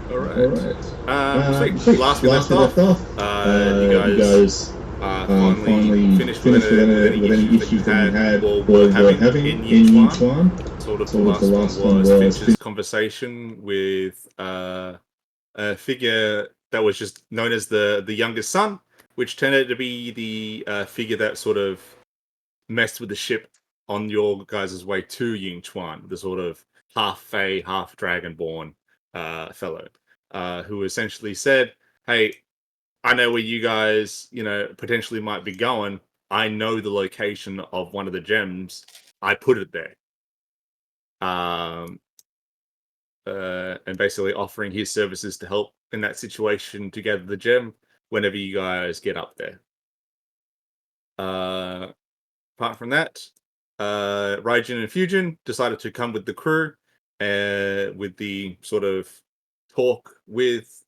All right. Sweet. Sweet. Last we Last left we left off, off, you you guys guys finally finally finished with finished with any with any issues that you issues that you had had or were or were having having in Ying in Chuan. Yinchuan. Sort of the Sort of the last one last one was was Finch's conversation with a figure that was just known as the youngest son, which turned out to be the figure that sort of messed with the ship on your guys' way to Ying Chuan, the sort of half Fey, half Dragonborn fellow, who essentially said, "Hey, I know where you guys, potentially might be going. I know the location of one of the gems. I put it there." Um, and basically offering his services to help in that situation to gather the gem whenever you guys get up there. Uh, Apart from that, Raijin and Fujin decided to come with the crew with the sort of talk with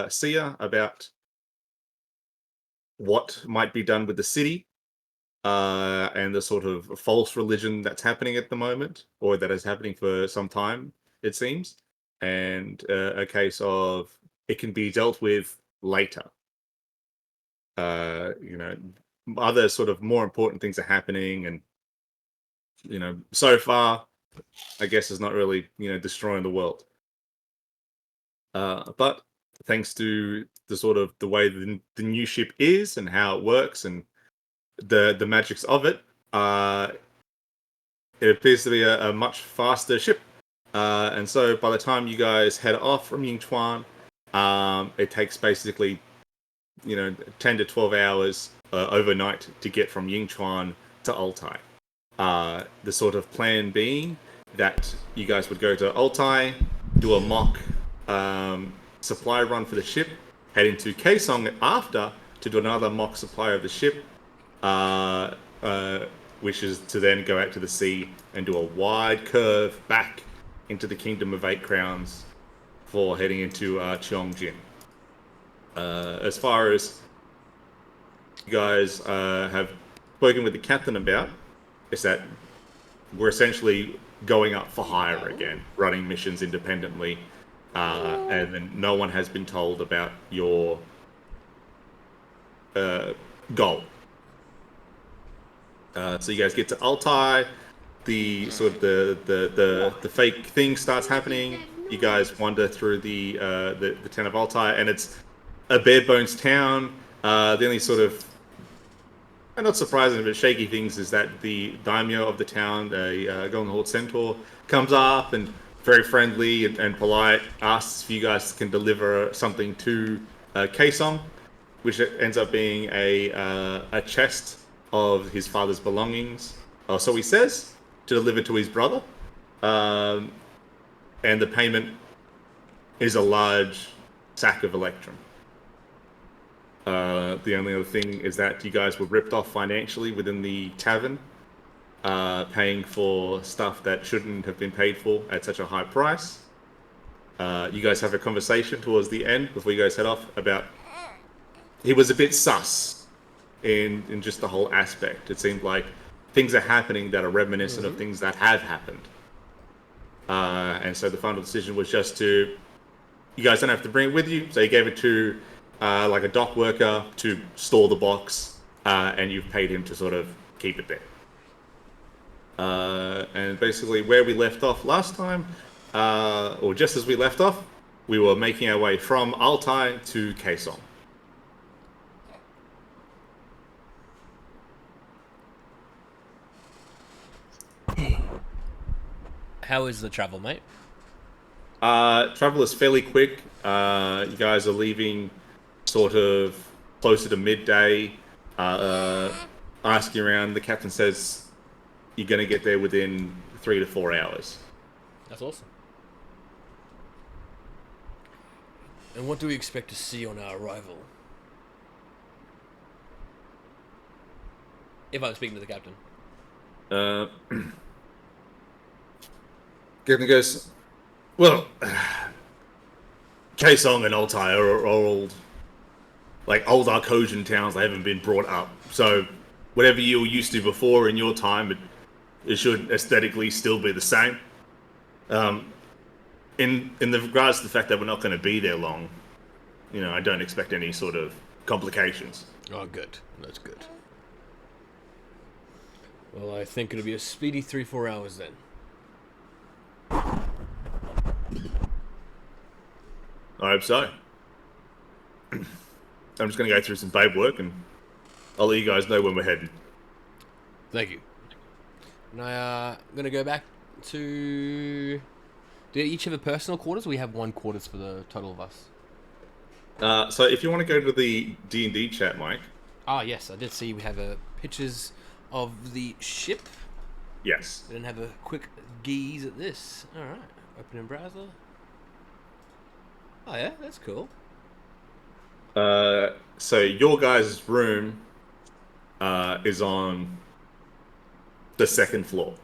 Sia about what might be done with the city and the sort of false religion that's happening at the moment, or that is happening for some time, it seems, and a case of it can be dealt with later. Uh, you know, Other sort of more important things are happening, and so far, I guess is not really destroying the world. But thanks to the sort of the way the new ship is and how it works and the magics of it, uh, it appears to be a much faster ship. And so by the time you guys head off from Yingchuan, it takes basically 10 to 12 hours overnight to get from Yingchuan to Altai. The sort of plan being that you guys would go to Altai, do a mock supply run for the ship, head into Kaesong after to do another mock supply of the ship, uh, uh, which is to then go out to the sea and do a wide curve back into the Kingdom of Eight Crowns for heading into Cheongjin. As far as you guys have spoken with the captain about, is that we're essentially going up for hire again, running missions independently, and then no one has been told about your uh, goal. So you guys get to Altai, the sort of the fake thing starts happening. You guys wander through the town of Altai, and it's a bare bones town. The only sort of not surprising but shaky things is that the daimyo of the town, a Golden Horde Centaur, comes up and very friendly and polite, asks if you guys can deliver something to Kaesong, which ends up being a chest of his father's belongings. So he says to deliver to his brother, um, and the payment is a large sack of electrum. The only other thing is that you guys were ripped off financially within the tavern, paying for stuff that shouldn't have been paid for at such a high price. You guys have a conversation towards the end before you guys head off about he was a bit sus in just the whole aspect. It seemed like things are happening that are reminiscent of things that have happened. And so the final decision was just to, you guys don't have to bring it with you. So he gave it to like a dock worker to store the box, and you've paid him to sort of keep it there. And basically where we left off last time, or just as we left off, we were making our way from Altai to Kaesong. How is the travel, mate? Travel is fairly quick. You guys are leaving sort of closer to midday. Asking around, the captain says you're going to get there within 3 to 4 hours. That's awesome. And what do we expect to see on our arrival? If I'm speaking to the captain. Uh, Captain goes, well, Kaesong and Altai are old, like old Arcosian towns. They haven't been brought up. So whatever you were used to before in your time, it should aesthetically still be the same. In in the regards to the fact that we're not going to be there long, I don't expect any sort of complications. Oh, good. That's good. Well, I think it'll be a speedy 3-4 hours then. I hope so. I'm just going to go through some paperwork and I'll let you guys know when we're heading. Thank you. And I'm going to go back to... Do each have a personal quarters, or we have one quarters for the total of us? So if you want to go to the D&D chat, Mike. Ah, yes, I did see we have pictures of the ship. Yes. We didn't have a quick gaze at this. Alright, open in browser. Oh yeah, that's cool. So your guys' room is on the second floor.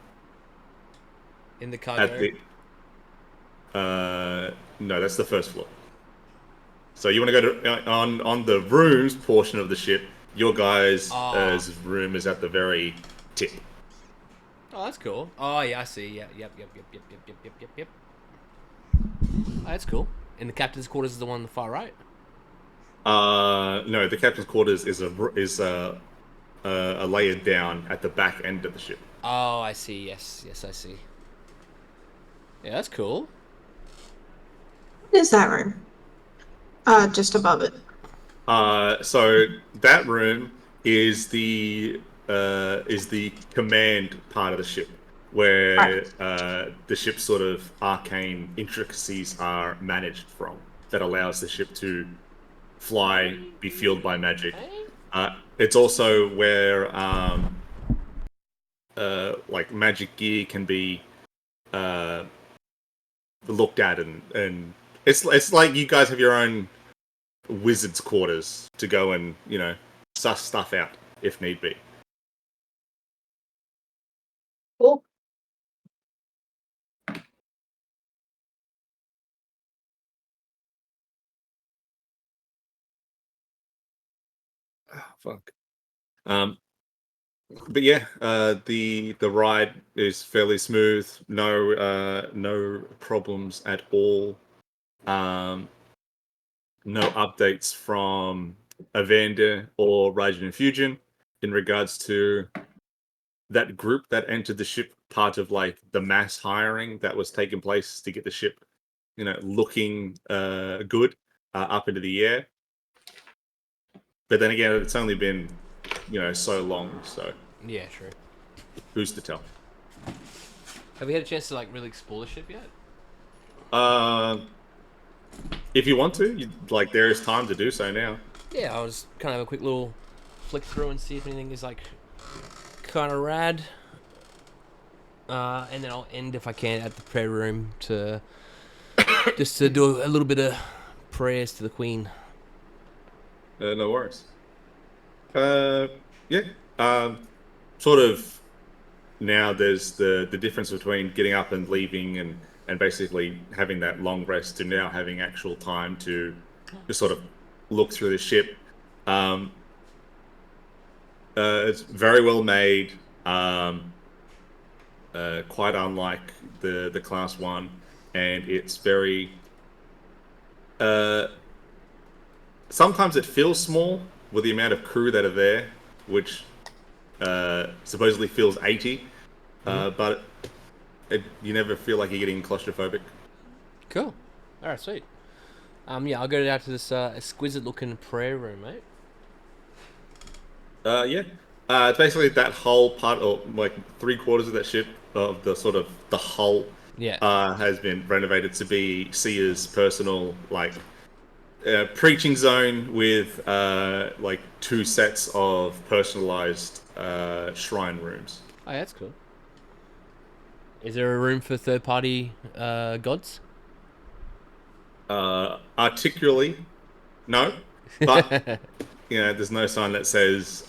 In the cargo? No, that's the first floor. So you want to go to on the rooms portion of the ship. Your guys' room is at the very tip. Oh, that's cool. Oh yeah, I see. Yeah, yep. Oh, that's cool. And the captain's quarters is the one on the far right. No, the captain's quarters is a layer down at the back end of the ship. Oh, I see. Yes, I see. Yeah, that's cool. What is that room? Just above it. So that room is the command part of the ship, where Right. the ship's sort of arcane intricacies are managed from. That allows the ship to fly, be fueled by magic. It's also where like magic gear can be looked at, and it's like you guys have your own wizard's quarters to go and suss stuff out if need be. Cool. Oh, fuck. But yeah, the ride is fairly smooth. No problems at all. No updates from Evander or Rajan and Fusion in regards to that group that entered the ship, part of like the mass hiring that was taking place to get the ship, looking good up into the air. But then again, it's only been, so long, so Yeah, true. who's to tell? Have we had a chance to like really explore the ship yet? If you want to, there is time to do so now. Yeah, I was kind of have a quick little flick through and see if anything is like kind of rad. And then I'll end if I can at the prayer room to just to do a little bit of prayers to the Queen. No worries. Yeah. Sort of now there's the difference between getting up and leaving and basically having that long rest to now having actual time to just sort of look through the ship. It's very well made. Quite unlike the class one, and it's very. Sometimes it feels small with the amount of crew that are there, which supposedly feels 80, but you never feel like you're getting claustrophobic. Cool. All right, sweet. Yeah, I'll go down to this exquisite-looking prayer room, mate. Yeah. It's basically that whole part, or like 3/4 of that ship, of the sort of the hull, Yeah. has been renovated to be Sia's personal preaching zone with like 2 sets of personalized shrine rooms. Oh, yeah, that's cool. Is there a room for third-party gods? Articulately, no, but there's no sign that says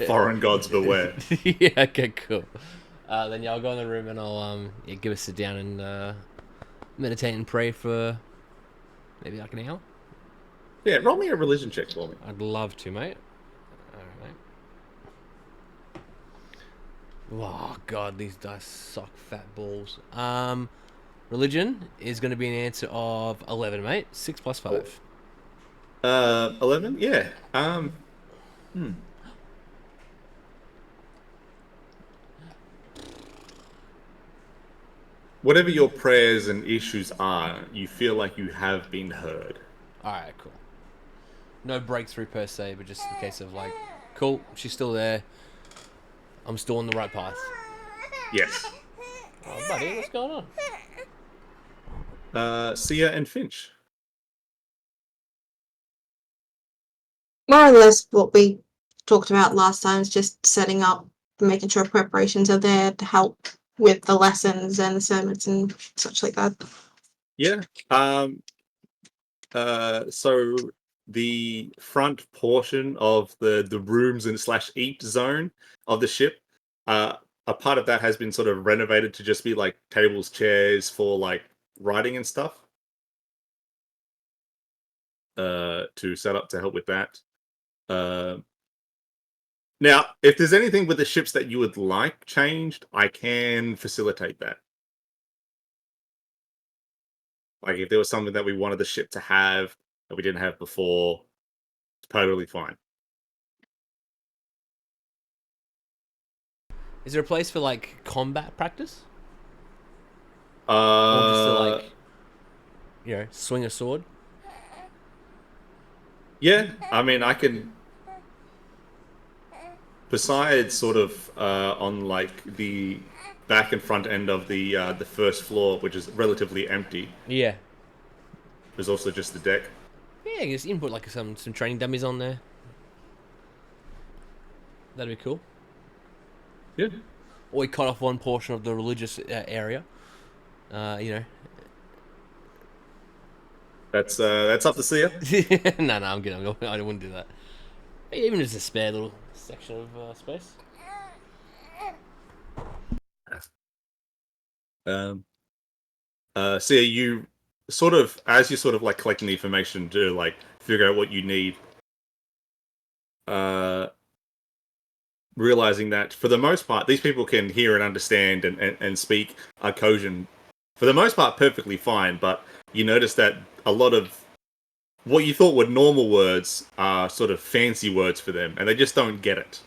foreign gods beware. Yeah, okay, cool. Then yeah, I'll go in the room and I'll give a sit down and meditate and pray for maybe like an hour. Yeah, roll me a religion check for me. I'd love to, mate. Alright. Oh god, these dice suck fat balls. Religion is going to be an answer of 11, mate. 6 plus 5. 11. Yeah. Hmm. Whatever your prayers and issues are, you feel like you have been heard. Alright, cool. No breakthrough per se, but just a case of like, cool, she's still there. I'm still on the right path. Yes. Oh, buddy, what's going on? Sia and Finch. More or less what we talked about last time is just setting up, making sure preparations are there to help with the lessons and the sermons and such like that. Yeah. So the front portion of the rooms and slash eat zone of the ship, a part of that has been sort of renovated to just be like tables, chairs for like writing and stuff. To set up to help with that. Now, if there's anything with the ships that you would like changed, I can facilitate that. Like if there was something that we wanted the ship to have that we didn't have before, it's totally fine. Is there a place for like combat practice? Or just to like, swing a sword? Yeah, I mean, I can. Besides, sort of on like the back and front end of the first floor, which is relatively empty. Yeah. There's also just the deck. Yeah, I guess you can put like some training dummies on there. That'd be cool. Yeah, Or we cut off one portion of the religious area. that's up to Sia. No, I'm good. I wouldn't do that. Even just a spare little section of space. Sia, you sort of as you sort of like collecting the information to like figure out what you need. Realizing that for the most part, these people can hear and understand and speak Arcosian for the most part perfectly fine, but you notice that a lot of what you thought were normal words are sort of fancy words for them, and they just don't get it.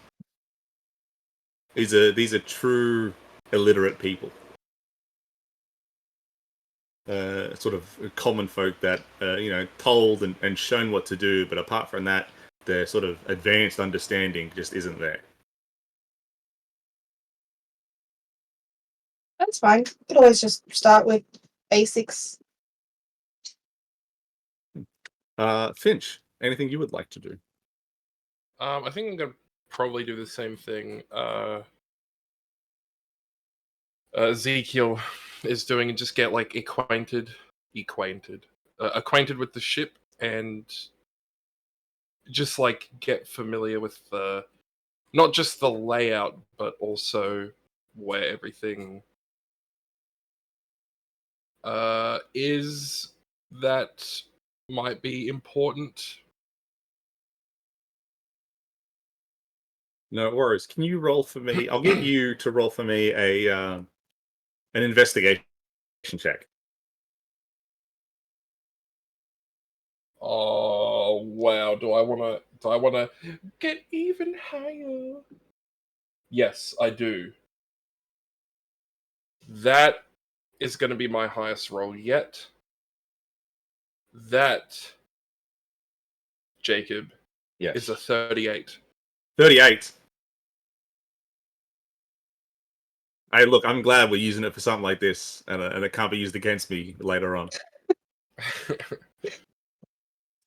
These are true illiterate people. Sort of common folk that told and shown what to do, but apart from that, their sort of advanced understanding just isn't there. That's fine. You could always just start with basics. Finch, anything you would like to do? I think I'm gonna probably do the same thing. Ezekiel is doing, and just get like acquainted with the ship, and just like get familiar with the not just the layout, but also where everything is that might be important. No worries. Can you roll for me? I'll get you to roll for me an investigation check. Oh wow! Do I wanna get even higher? Yes, I do. That is going to be my highest roll yet. That, Jacob, Yes. is a 38. 38. Hey, look, I'm glad we're using it for something like this, and it can't be used against me later on.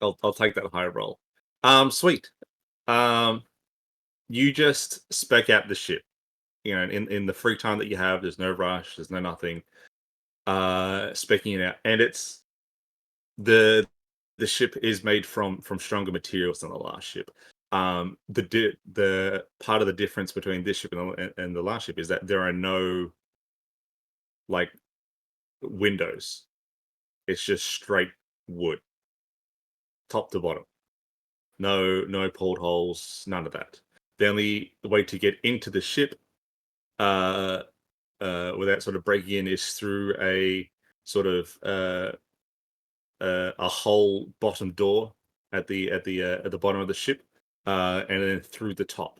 I'll take that high roll. Sweet. You just spec out the ship. You know, in the free time that you have, there's no rush, there's no nothing. Specking it out, and it's the ship is made from stronger materials than the last ship. The part of the difference between this ship and the last ship is that there are no like windows. It's just straight wood, top to bottom. No portholes, none of that. The only way to get into the ship without sort of breaking in is through a sort of a whole bottom door at the bottom of the ship, and then through the top.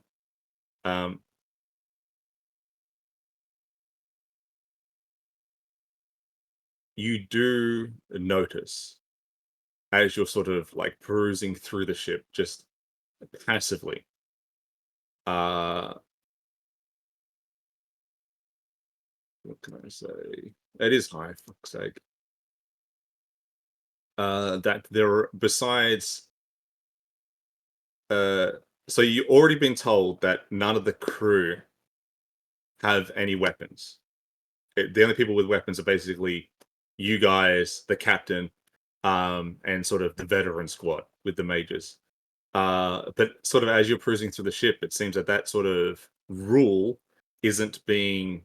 You do notice as you're sort of like perusing through the ship, just passively. What can I say? It is high, fuck's sake. That there are, besides so you've already been told that none of the crew have any weapons. The only people with weapons are basically you guys, the captain, and sort of the veteran squad with the majors. But sort of as you're cruising through the ship, it seems that that sort of rule isn't being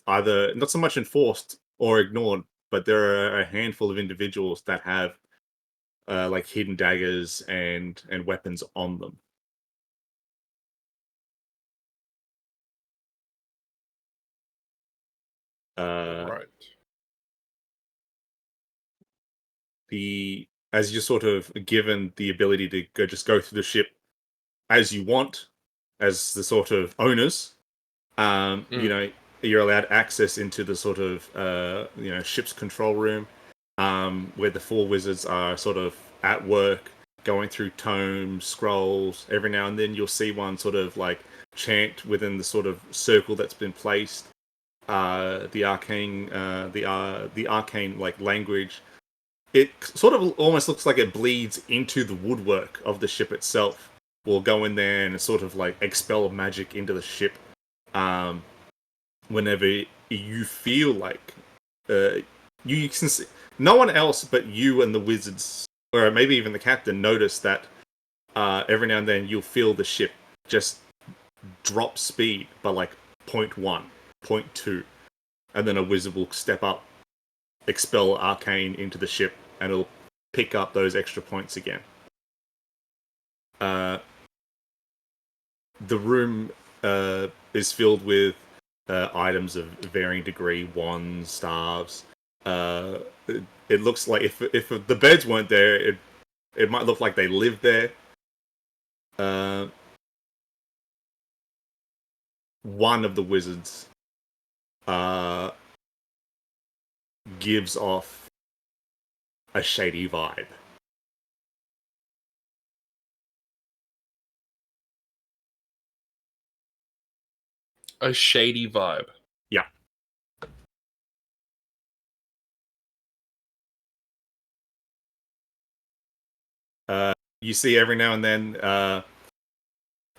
either not so much enforced or ignored, but there are a handful of individuals that have like hidden daggers and weapons on them. Right. As you're sort of given the ability to go through the ship as you want, as the sort of owners, you know, you're allowed access into the sort of ship's control room, where the four wizards are sort of at work going through tomes, scrolls. Every now and then you'll see one sort of like chant within the sort of circle that's been placed, the arcane like language. It sort of almost looks like it bleeds into the woodwork of the ship itself. We'll go in there and sort of like expel magic into the ship, whenever you feel like you can see. No one else but you and the wizards, or maybe even the captain, notice that every now and then you'll feel the ship just drop speed by like 0.1, 0.2, and then a wizard will step up, expel arcane into the ship, and it'll pick up those extra points again. The room is filled with items of varying degree, wands, staves. It looks like if the beds weren't there, it might look like they lived there. One of the wizards gives off a shady vibe. A shady vibe. Yeah. You see every now and then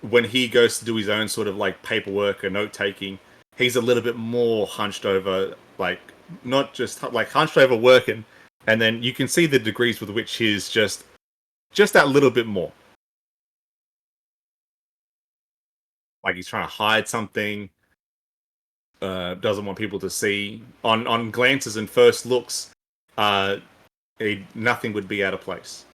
when he goes to do his own sort of like paperwork or note taking, he's a little bit more hunched over, like not just like hunched over working, and then you can see the degrees with which he's just that little bit more. Like he's trying to hide something, doesn't want people to see. On glances and first looks, nothing would be out of place.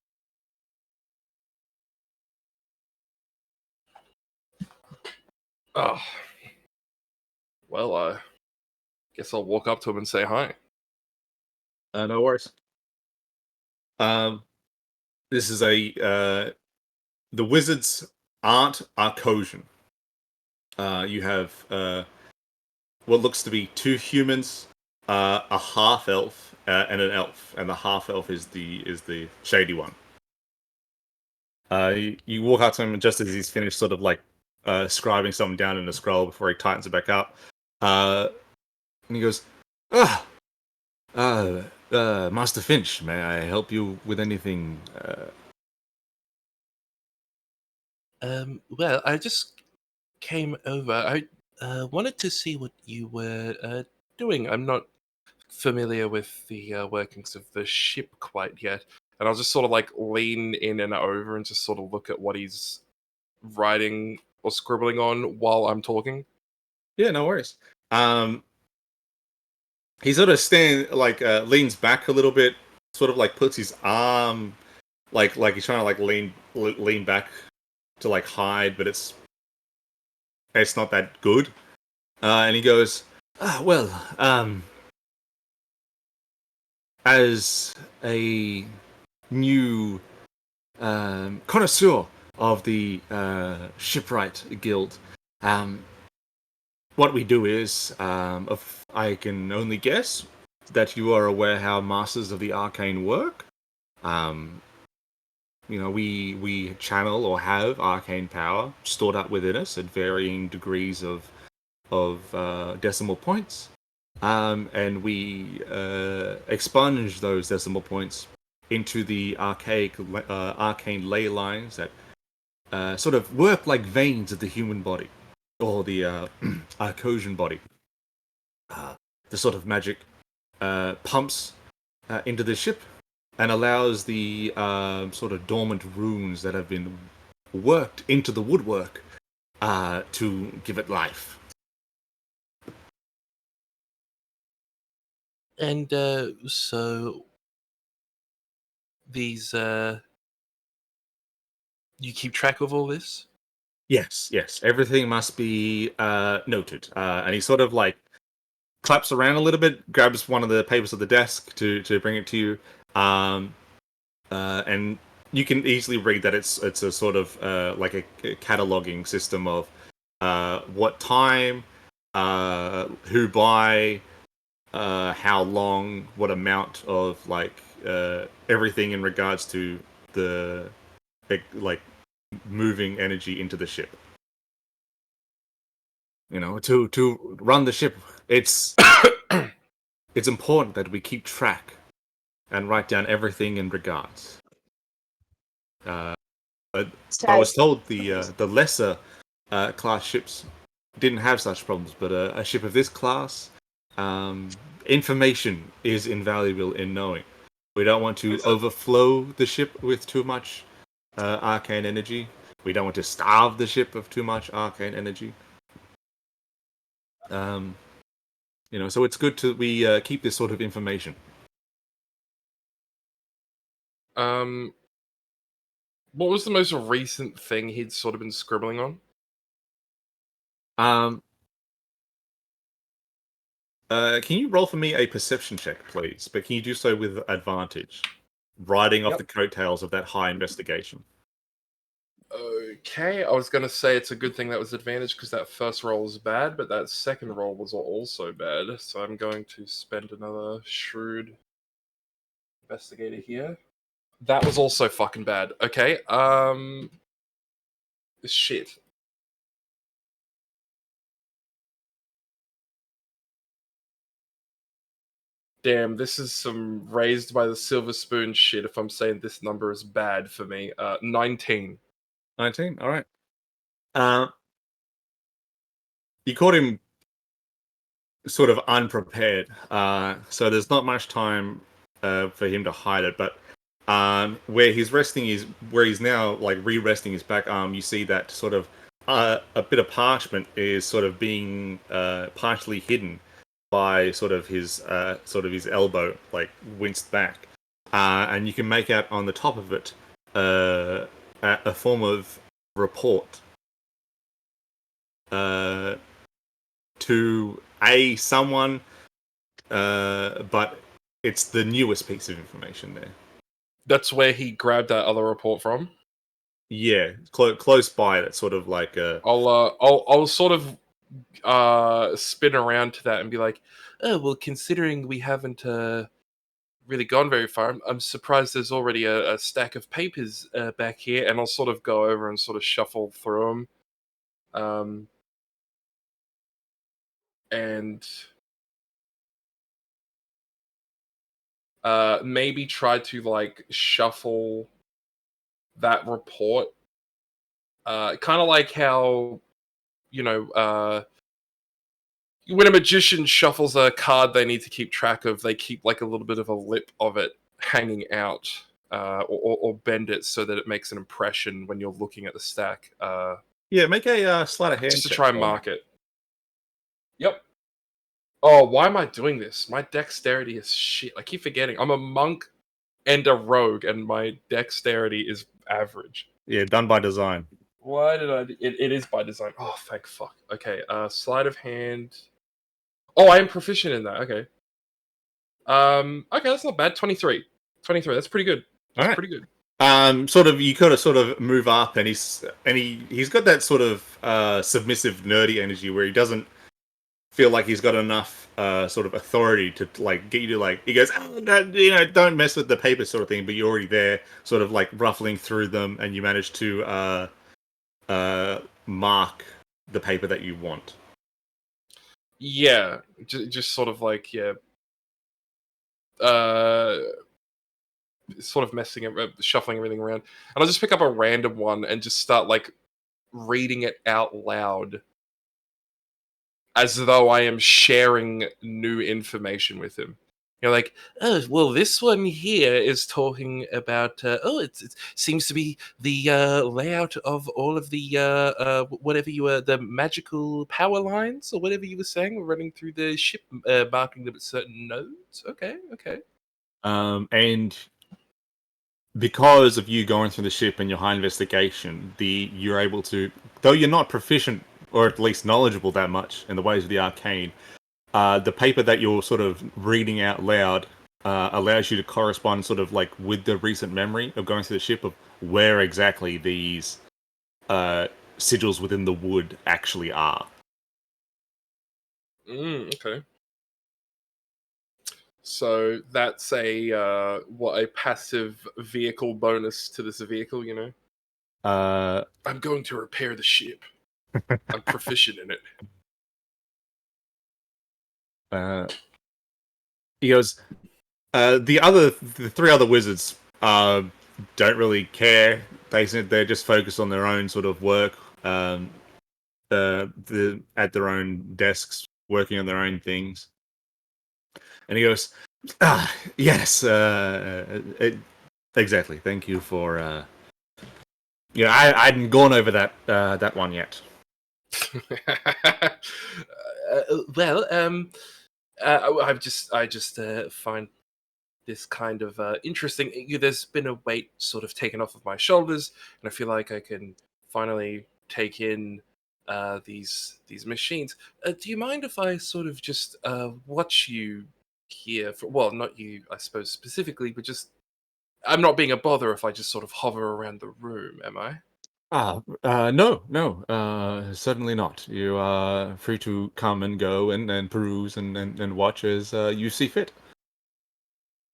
Oh. Well, I guess I'll walk up to him and say hi. No worries. This is the wizards aren't Arcosian. You have what looks to be two humans, a half elf, and an elf, and the half elf is the shady one. You walk up to him, and just as he's finished, sort of like scribing something down in a scroll before he tightens it back up, and he goes, Master Finch, may I help you with anything? Well, I just came over. I wanted to see what you were doing. I'm not familiar with the workings of the ship quite yet. And I'll just sort of like lean in and over and just sort of look at what he's writing or scribbling on while I'm talking. Yeah, no worries. He sort of leans back a little bit, sort of like puts his arm like he's trying to like lean back to like hide, but it's not that good. And he goes, Well, as a new connoisseur of the Shipwright Guild, what we do is, if I can only guess, that you are aware how Masters of the Arcane work. We channel or have arcane power stored up within us at varying degrees of decimal points, and we expunge those decimal points into the arcane ley lines that sort of work like veins of the human body or the Arcosian body. The sort of magic pumps into the ship and allows the sort of dormant runes that have been worked into the woodwork to give it life. And so these you keep track of all this? Yes. Everything must be noted. And he sort of like claps around a little bit, grabs one of the papers of the desk to bring it to you. And you can easily read that it's a sort of like a cataloging system of what time, who by, how long, what amount of like everything in regards to the like moving energy into the ship. To run the ship, it's it's important that we keep track and write down everything in regards. But I was told the lesser class ships didn't have such problems, but a ship of this class, information is invaluable in knowing. We don't want to overflow the ship with too much arcane energy. We don't want to starve the ship of too much arcane energy. So it's good to we keep this sort of information. What was the most recent thing he'd sort of been scribbling on? Can you roll for me a perception check, please? But can you do so with advantage? Riding off the coattails of that high investigation. Okay, I was going to say it's a good thing that was advantage because that first roll was bad, but that second roll was also bad. So I'm going to spend another shrewd investigator here. That was also fucking bad. Okay, shit. Damn, this is some raised by the silver spoon shit if I'm saying this number is bad for me. 19. 19? Alright. You caught him sort of unprepared, so there's not much time for him to hide it, but where he's now like re-resting his back arm, you see that sort of a bit of parchment is sort of being partially hidden by sort of his elbow, like winced back, and you can make out on the top of it a form of report to someone, but it's the newest piece of information there. That's where he grabbed that other report from. Yeah, close by. That's sort of like a. I'll sort of spin around to that and be like, oh well, considering we haven't really gone very far, I'm surprised there's already a stack of papers back here, and I'll sort of go over and sort of shuffle through them, and maybe try to like shuffle that report, kind of like how when a magician shuffles a card they need to keep track of, they keep like a little bit of a lip of it hanging out, or bend it so that it makes an impression when you're looking at the stack. Yeah, make a sleight of hand Just to check try and for me. mark it. Yep. Oh, why am I doing this? My dexterity is shit. I keep forgetting. I'm a monk and a rogue, and my dexterity is average. Yeah, done by design. Why did I? It is by design. Oh, thank fuck. Okay, sleight of hand. Oh, I am proficient in that. Okay. Okay, that's not bad. 23. 23. That's pretty good. That's Alright. pretty good. Sort of, you gotta sort of move up, and he's got that sort of submissive, nerdy energy where he doesn't feel like he's got enough sort of authority to like get you to like. He goes, oh, no, don't mess with the paper, sort of thing. But you're already there, sort of like ruffling through them, and you manage to mark the paper that you want. Yeah, just sort of like uh, sort of shuffling everything around, and I'll just pick up a random one and just start like reading it out loud, as though I am sharing new information with him. You're like, oh, well, this one here is talking about, it seems to be the layout of all of the, whatever the magical power lines or whatever you were saying, were running through the ship, marking them at certain nodes. Okay. And because of you going through the ship and your high investigation, you're able to, though you're not proficient or at least knowledgeable that much in the ways of the arcane, the paper that you're sort of reading out loud allows you to correspond sort of like with the recent memory of going through the ship of where exactly these sigils within the wood actually are. Okay. So that's a passive vehicle bonus to this vehicle, you know? I'm going to repair the ship. I'm proficient in it. He goes, the three other wizards don't really care. They're just focused on their own sort of work. At their own desks, working on their own things. And he goes, yes, exactly. Thank you for. I hadn't gone over that one yet. Well, I just find this kind of interesting. There's been a weight sort of taken off of my shoulders, and I feel like I can finally take in these machines. Do you mind if I sort of just watch you here? Well, not you, I suppose specifically, but just I'm not being a bother if I just sort of hover around the room, am I? No, certainly not. You are free to come and go and peruse and watch as you see fit.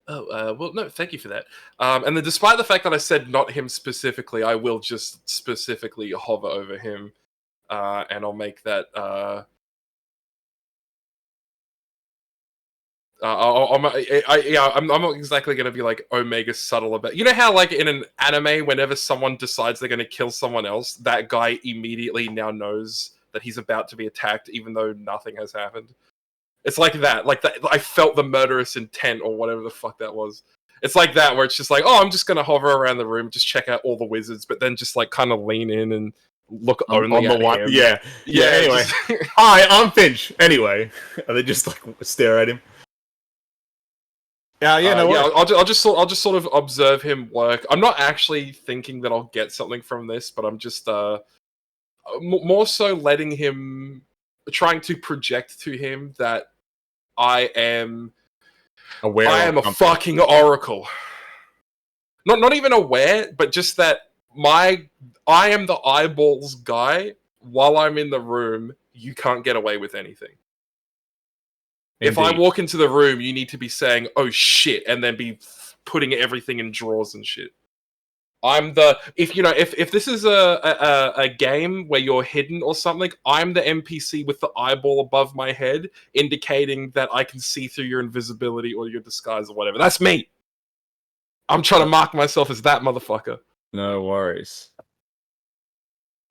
Oh, well, no, thank you for that. And then despite the fact that I said not him specifically, I will just specifically hover over him, and I'll make that, I'm not exactly going to be like Omega subtle about. You know how like in an anime, whenever someone decides they're going to kill someone else, that guy immediately now knows that he's about to be attacked, even though nothing has happened. It's like that. Like that. I felt the murderous intent, or whatever the fuck that was. It's like that, where it's just like, oh, I'm just going to hover around the room, just check out all the wizards, but then just like kind of lean in and look only on the at one. him. Yeah. Anyway, just- hi, I'm Finch. Anyway, and they just like stare at him. No worries. I'll just sort of observe him work. I'm not actually thinking that I'll get something from this, but I'm just more so letting him, trying to project to him that I am Aware I of am a something. fucking oracle. Not even aware, but just that I am the eyeballs guy. While I'm in the room, you can't get away with anything. If I Indeed. walk into the room, you need to be saying, oh shit, and then be putting everything in drawers and shit. I'm the if this is a game where you're hidden or something, I'm the NPC with the eyeball above my head, indicating that I can see through your invisibility or your disguise or whatever. That's me. I'm trying to mark myself as that motherfucker. No worries.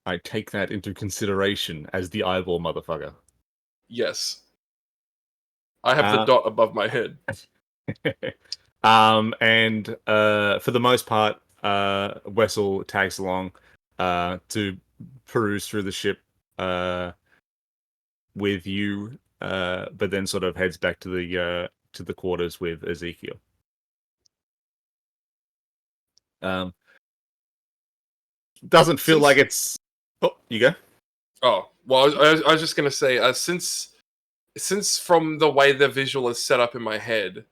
I take that into consideration as the eyeball motherfucker. Yes. I have the dot above my head. And for the most part, Wessel tags along to peruse through the ship with you, but then sort of heads back to the quarters with Ezekiel. Doesn't feel like it's. Oh, you go. Oh, well, I was just going to say, since since from the way the visual is set up in my head,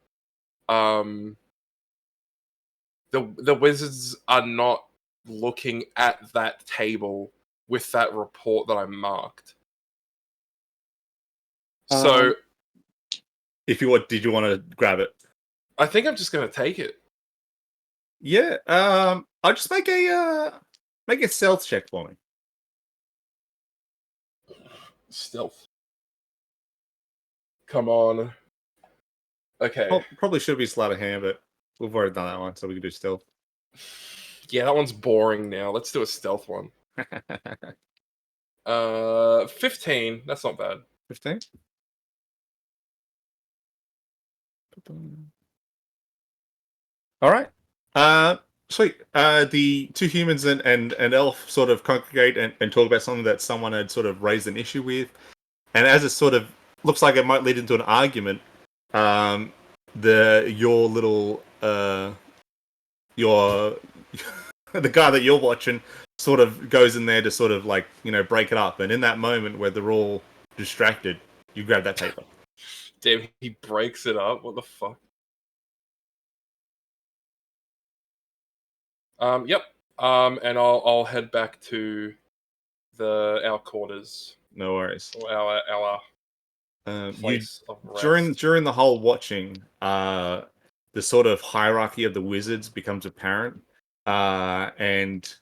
the wizards are not looking at that table with that report that I marked. So if you want, did you want to grab it? I think I'm just gonna take it. Yeah. I'll just make a stealth check for me. Stealth. Come on. Okay. Probably should be sleight of hand, but we've already done that one, so we can do stealth. Yeah, that one's boring now. Let's do a stealth one. 15. That's not bad. 15. All right. Sweet. The two humans and elf sort of congregate and talk about something that someone had sort of raised an issue with, and as it sort of looks like it might lead into an argument, your little your the guy that you're watching sort of goes in there to sort of like, you know, break it up, and in that moment where they're all distracted, you grab that paper. Damn, he breaks it up. What the fuck? Yep. And I'll head back to our quarters. No worries. Or our place of rest. During the whole watching, the sort of hierarchy of the wizards becomes apparent, and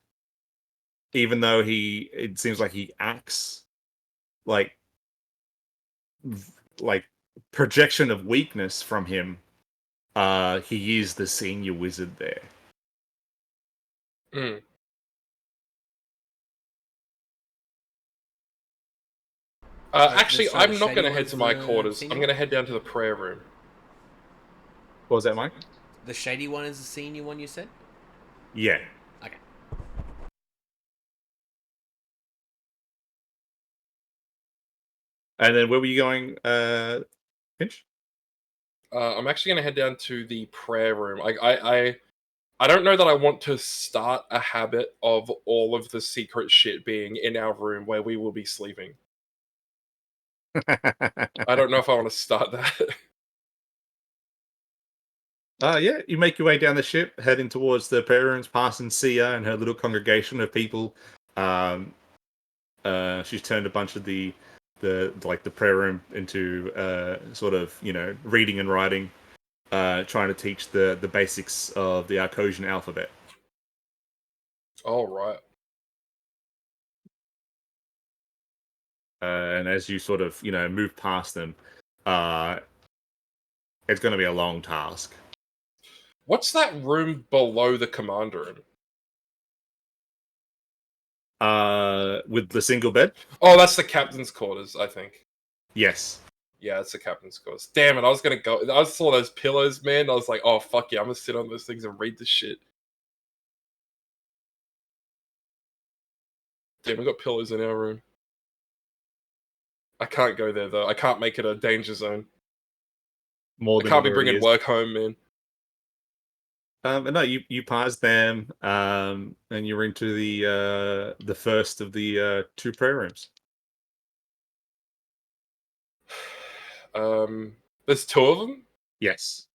even though it seems like he acts like projection of weakness from him, he is the senior wizard there. Mm. Actually, I'm not going to head to my quarters. I'm going to head down to the prayer room. What was that, Mike? The shady one is the senior one, you said? Yeah. Okay. And then where were you going, Finch? I'm actually going to head down to the prayer room. I don't know that I want to start a habit of all of the secret shit being in our room where we will be sleeping. I don't know if I want to start that. Yeah, you make your way down the ship, heading towards the prayer rooms, passing Sia and her little congregation of people. She's turned a bunch of the prayer room into sort of, you know, reading and writing, trying to teach the basics of the Arcosian alphabet. All right. And as you sort of, you know, move past them, it's going to be a long task. What's that room below the command room? With the single bed? Oh, that's the captain's quarters, I think. Yes. Yeah, it's the captain's quarters. Damn it, I was gonna go. I saw those pillows, man. I was like, oh, fuck yeah, I'm gonna sit on those things and read this shit. Damn, we got pillows in our room. I can't go there, though. I can't make it a danger zone. More I than can't it be already bringing is. work home, man. But no, you pass them, and you're into the first of the two prayer rooms. There's two of them? Yes.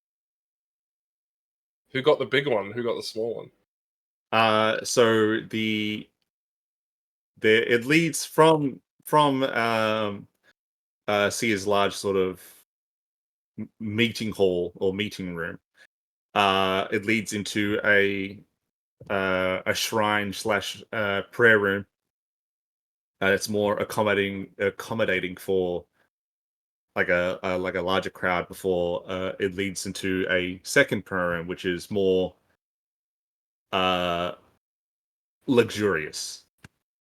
Who got the big one? Who got the small one? So it leads from Sia's large sort of meeting hall or meeting room. It leads into a shrine slash prayer room. It's more accommodating for like a larger crowd before it leads into a second prayer room, which is more luxurious.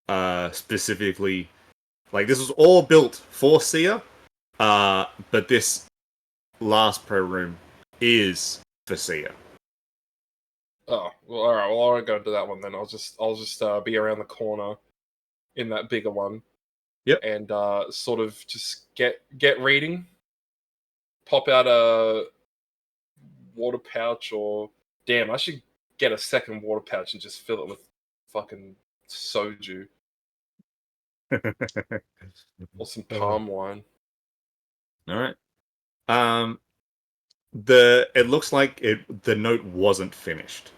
Specifically, like this was all built for Sia, but this last prayer room is for Sia. Oh, well, all right. Well, I won't go into that one then. I'll just be around the corner in that bigger one. Yep. And sort of just get reading. Pop out a water pouch, or damn, I should get a second water pouch and just fill it with fucking soju or some palm wine. All right. It looks like the note wasn't finished.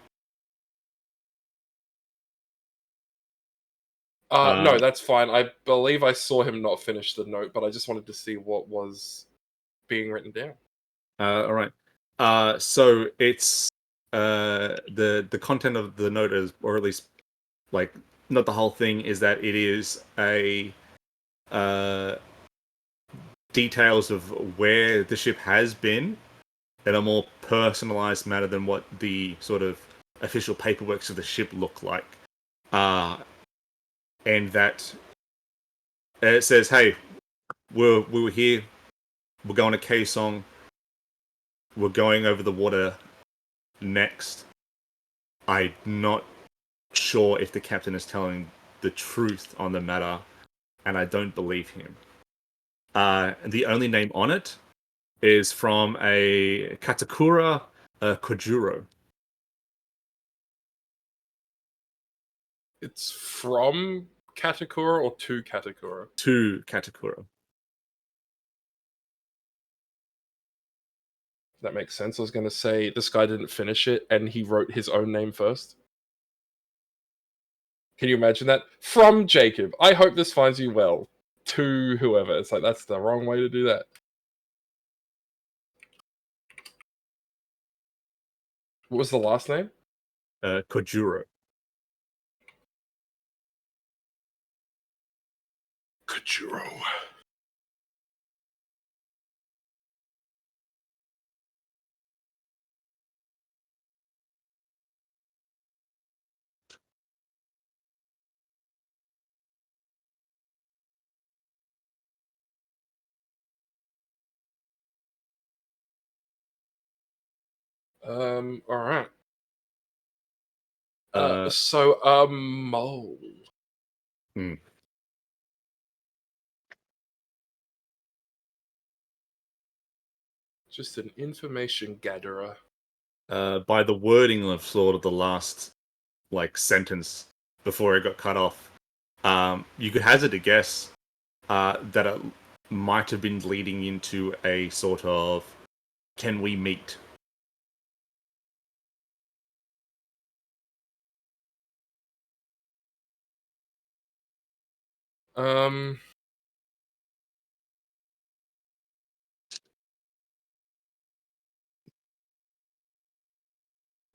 No, that's fine. I believe I saw him not finish the note, but I just wanted to see what was being written down. All right. So it's the content of the note is, or at least like not the whole thing, is that it is a details of where the ship has been in a more personalized manner than what the sort of official paperworks of the ship look like. And that it says, "Hey, we were here. We're going to Kaesong. We're going over the water next. I'm not sure if the captain is telling the truth on the matter, and I don't believe him." The only name on it is from a Katakura Kojuro. It's from Katakura or to Katakura? To Katakura. That makes sense. I was going to say this guy didn't finish it and he wrote his own name first. Can you imagine that? From Jacob. I hope this finds you well. To whoever. It's like, that's the wrong way to do that. What was the last name? Kojuro. Kojuro. All right. Mole. Hmm. Just an information gatherer. By the wording of sort of the last sentence before it got cut off, you could hazard a guess that it might have been leading into a sort of "can we meet?"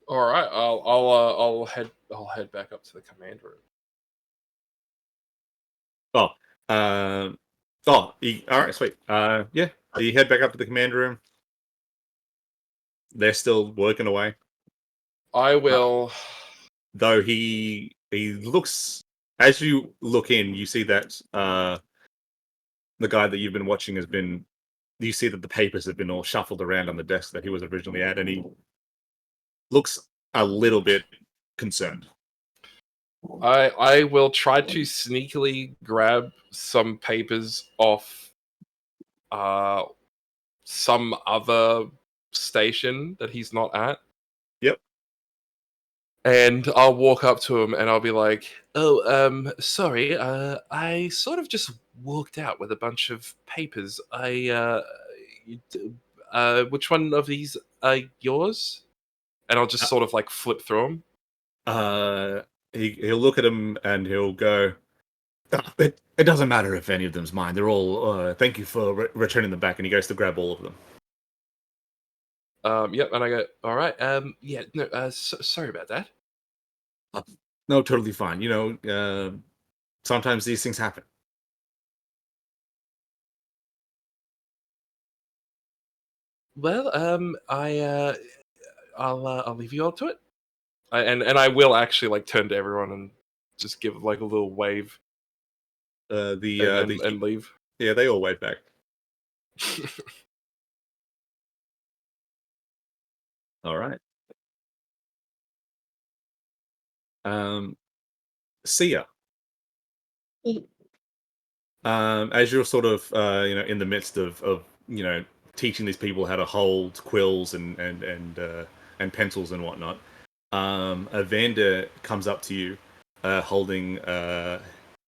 All right. I'll head back up to the command room. Oh, all right, sweet. Yeah, you head back up to the command room. They're still working away. I will. Though he looks, as you look in, you see that the guy that you've been watching has been. You see that the papers have been all shuffled around on the desk that he was originally at, and he looks a little bit concerned. I will try to sneakily grab some papers off some other station that he's not at. Yep. And I'll walk up to him and I'll be like, "Oh, sorry, I sort of just walked out with a bunch of papers. Which one of these are yours?" And I'll just sort of like flip through them. He'll look at him and he'll go, "Ah, it doesn't matter if any of them's mine. They're all. Thank you for returning them back." And he goes to grab all of them. Yep, and I go, "All right, yeah, no, sorry about that." No, totally fine. Sometimes these things happen. Well, I'll leave you all to it. And I will actually like turn to everyone and just give like a little wave and leave. Yeah, they all wave back. All right. See ya. As you're sort of in the midst of teaching these people how to hold quills and pencils and whatnot, a vendor comes up to you holding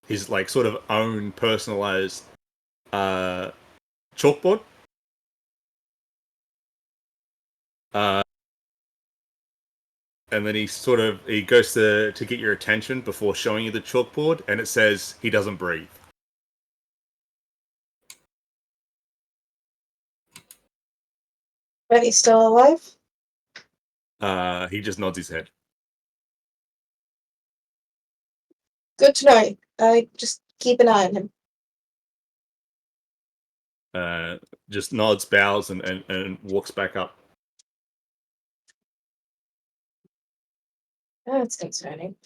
his sort of own personalized chalkboard And then he goes to get your attention before showing you the chalkboard, and it says he doesn't breathe. But he's still alive? He just nods his head. Good to know. I just keep an eye on him. Just nods, bows, and walks back up. That's concerning.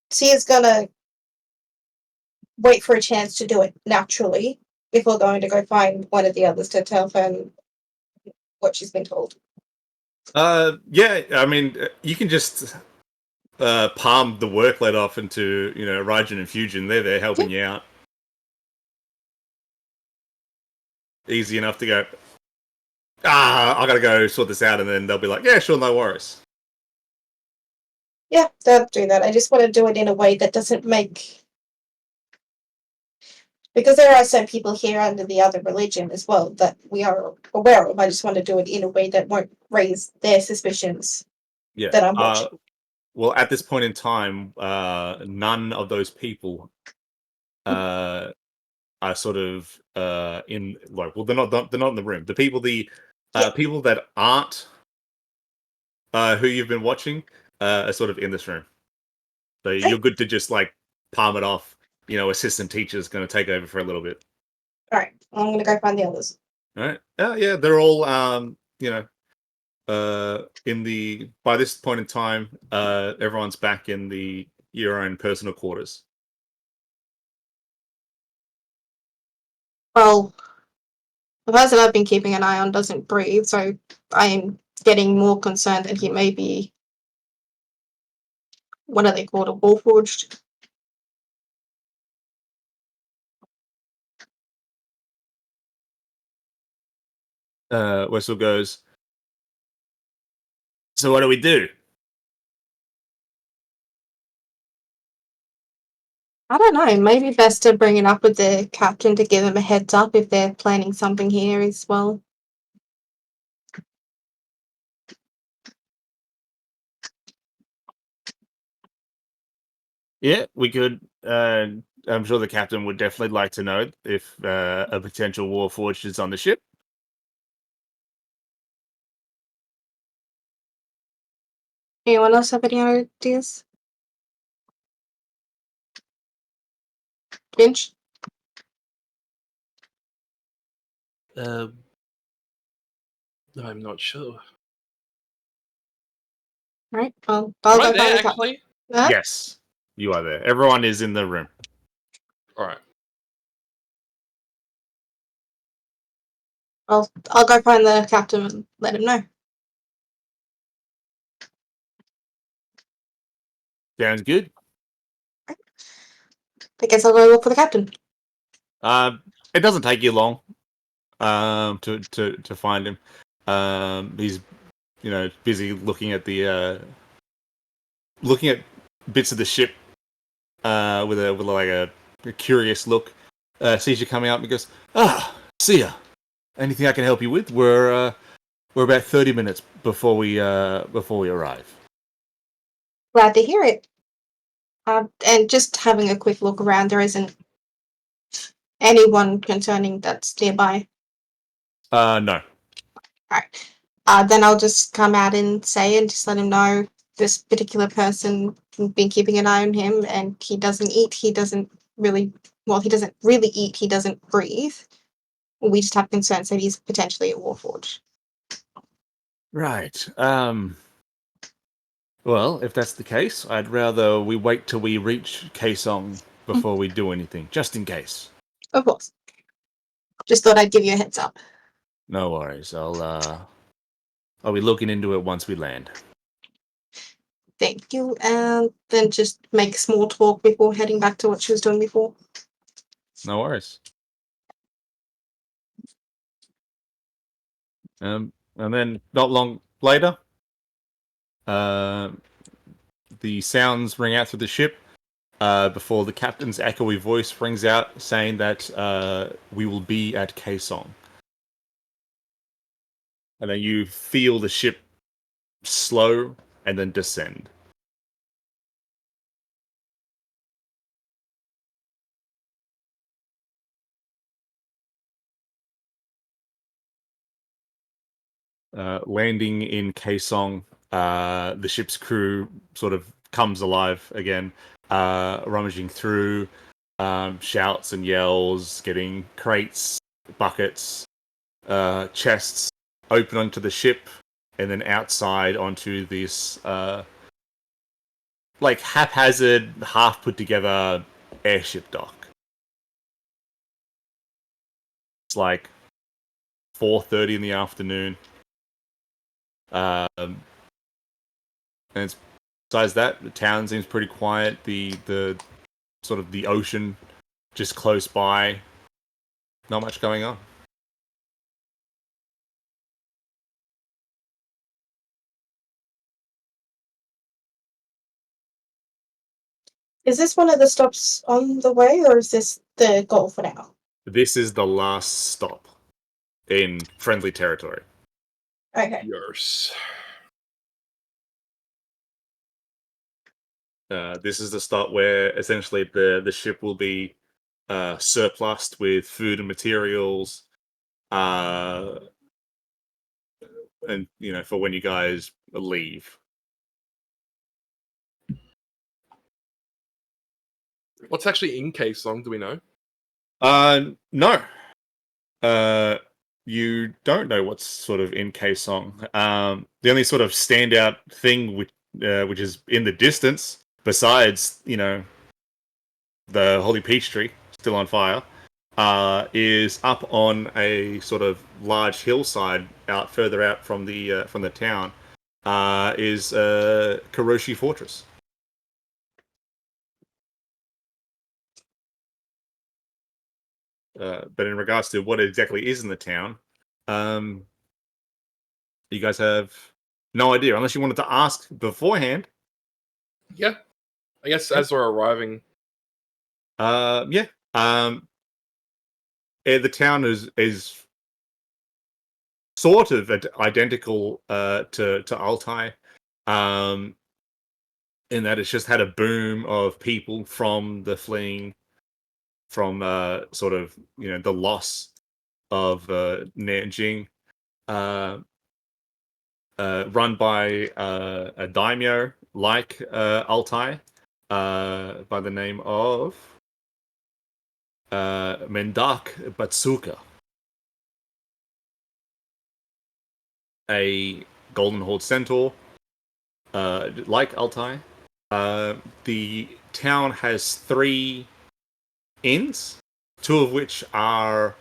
Tia's gonna wait for a chance to do it naturally before going to go find one of the others to tell her what she's been told. Yeah, I mean, you can just palm the workload off into, Raijin and Fujin. They're there helping you out. Easy enough to go, I gotta go sort this out, and then they'll be like, yeah, sure, no worries. Yeah, they'll do that. I just want to do it in a way that doesn't make... Because there are some people here under the other religion as well that we are aware of. I just want to do it in a way that won't raise their suspicions Yeah. that I'm watching. Well, at this point in time, none of those people are sort of in like. Well, they're not in the room. The people people that aren't who you've been watching are sort of in this room. So you're good to just like palm it off. Assistant teacher's going to take over for a little bit. All right, I'm going to go find the others. All right. Yeah, they're all by this point in time, everyone's back in your own personal quarters. Well, the person I've been keeping an eye on doesn't breathe, so I am getting more concerned that he may be, what are they called, a warforged? Wessel goes, so what do we do? I don't know, maybe best to bring it up with the captain to give him a heads up if they're planning something here as well. Yeah, we could. I'm sure the captain would definitely like to know if a potential warforged is on the ship. Anyone else have any ideas? Finch? I'm not sure. Right, well, I'll Am I go there find the captain. actually? Huh? Yes, you are there. Everyone is in the room. All right. I'll go find the captain and let him know. Sounds good. I guess I'll go look for the captain. It doesn't take you long to find him. He's busy looking at bits of the ship with a curious look. Sees you coming up and goes, see ya. Anything I can help you with? We're about 30 minutes before we arrive. Glad to hear it. And just having a quick look around, there isn't anyone concerning that's nearby. No. Alright. Then I'll just come out and say and just let him know this particular person been keeping an eye on him and he doesn't eat, he doesn't really eat, he doesn't breathe. We just have concerns that he's potentially a warforged. Right. Well, if that's the case, I'd rather we wait till we reach Kaesong before we do anything, just in case. Of course. Just thought I'd give you a heads up. No worries. I'll be looking into it once we land. Thank you. And then just make small talk before heading back to what she was doing before. No worries. And then not long later, the sounds ring out through the ship before the captain's echoey voice rings out saying that we will be at Kaesong. and then you feel the ship slow and then descend. Landing in Kaesong, the ship's crew sort of comes alive again, rummaging through, shouts and yells, getting crates, buckets, chests open onto the ship, and then outside onto this like haphazard, half put together airship dock. It's like 4:30 in the afternoon. And besides that, the town seems pretty quiet. The sort of the ocean just close by. Not much going on. Is this one of the stops on the way, or is this the goal for now? This is the last stop in friendly territory. Okay. Yours. This is the stop where essentially the ship will be surplused with food and materials, and for when you guys leave. What's actually in Kaesong? Do we know? No. You don't know what's sort of in Kaesong. The only sort of standout thing which is in the distance, besides the holy peach tree still on fire, is up on a sort of large hillside further out from the town. Is Kuroshi Fortress. But in regards to what exactly is in the town, you guys have no idea, unless you wanted to ask beforehand. Yeah. I guess as we're arriving. Yeah. The town is sort of identical to Altai, in that it's just had a boom of people from the fleeing, from sort of the loss of Nanjing, run by a daimyo like Altai, by the name of Mendak Batsuka, a Golden Horde centaur, like Altai. The town has 3 inns, 2 of which were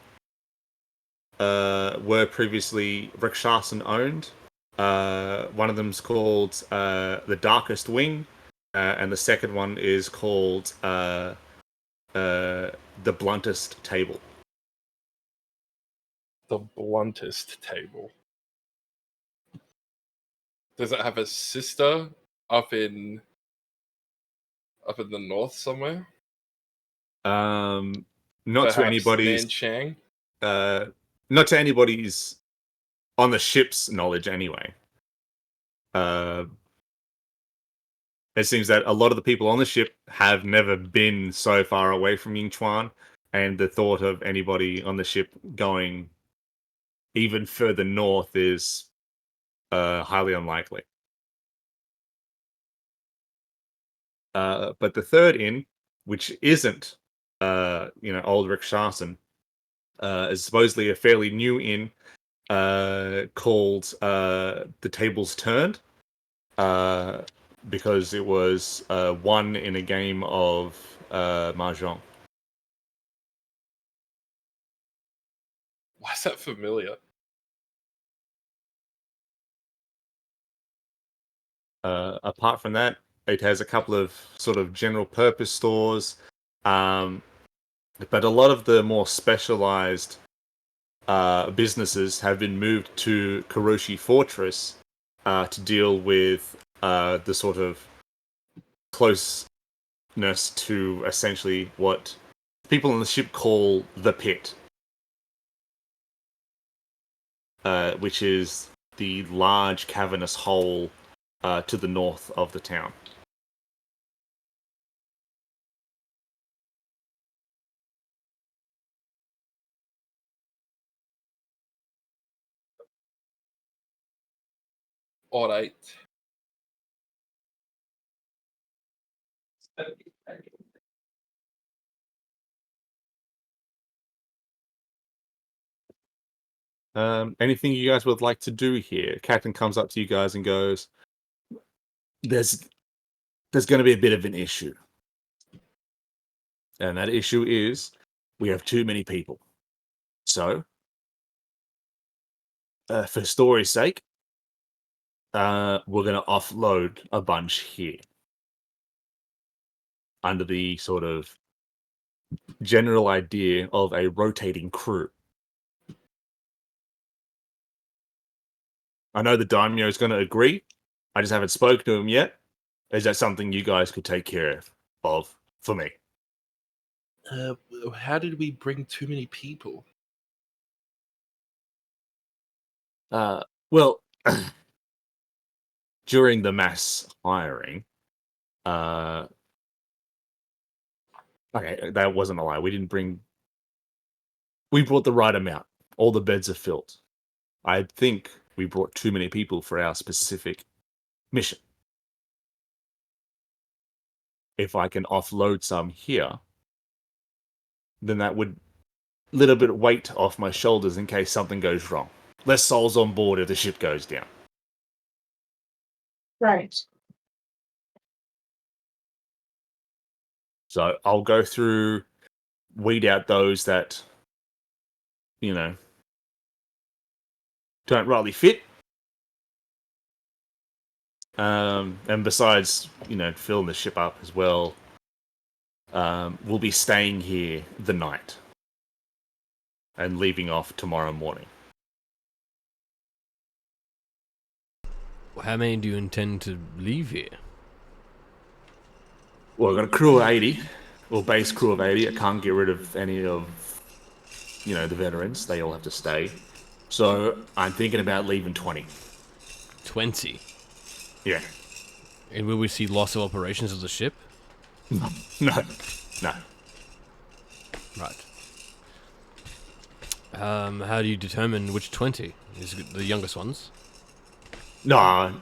previously Rakshasn owned. One of them's called the Darkest Wing, and the second one is called the Bluntest Table. The bluntest table. Does it have a sister up in the north somewhere? Not Perhaps to anybody's Nanchang? not to anybody's on the ship's knowledge anyway. It seems that a lot of the people on the ship have never been so far away from Yingchuan, and the thought of anybody on the ship going even further north is highly unlikely. But the third inn, which isn't old Rakshasn, is supposedly a fairly new inn, called the Tables Turned, because it was won in a game of mahjong. Why is that familiar? Apart from that, it has a couple of sort of general purpose stores, but a lot of the more specialized businesses have been moved to Kuroshi Fortress to deal with the sort of closeness to essentially what people on the ship call the pit. which is the large cavernous hole to the north of the town. All right. Anything you guys would like to do here? Captain comes up to you guys and goes, There's going to be a bit of an issue. And that issue is we have too many people. So, for story's sake, we're going to offload a bunch here under the sort of general idea of a rotating crew. I know the daimyo is going to agree. I just haven't spoken to him yet. Is that something you guys could take care of for me? How did we bring too many people? Well, during the mass hiring, okay, that wasn't a lie. We brought the right amount. All the beds are filled. I think we brought too many people for our specific mission. If I can offload some here, then that would little bit of weight off my shoulders in case something goes wrong. Less souls on board if the ship goes down. Right. So I'll go through, weed out those that, don't rightly fit. And besides, filling the ship up as well, we'll be staying here the night and leaving off tomorrow morning. How many do you intend to leave here? Well, I've got a crew of 80, or base crew of 80. I can't get rid of any of, the veterans. They all have to stay. So I'm thinking about leaving 20. 20. Yeah. And will we see loss of operations of the ship? No. Right. How do you determine which 20? Is it the youngest ones? No.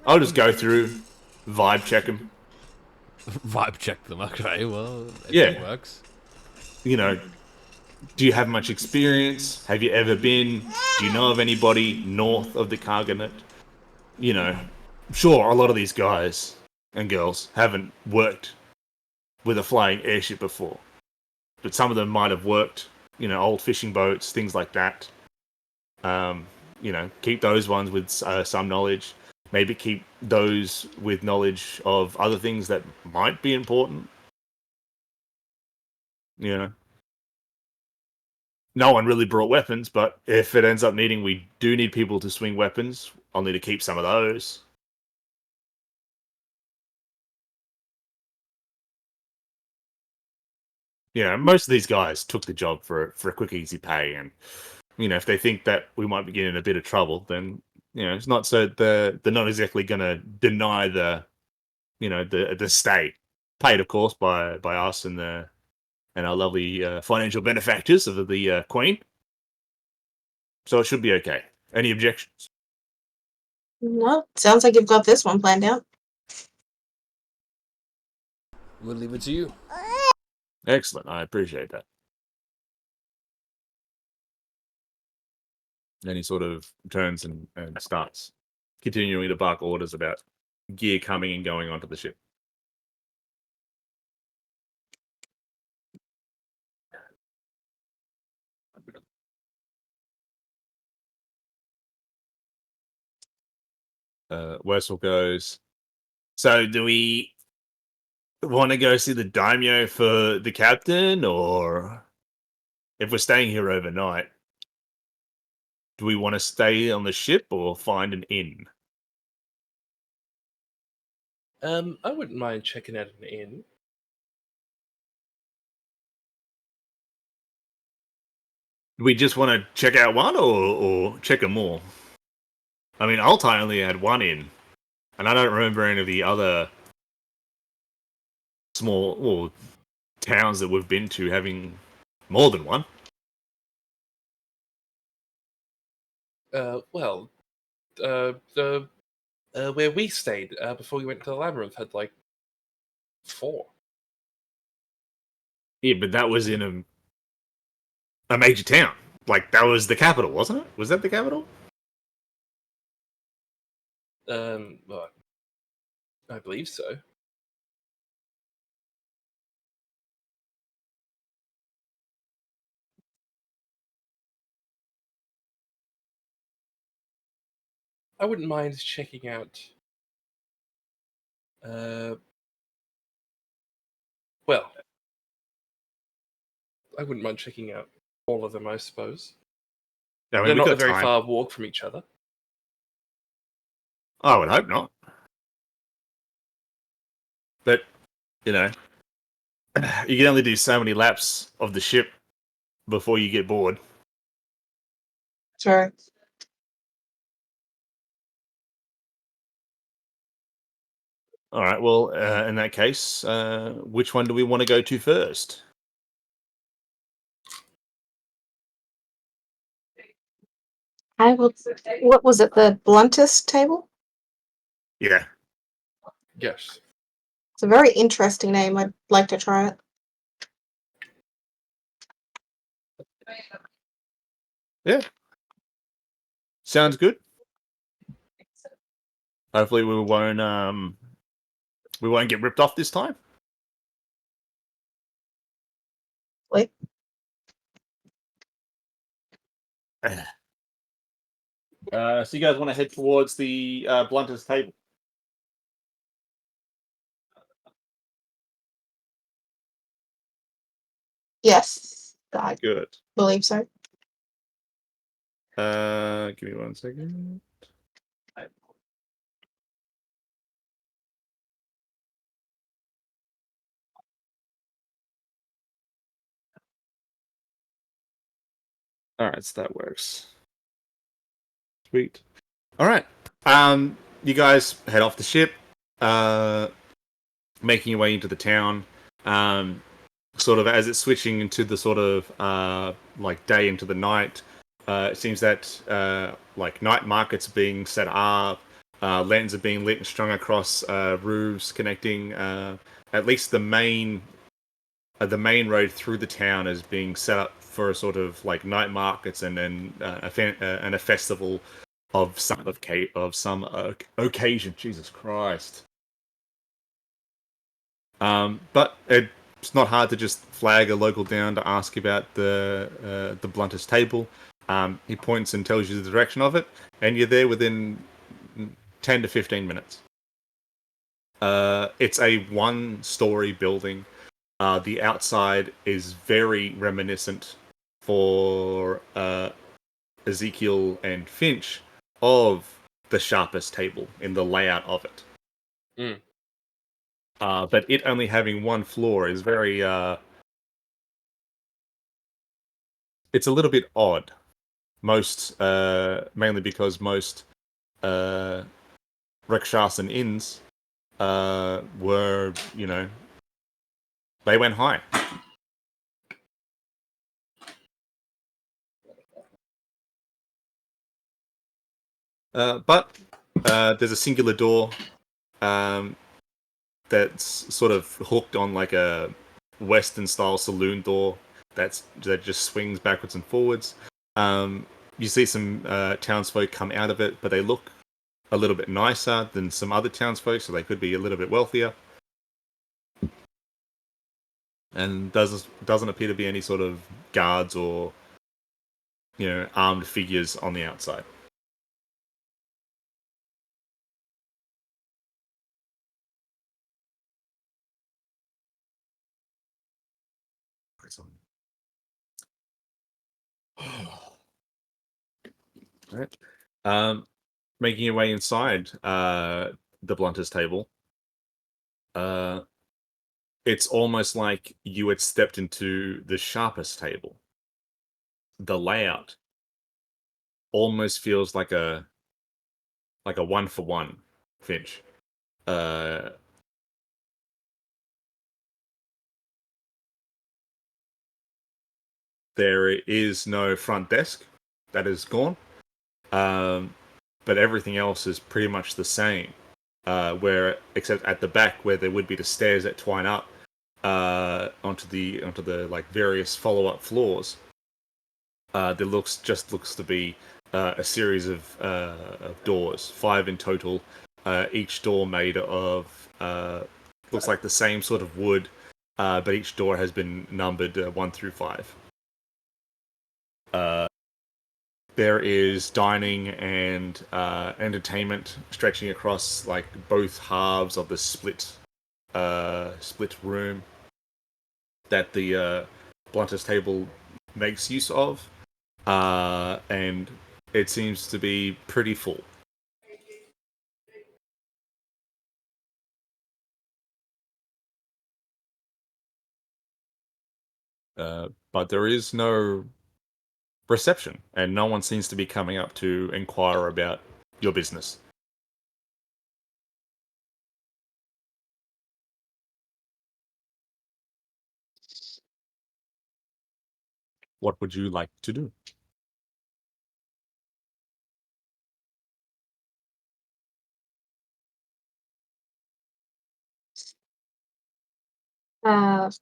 I'll just go through, vibe check them. Vibe check them. Okay, well, Yeah. works. Do you have much experience? Have you ever been? Do you know of anybody north of the Cargonet? Sure, a lot of these guys and girls haven't worked with a flying airship before. But some of them might have worked, old fishing boats, things like that. Keep those ones with some knowledge. Maybe keep those with knowledge of other things that might be important. No one really brought weapons, but if it ends up we do need people to swing weapons, I'll need to keep some of those. Most of these guys took the job for a quick, easy pay, and if they think that we might be getting in a bit of trouble, then it's not so they're not exactly going to deny the the stay, paid of course by us and our lovely financial benefactors of the Queen. So it should be okay. Any objections? No, sounds like you've got this one planned out. We'll leave it to you. Excellent. I appreciate that. And he sort of turns and starts continuing to bark orders about gear coming and going onto the ship. Wessel goes, so do we want to go see the daimyo for the captain, or if we're staying here overnight, do we want to stay on the ship or find an inn? I wouldn't mind checking out an inn. Do we just want to check out one or check them all? I mean, Altai only had one in, and I don't remember any of the other small towns that we've been to having more than one. Well, the where we stayed before we went to the labyrinth had like 4. Yeah, but that was in a major town. Like, that was the capital, wasn't it? Was that the capital? Well, I believe so. I wouldn't mind checking out. Well, I wouldn't mind checking out all of them, I suppose. I mean, They're we not a got very time. far walk from each other. I would hope not. But, you know, you can only do so many laps of the ship before you get bored. Sure. All right, well, in that case, which one do we want to go to first? I will. What was it? The bluntest table? Yeah. Yes. It's a very interesting name. I'd like to try it. Yeah. Sounds good. Hopefully we won't get ripped off this time. Like, So you guys want to head towards the bluntest table? yes, I Good. believe so. Give me 1 second. All right, so that works. Sweet. All right. You guys head off the ship, making your way into the town. Sort of as it's switching into the sort of like day into the night. It seems that like night markets are being set up. Lanterns are being lit and strung across roofs, connecting. At least the main road through the town is being set up for a sort of like night markets and then and a festival of some occasion. Jesus Christ! But it's not hard to just flag a local down to ask about the bluntest table. He points and tells you the direction of it, and you're there within 10 to 15 minutes. It's a one-story building. The outside is very reminiscent for Ezekiel and Finch of the sharpest table in the layout of it. Mm. But it only having one floor is very it's a little bit odd. Mainly because most rickshaws and inns were, they went high. But there's a singular door that's sort of hooked on like a Western style saloon door that just swings backwards and forwards. You see some townsfolk come out of it, but they look a little bit nicer than some other townsfolk, so they could be a little bit wealthier. And doesn't appear to be any sort of guards or armed figures on the outside. Right. Making your way inside the bluntest table. It's almost like you had stepped into the sharpest table. the layout almost feels like a 1-for-1 Finch. There is no front desk, that is gone, but everything else is pretty much the same. Where except at the back, where there would be the stairs that twine up onto the like various follow-up floors, there looks to be a series of doors, 5 in total. Each door made of looks like the same sort of wood, but each door has been numbered 1 through 5. There is dining and entertainment stretching across like both halves of the split room that the Blunter's table makes use of, and it seems to be pretty full. But there is no reception, and no one seems to be coming up to inquire about your business. What would you like to do? Is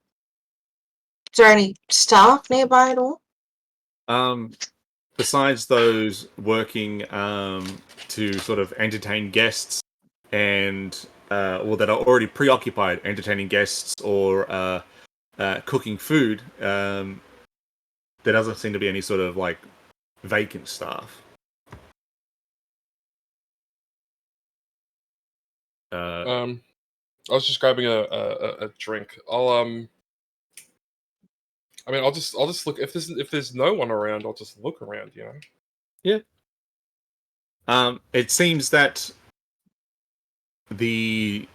there any staff nearby at all? Besides those working to sort of entertain guests and or that are already preoccupied entertaining guests or cooking food, there doesn't seem to be any sort of like vacant staff. I was just grabbing a drink. I'll just look if there's no one around. I'll just look around. You know. Yeah. It seems that the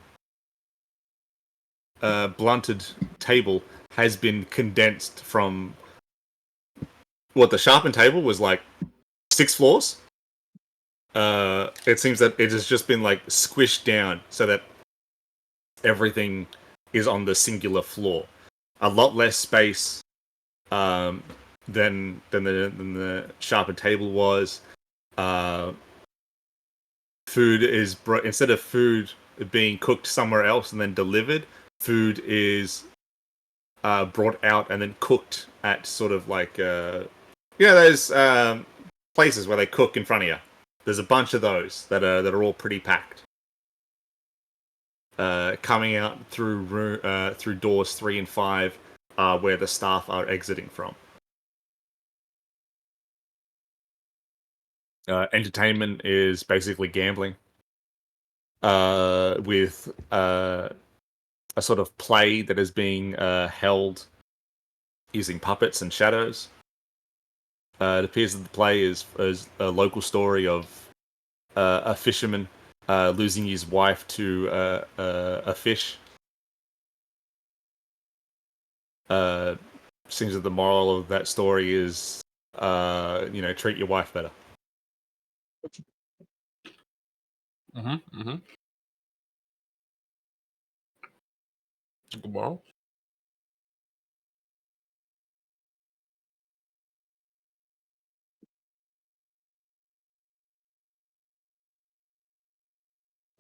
blunted table has been condensed from what the sharpened table was like 6 floors. It seems that it has just been like squished down so that everything is on the singular floor. A lot less space than the sharpened table was. Food is instead of food being cooked somewhere else and then delivered, food is brought out and then cooked at sort of like those places where they cook in front of you. There's a bunch of those that are all pretty packed. Coming out through doors 3 and 5, where the staff are exiting from. Entertainment is basically gambling, with a sort of play that is being held using puppets and shadows. It appears that the play is a local story of a fisherman losing his wife to a fish. Seems that the moral of that story is, treat your wife better. Mm-hmm. Good morrow.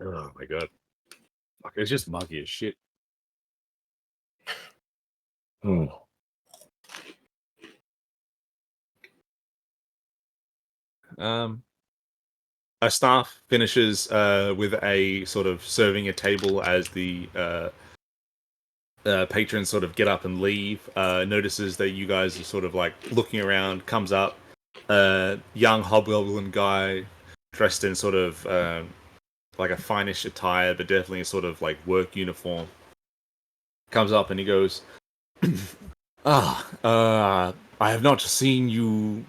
Oh my god. Fuck, it's just muggy as shit. A staff finishes with a sort of serving a table as the patrons sort of get up and leave. Notices that you guys are sort of like looking around, comes up, young hobgoblin guy dressed in sort of like a finish attire, but definitely a sort of like work uniform. Comes up and he goes, I have not seen you,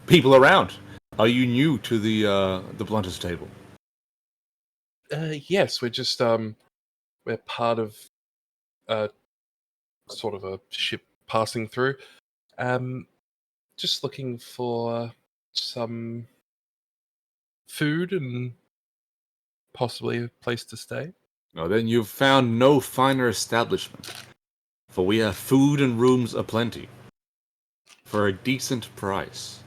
people around. Are you new to the Blunters table? Yes, we're just we're part of sort of a ship passing through, Just looking for some food and possibly a place to stay. Well, then you've found no finer establishment, for we have food and rooms aplenty, for a decent price.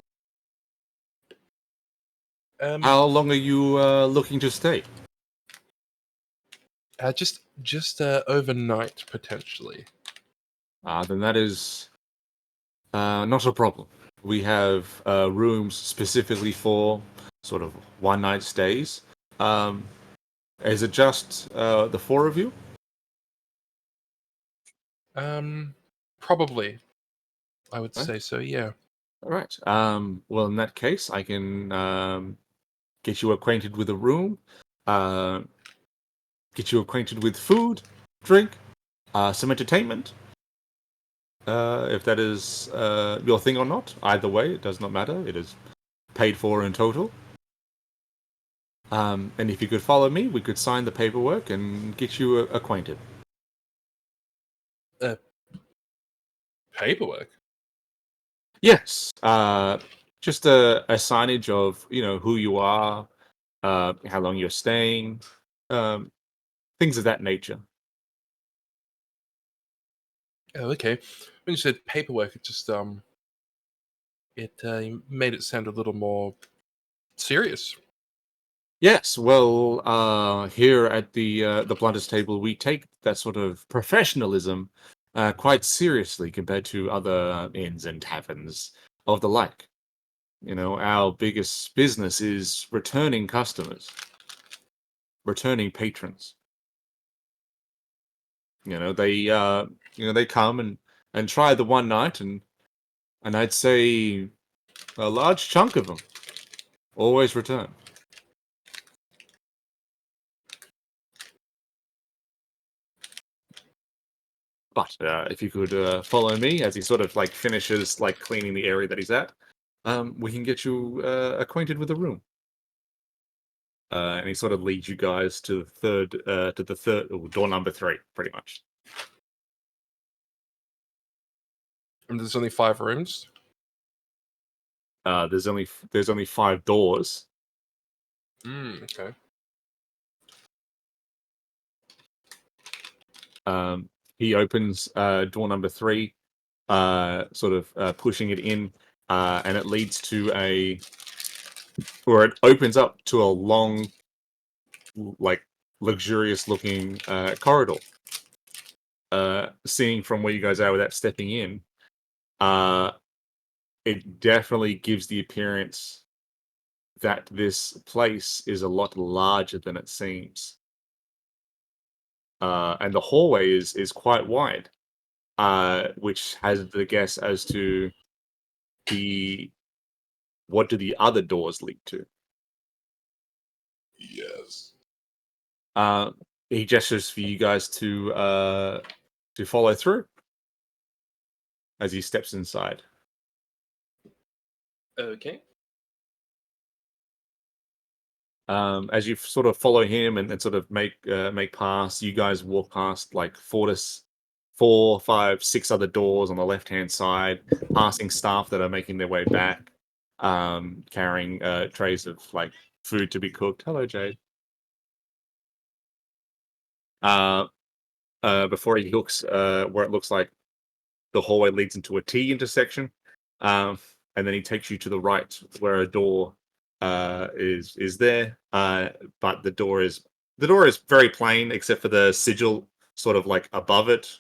How long are you looking to stay? Just overnight potentially. Then that is not a problem. We have rooms specifically for sort of one-night stays. Is it just the four of you? Probably. I would Huh? say so. Yeah. All right. Well, in that case, I can get you acquainted with a room, get you acquainted with food, drink, some entertainment. If that is your thing or not, either way, it does not matter. It is paid for in total. And if you could follow me, we could sign the paperwork and get you acquainted. Paperwork. Yes. Just a signage of who you are, how long you're staying, things of that nature. Oh, okay. When you said paperwork, it just it made it sound a little more serious. Yes, well, here at the Blunters table, we take that sort of professionalism quite seriously compared to other inns and taverns of the like. Our biggest business is returning customers, returning patrons. They come and try the one night, and I'd say a large chunk of them always return. But if you could follow me as he sort of finishes cleaning the area that he's at, we can get you acquainted with the room. And he sort of leads you guys to the third, or door number 3, pretty much. And there's only 5 rooms. There's only 5 doors. Okay. He opens door number 3, sort of pushing it in, and it leads to it opens up to a long, luxurious looking corridor. Seeing from where you guys are without stepping in, it definitely gives the appearance that this place is a lot larger than it seems. And the hallway is quite wide, which has the guess as to what do the other doors lead to. Yes. He gestures for you guys to follow through as he steps inside. Okay. As you sort of follow him and sort of make past, you guys walk past like 4, 5, 6 other doors on the left-hand side, passing staff that are making their way back, carrying trays of food to be cooked. Hello, Jade. Before he hooks where it looks like the hallway leads into a T intersection, and then he takes you to the right where a door is there, but the door is very plain except for the sigil sort of above it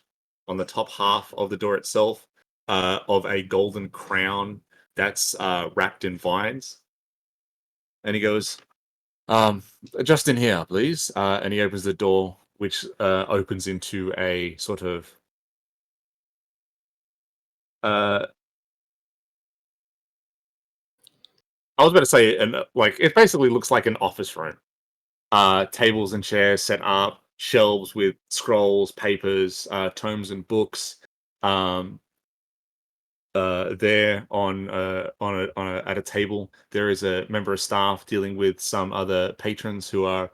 on the top half of the door itself, of a golden crown that's wrapped in vines. And he goes, just in here, please. And he opens the door, which opens into a sort of I was about to say, it basically looks like an office room. Tables and chairs set up, shelves with scrolls, papers, tomes, and books. There at a table, there is a member of staff dealing with some other patrons who are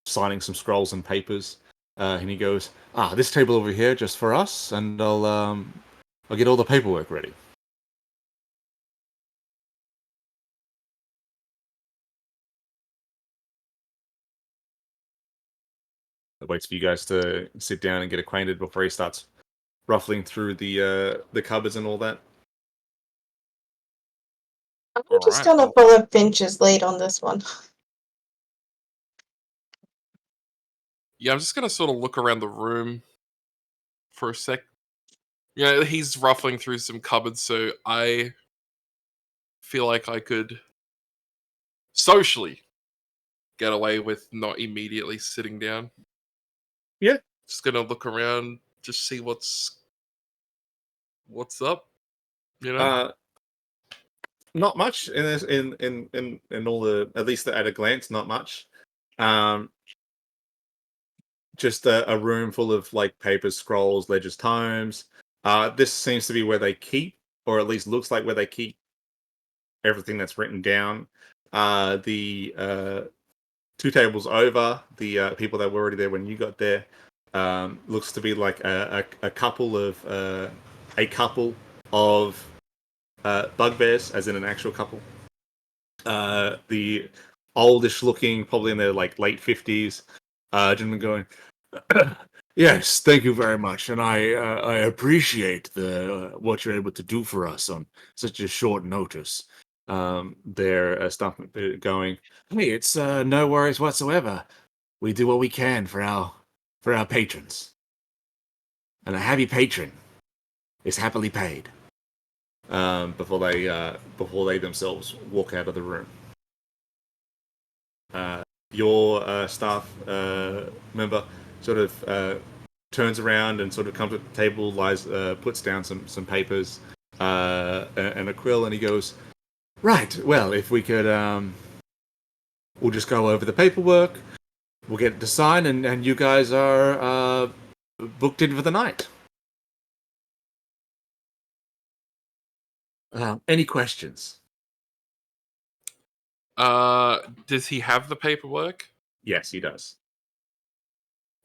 signing some scrolls and papers. And he goes, "This table over here, just for us, and I'll get all the paperwork ready. It waits for you guys to sit down and get acquainted before he starts ruffling through the cupboards and all that. I'm All just right, gonna well- follow Finch's lead on this one. Yeah, I'm just gonna sort of look around the room for a sec. Yeah, he's ruffling through some cupboards, so I feel like I could socially get away with not immediately sitting down. Yeah. Just gonna look around, just see what's up. You know. Not much in this, in all the, at least at a glance, not much. Just a room full of like papers, scrolls, ledgers, tomes. This seems to be where they keep, or at least looks like where they keep everything that's written down. The two tables over, the people that were already there when you got there, looks to be like a couple of bugbears, as in an actual couple. The oldish looking, probably in their like late 50s, gentleman going, yes, thank you very much, and I appreciate the what you're able to do for us on such a short notice. Their stuff going, hey, it's no worries whatsoever. We do what we can for our patrons, and a happy patron is happily paid. Before they themselves walk out of the room. Your staff member sort of turns around and sort of comes to the table, puts down some papers and a quill, and he goes, right, well, if we could, we'll just go over the paperwork, we'll get it to sign, and you guys are booked in for the night. Any questions? Does he have the paperwork? Yes, he does.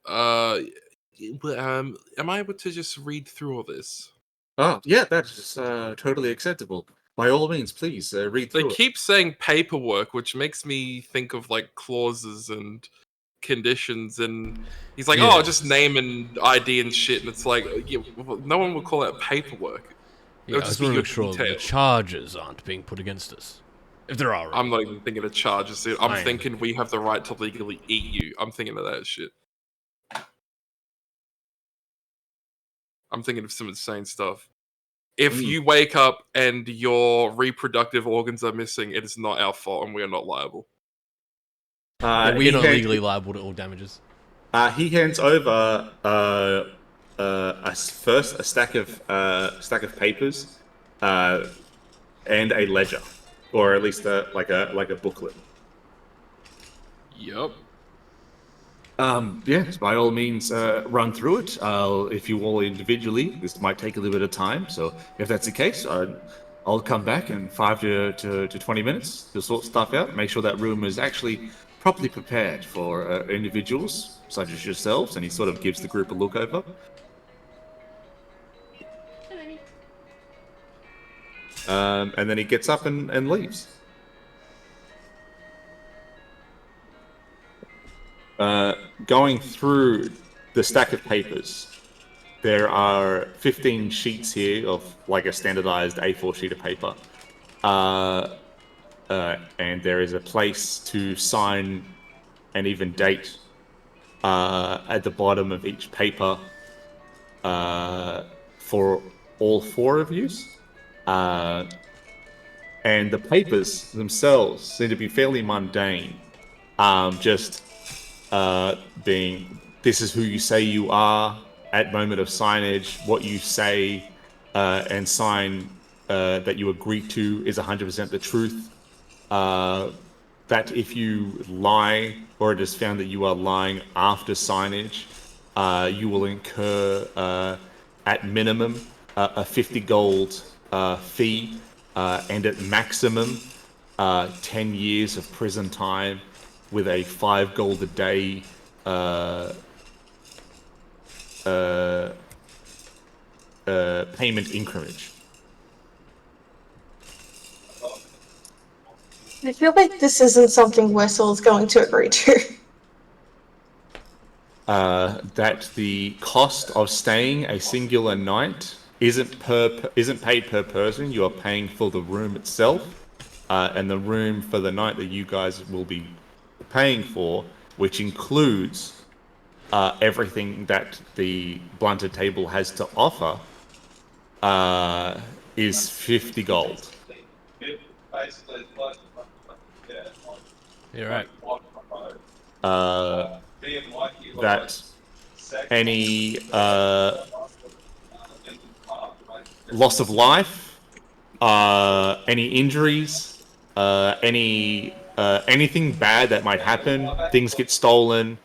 Am I able to just read through all this? Oh, yeah, that's totally acceptable. By all means, please read They through it. keep saying paperwork, which makes me think of like clauses and conditions, and he's like, "Oh, just Yes. name and ID and shit," and it's like, yeah, well, no one would call that paperwork. Yeah, I just just be want to your make sure the details. charges aren't being put against us. If there are. I'm not even thinking of charges. Dude. I'm I am. thinking we have the right to legally eat you. I'm thinking of that shit. I'm thinking of some insane stuff. If you wake up and your reproductive organs are missing, it is not our fault and we are not liable. Well, we're not legally liable to all damages. He hands over first a stack of papers and a ledger, or at least like a booklet. Yep. Yes, by all means, run through it. If you all individually, this might take a little bit of time. So if that's the case, I'll come back in 5 to 20 minutes to sort stuff out. Make sure that room is actually properly prepared for individuals such as yourselves. And he sort of gives the group a look over. And then he gets up and leaves. Going through the stack of papers, there are 15 sheets here of like a standardized A4 sheet of paper. And there is a place to sign and even date at the bottom of each paper for all four of you. And the papers themselves seem to be fairly mundane. Just being, this is who you say you are at moment of signage, what you say and sign that you agree to is 100% the truth. That if you lie or it is found that you are lying after signage, you will incur at minimum a 50 gold fee and at maximum 10 years of prison time with a 5 gold a day payment increment. I feel like this isn't something Wessel's going to agree to. That the cost of staying a singular night isn't paid per person. You are paying for the room itself, and the room for the night that you guys will be paying for, which includes everything that the blunted table has to offer, is 50 gold. You're right. That any loss of life, any injuries, anything bad that might happen, things get stolen,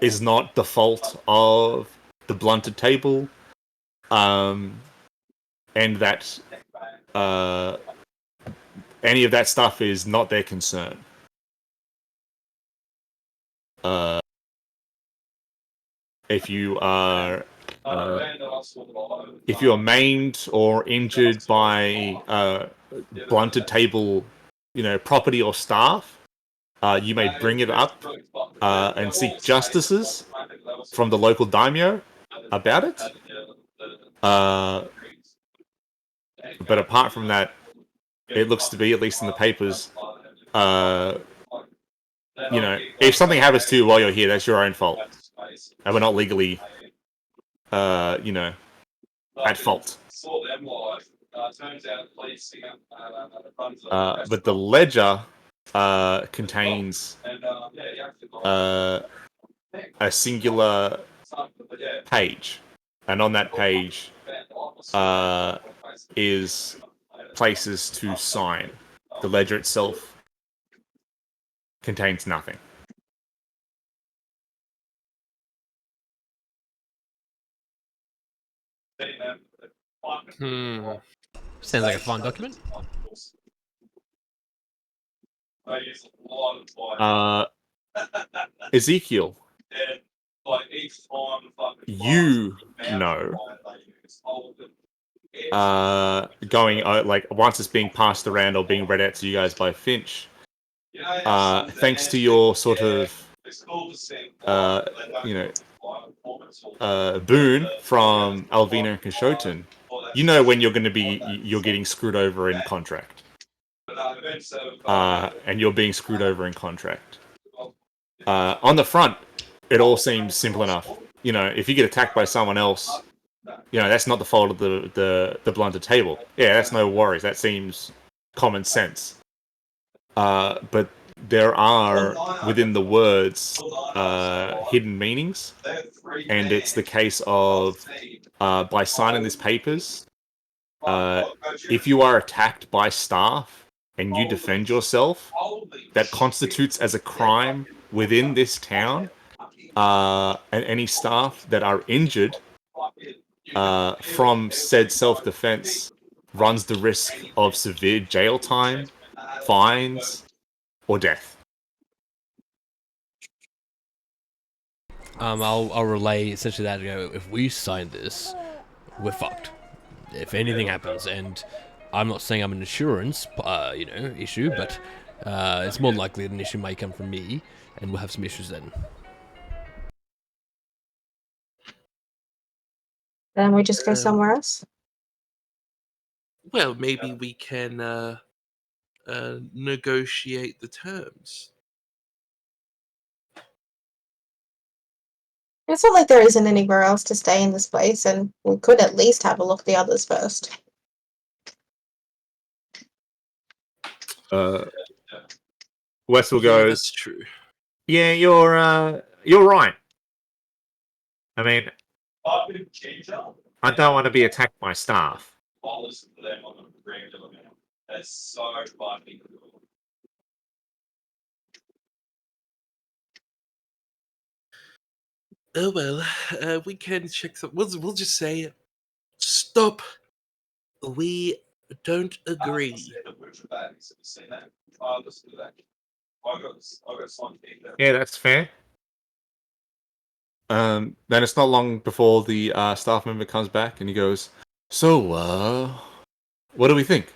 is not the fault of the blunted table, and that any of that stuff is not their concern. If you are maimed or injured by blunted table, property or staff, you may bring it up and seek justices from the local daimyo about it. But apart from that, it looks to be, at least in the papers, if something happens to you while you're here, that's your own fault. And we're not legally, at fault. But the ledger contains a singular page, and on that page is places to sign. The ledger itself contains nothing. Sounds like a fun document. Ezekiel, you know, going once it's being passed around or being read out to you guys by Finch, thanks to your sort of boon from Alvina and Kashotan, you know when you're getting screwed over in contract, and you're being screwed over in contract. On the front, it all seems simple enough. If you get attacked by someone else, that's not the fault of the blunted table. Yeah, that's no worries. That seems common sense. But there are, within the words, hidden meanings. And it's the case of, by signing these papers, if you are attacked by staff and you defend yourself, that constitutes as a crime within this town. And any staff that are injured from said self-defense runs the risk of severe jail time, fines, or death. I'll relay essentially that. If we sign this, we're fucked. If anything happens, and I'm not saying I'm an insurance, issue, but it's more likely that an issue may come from me, and we'll have some issues then. Then we just go somewhere else. Well, maybe we can negotiate the terms. It's not like there isn't anywhere else to stay in this place, and we could at least have a look at the others first. Wessel Yeah, goes, that's true. "Yeah, you're right. I mean, I don't want to be attacked by staff." Oh well, we can check. We'll just say, stop. We don't agree. Yeah, that's fair. Then it's not long before the staff member comes back and he goes, "So, what do we think?"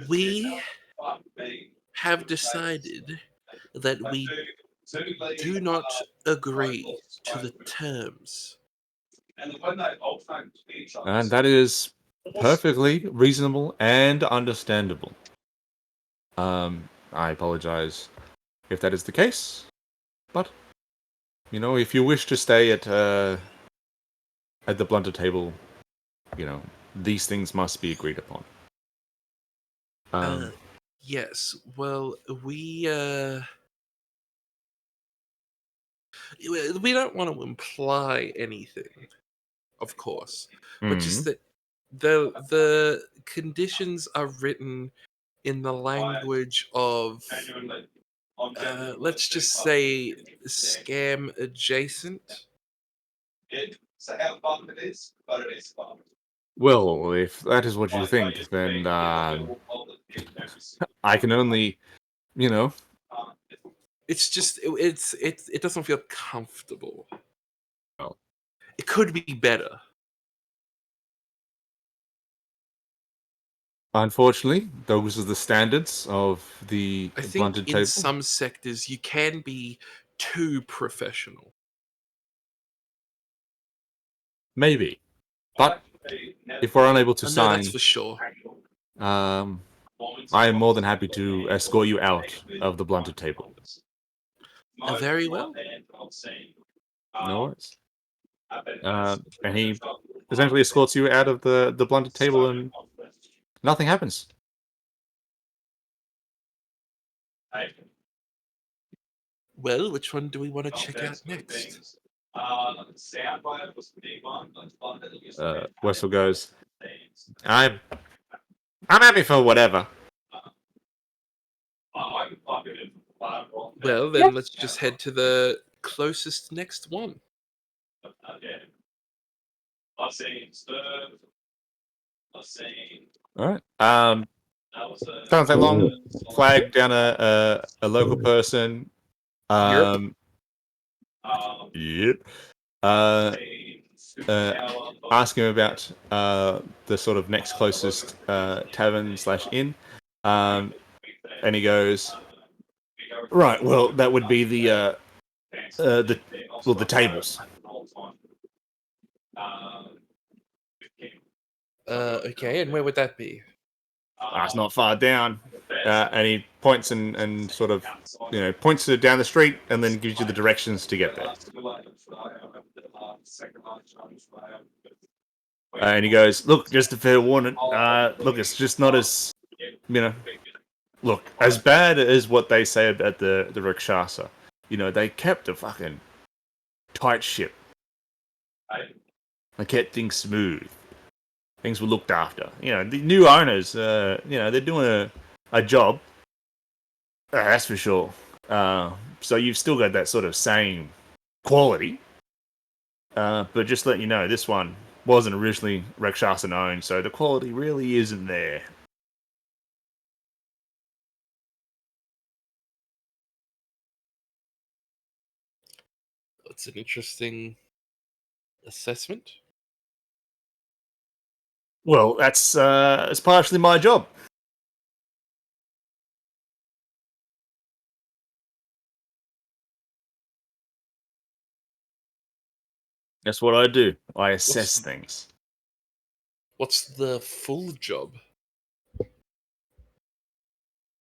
We have decided that we do not agree to the terms. And that is perfectly reasonable and understandable. I apologize if that is the case, but if you wish to stay at the blunter table, these things must be agreed upon. Yes, well, we don't want to imply anything, of course, but just that the conditions are written in the language of, let's just say, scam adjacent. Well, if that is what you think, then I can only, It's just it doesn't feel comfortable. Well. It could be better. Unfortunately, those are the standards of the I think blunted in table. some sectors you can be too professional. Maybe, but if we're unable to No, sign, that's for sure. I am more than happy to escort you out of the blunted table. Very well. No worries. And he essentially escorts you out of the blunted table, and nothing happens. Well, which one do we want to check out next? Wessel goes, I'm happy for whatever. Well, then let's just head to the closest next one. All right. Sounds like long flag down a local person. Yep. Ask him about the sort of next closest tavern/inn, and he goes, right. Well, that would be the tables. Okay, and where would that be? It's not far down. And he points and sort of, points to down the street and then gives you the directions to get there. And he goes, look, just a fair warning. Look, it's just not as, look, as bad as what they say about the Rakshasa. They kept a fucking tight ship. They kept things smooth. Things were looked after. The new owners, they're doing a job. That's for sure. So you've still got that sort of same quality. But just to let you know, this one wasn't originally Rakshasa owned, so the quality really isn't there. That's an interesting assessment. Well, it's partially my job. That's what I do. I assess things. What's the full job?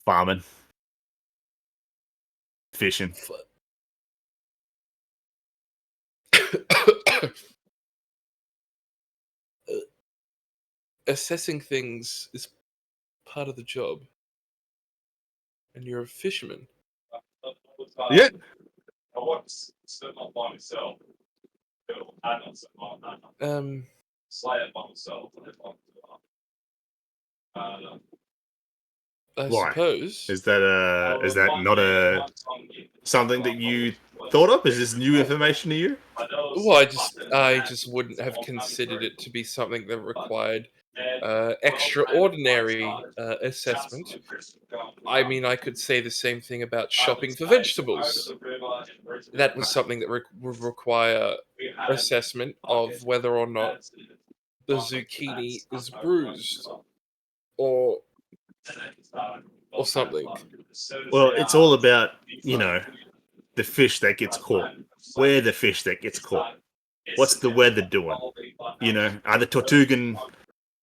Farming. Fishing. Assessing things is part of the job. And you're a fisherman. Yeah. I Why? suppose. Is that not something that you thought of? Is this new information to you? Well, I just wouldn't have considered it to be something that required extraordinary assessment. I mean, I could say the same thing about shopping for vegetables. that was something that would require assessment of whether or not the zucchini is bruised or something. Well, it's all about, the fish that gets caught. Where the fish that gets caught. What's the weather doing? Are the Tortugan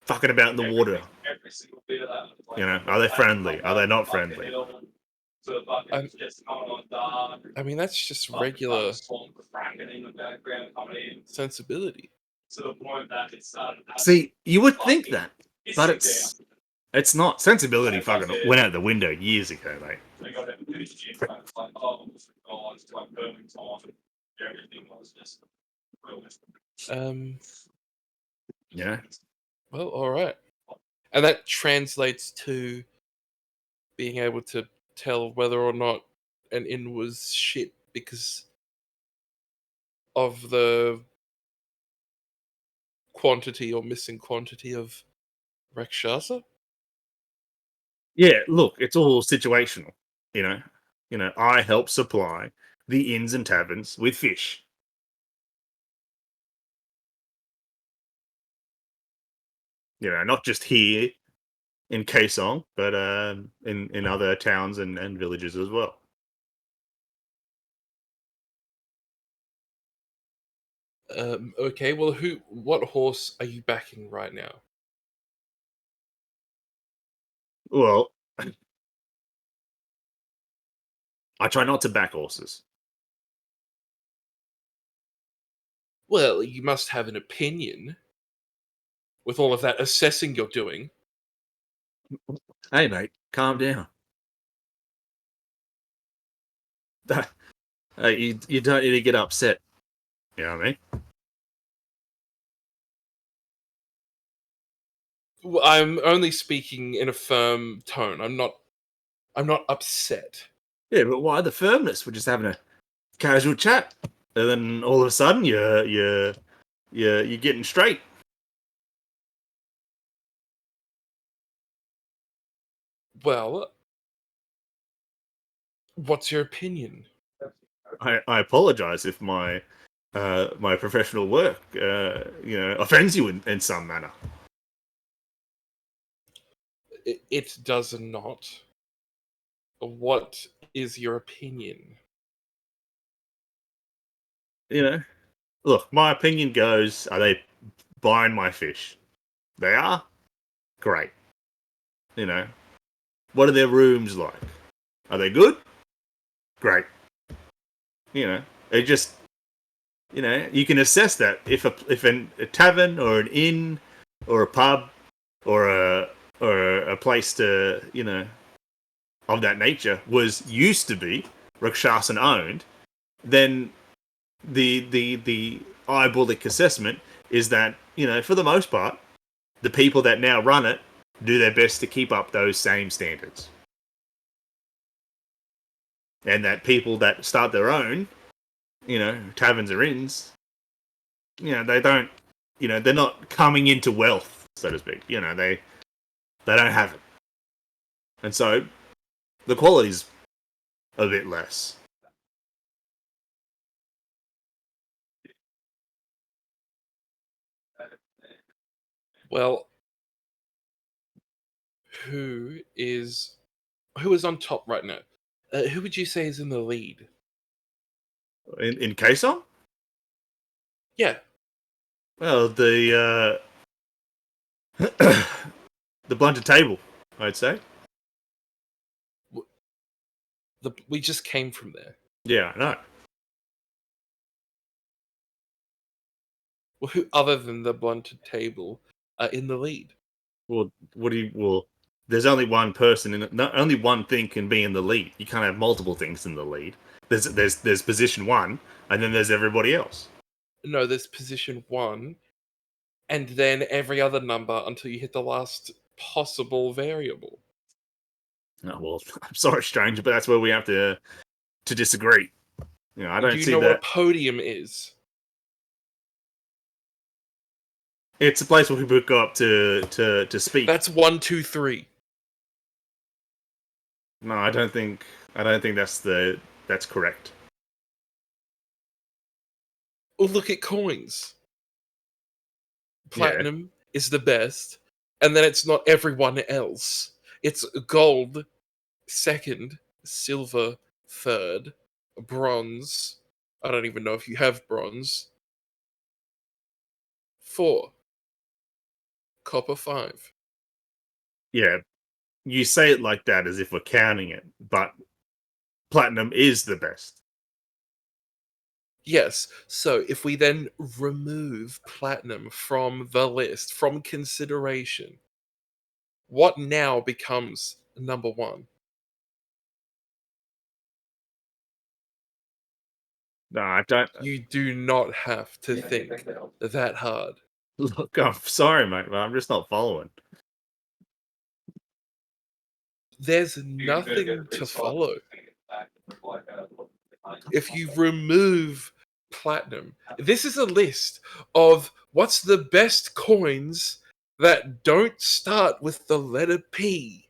fucking about in the water? Are they friendly? Are they not friendly? I mean, that's just regular sensibility. See, you would think that, but it's not. Sensibility fucking went out the window years ago, mate. Yeah. Well, all right, and that translates to being able to tell whether or not an inn was shit because of the quantity or missing quantity of Rakshasa? Yeah, look, it's all situational. I help supply the inns and taverns with fish. Not just here in Kaesong, but in other towns and villages as well. Okay, well, what horse are you backing right now? Well, I try not to back horses. Well, you must have an opinion with all of that assessing you're doing. Hey, mate, calm down. You don't need to get upset. You know what I mean? Well, I'm only speaking in a firm tone. I'm not upset. Yeah, but why the firmness? We're just having a casual chat, and then all of a sudden you're getting straight. Well, what's your opinion? I apologize if my my professional work offends you in some manner. It does not. What is your opinion? Look, my opinion goes: are they buying my fish? They are. Great. What are their rooms like? Are they good? Great. It just you can assess that if a tavern or an inn or a pub or a place to of that nature was used to be Rakshasan owned, then the eyebolic assessment is that for the most part the people that now run it do their best to keep up those same standards, and that people that start their own taverns or inns, they don't, they're not coming into wealth, so to speak. They don't have it, and so the quality's a bit less. Well, who is on top right now? Who would you say is in the lead? In Kaesong? Yeah, Well, the the blunted table, I'd say. we just came from there. Yeah, I know. Well, who other than the blunted table are in the lead? Well, there's only one person in it. Not only one thing can be in the lead. You can't have multiple things in the lead. There's position one, and then there's everybody else. No, there's position 1, and then every other number until you hit the last possible variable. Oh, well, I'm sorry, stranger, but that's where we have to disagree. I don't Do you see know that. what a podium is? It's a place where people go up to speak. That's 1, 2, 3. No, I don't think that's correct. Well, look at coins. Platinum is the best, and then it's not everyone else. It's gold second, silver third, bronze. I don't even know if you have bronze. 4, copper 5. Yeah, you say it like that as if we're counting it, but platinum is the best. Yes, so if we then remove platinum from the list, from consideration, what now becomes number 1? No, I don't. You do not have to think that hard. Look, I'm sorry, mate, but I'm just not following. There's nothing to follow. If you remove platinum, this is a list of what's the best coins that don't start with the letter P.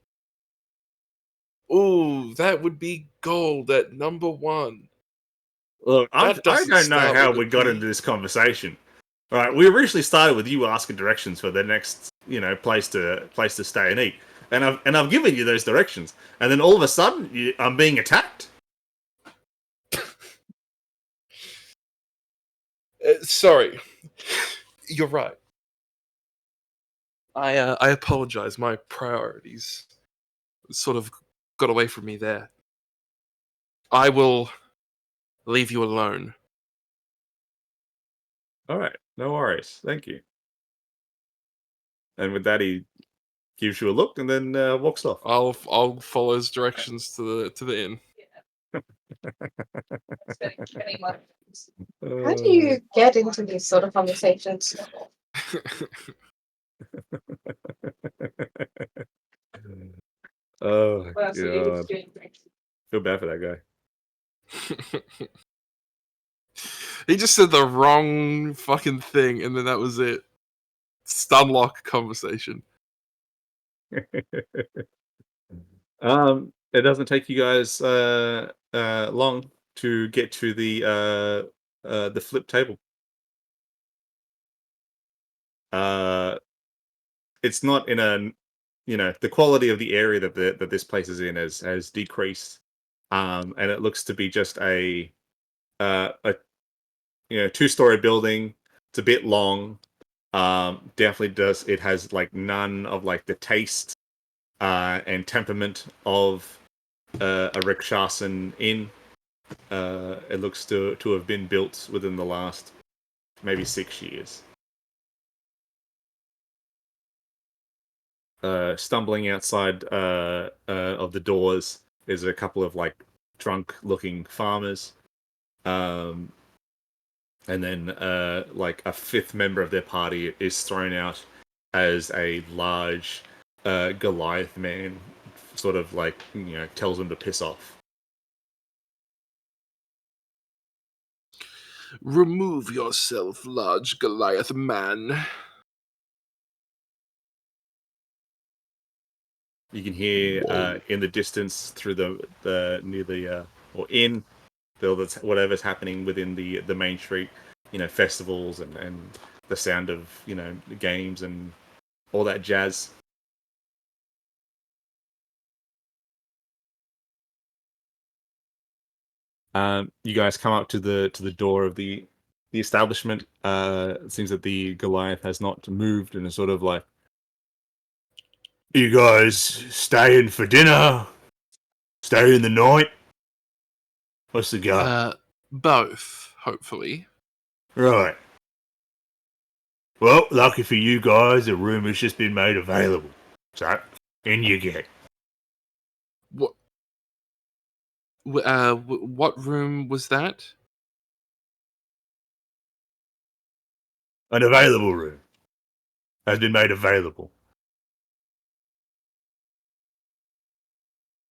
Ooh, that would be gold at number 1. Look, I That don't doesn't know start how with a we got P. into this conversation. All right, we originally started with you asking directions for the next, place to stay and eat, and I've given you those directions, and then all of a sudden I'm being attacked. Sorry, you're right. I apologize. My priorities sort of got away from me there. I will leave you alone. All right, no worries, thank you. And with that, he gives you a look and then walks off. I'll follow his directions to the inn. How do you get into these sort of conversations? Oh Well, so you god, feel bad for that guy. He just said the wrong fucking thing, and then that was it. Stunlock conversation. It doesn't take you guys long to get to the flip table. It's not in a, the quality of the area that this place is in has decreased, and it looks to be just a 2-story building. It's a bit long. Definitely does. It has like none of like the taste and temperament of a Rikshashan inn. It looks to have been built within the last maybe 6 years. Stumbling outside of the doors is a couple of like drunk-looking farmers, and then like a 5th member of their party is thrown out as a large Goliath man, sort of like tells them to piss off. Remove yourself, large Goliath man. You can hear in the distance through the near the or in whatever's happening within the main street, festivals and the sound of games and all that jazz. You guys come up to the door of the establishment. It seems that the Goliath has not moved and is sort of like, "You guys staying for dinner? Staying the night? What's the go?" Both, hopefully. Right. Well, lucky for you guys, a room has just been made available. So, in you get. What? What room was that? An available room has been made available.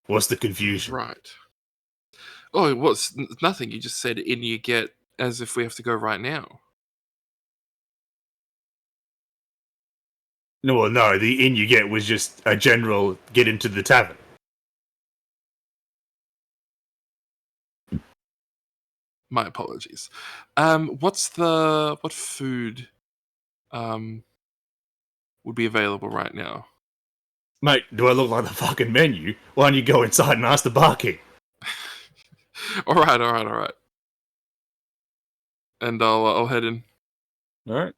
What's the confusion? Right. Oh, it was nothing. You just said in you get as if we have to go right now. No, well, no, the in you get was just a general get into the tavern. My apologies. What food would be available right now? Mate, do I look like the fucking menu? Why don't you go inside and ask the barkeep? All right. And I'll head in. All right.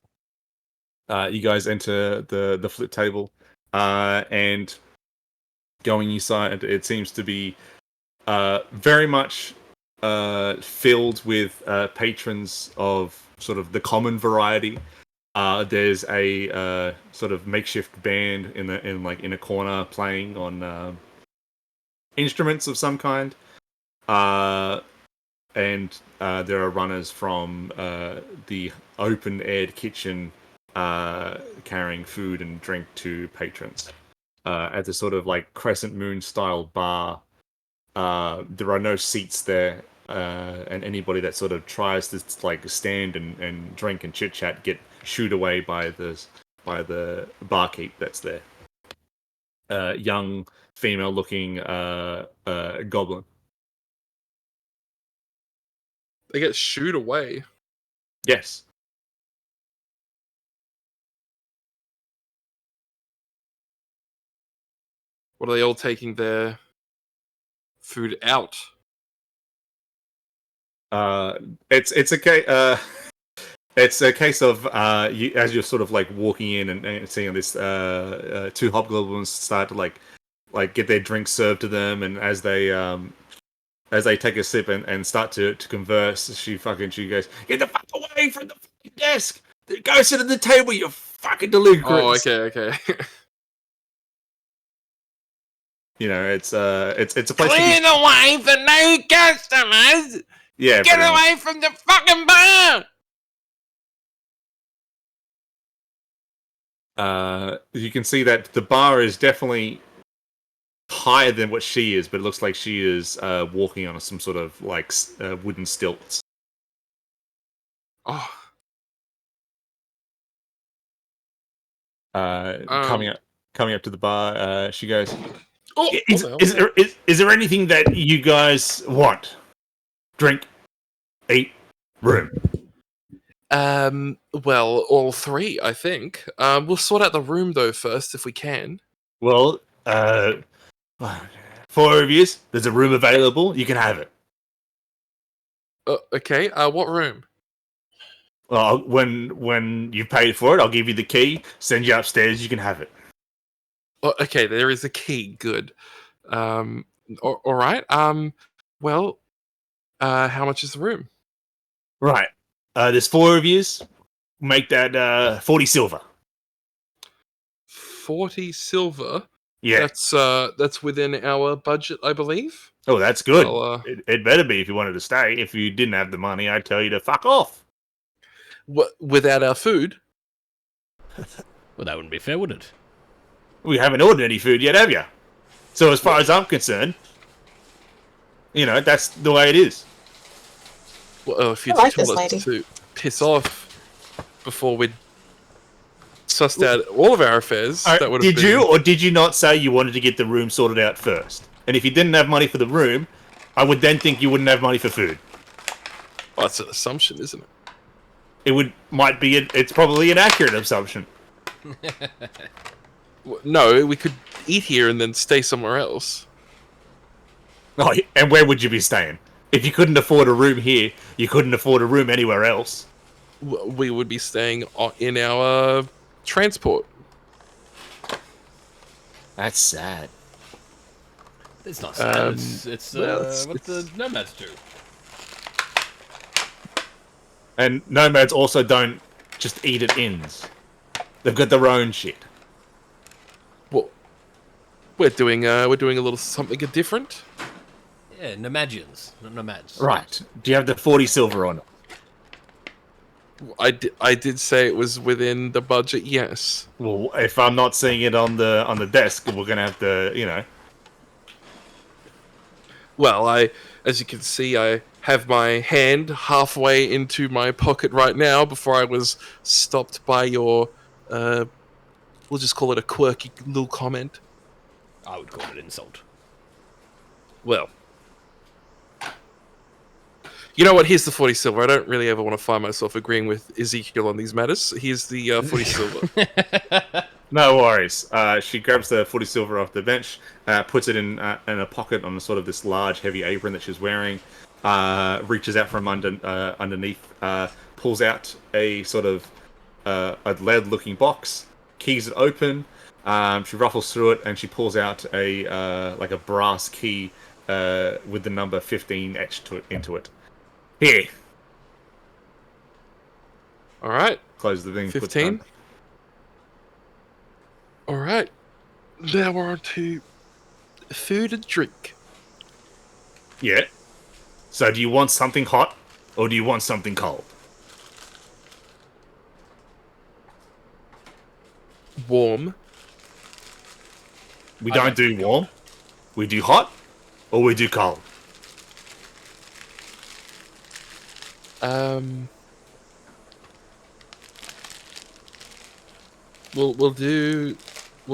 You guys enter the flip table, and going inside, it seems to be very much filled with patrons of sort of the common variety. There's a sort of makeshift band in a corner playing on instruments of some kind, and there are runners from the open-aired kitchen carrying food and drink to patrons. At the sort of like crescent moon style bar, there are no seats there, and anybody that sort of tries to like stand and drink and chit chat get shooed away by the barkeep that's there. Young female looking goblin. They get shooed away. Yes. What are they all taking their food out? It's okay. It's a case of you, as you're sort of like walking in and seeing this two hobgoblins start to like get their drinks served to them, and as they take a sip and start to converse, she goes, "Get the fuck away from the fucking desk! Go sit at the table, you fucking delinquents!" Oh, okay. You know, it's a place Clear the way for no customers! Yeah, Get pretty much. away from the fucking bar! You can see that the bar is definitely higher than what she is, but it looks like she is walking on some sort of like wooden stilts. Oh, Coming up to the bar, she goes, oh, is there anything that you guys want? Drink, eat, room. well, all three, I think. We'll sort out the room though first, if we can. Well, 4 of you, there's a room available. You can have it. Okay. What room? Well, when you've paid for it, I'll give you the key. Send you upstairs. You can have it. Oh, okay, there is a key. Good. All right. Well, how much is the room? Right. There's 4 of you. Make that 40 silver. 40 silver. Yeah. That's within our budget, I believe. Oh, that's good. Well, it better be if you wanted to stay. If you didn't have the money, I'd tell you to fuck off. Without our food? Well, that wouldn't be fair, would it? We haven't ordered any food yet, have you? So as far as I'm concerned, you know, that's the way it is. Well, if you I like told this us lady. to piss off before we'd sussed out all of our affairs, that would have been... Did you or did you not say you wanted to get the room sorted out first? And if you didn't have money for the room, I would then think you wouldn't have money for food. Well, that's an assumption, isn't it? It's probably an accurate assumption. No, we could eat here and then stay somewhere else. Oh, and where would you be staying? If you couldn't afford a room here, you couldn't afford a room anywhere else. We would be staying in our transport. That's sad. It's not sad. It's well, what the nomads do. And nomads also don't just eat at inns. They've got their own shit. Well, we're doing a little something different. Yeah, nomadians, not nomads. Right. Do you have the 40 silver on it? I did say it was within the budget. Yes. Well, if I'm not seeing it on the desk, we're gonna have to, you know. Well, as you can see, I have my hand halfway into my pocket right now before I was stopped by your, we'll just call it a quirky little comment. I would call it insult. Well, You know what? Here's the 40 silver. I don't really ever want to find myself agreeing with Ezekiel on these matters. Here's the 40 silver. No worries. She grabs the 40 silver off the bench, puts it in a pocket on sort of this large, heavy apron that she's wearing. Reaches out from underneath, pulls out a sort of a lead-looking box, keys it open. She ruffles through it and she pulls out a like a brass key with the number 15 etched into it. Here. All right. Close the thing. 15. All right. Now we're on to food and drink. Yeah. So do you want something hot or do you want something cold? Warm. We don't do warm. We do hot or we do cold. We'll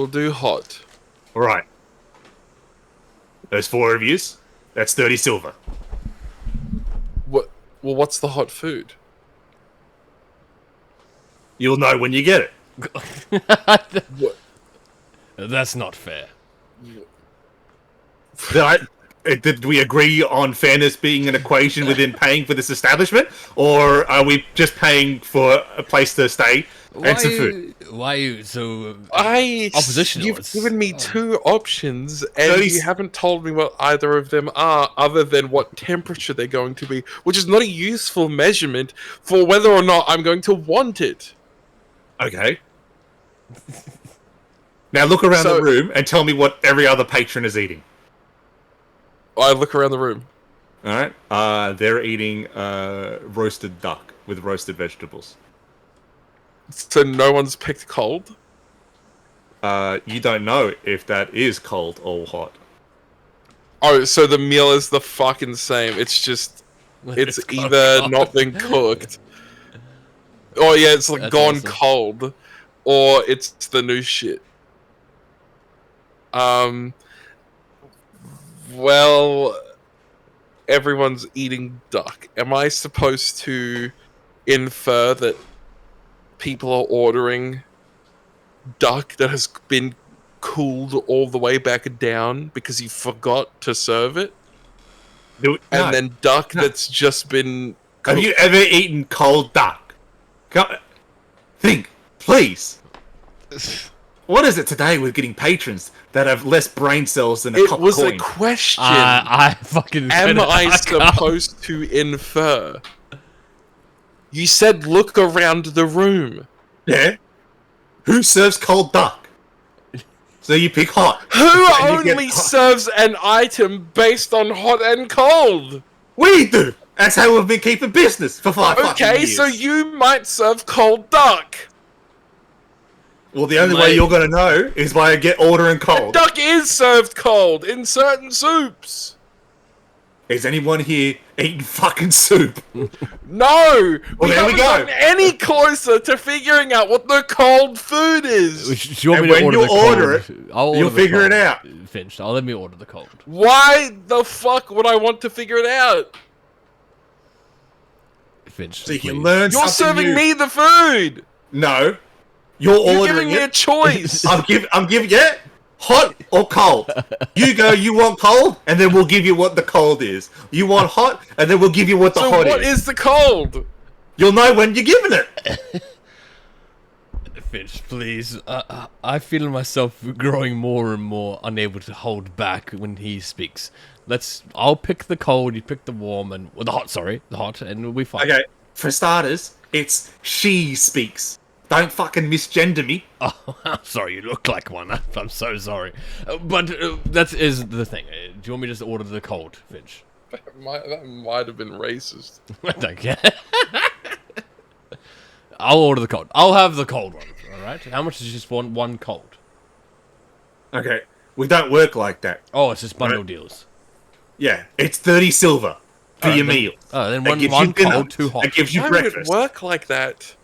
do hot. All right. There's 4 of yous. That's 30 silver. What? Well, what's the hot food? You'll know when you get it. What? That's not fair. Did we agree on fairness being an equation within paying for this establishment? Or are we just paying for a place to stay and some food? Why are you so Oppositional. You've given me 2 options, and 30 you haven't told me what either of them are, other than what temperature they're going to be, which is not a useful measurement for whether or not I'm going to want it. Okay. Now look around the room and tell me what every other patron is eating. I look around the room. All right. They're eating roasted duck with roasted vegetables. So no one's picked cold? You don't know if that is cold or hot. Oh, so the meal is the fucking same. It's just... It's either not been cooked... Oh yeah, it's like gone awesome. Cold. Or it's the new shit. Well... Everyone's eating duck. Am I supposed to infer that people are ordering duck that has been cooled all the way back down because you forgot to serve it? And then duck that's just been cooked. Have you ever eaten cold duck? Think, please. What is it today with getting patrons that have less brain cells than a copper coin? It was a question. I fucking am I supposed to infer? You said look around the room. Yeah. Who serves cold duck? So you pick hot. Who only serves an item based on hot and cold? We do. That's how we've been keeping business for 5 fucking years. Okay, so you might serve cold duck. Well, the only way you're gonna know is by ordering cold. The duck is served cold in certain soups. Is anyone here eating fucking soup? No! Well, there we go. Gotten any closer to figuring out what the cold food is. Do you want me to order the cold? You'll figure it out. Finch, let me order the cold. Why the fuck would I want to figure it out? Finch, so you can learn You're serving me the food! No. You're ordering giving me a choice. I'm giving hot or cold. You go, you want cold, and then we'll give you what the cold is. You want hot, and then we'll give you what the hot is. So what is the cold? You'll know when you're giving it. Finch, please. I feel myself growing more and more unable to hold back when he speaks. I'll pick the cold, you pick the warm, and the hot, and we'll be fine. Okay, for starters, it's she speaks. Don't fucking misgender me. Oh, I'm sorry, you look like one. I'm so sorry. But that is the thing. Do you want me to just order the cold, Finch? That might have been racist. I don't care. I'll order the cold. I'll have the cold one, alright? How much is just one cold? Okay, we don't work like that. Oh, it's just bundle deals. Yeah, it's 30 silver for your meal. Oh, then one cold, 2 hot. It gives you breakfast. Why would it work like that?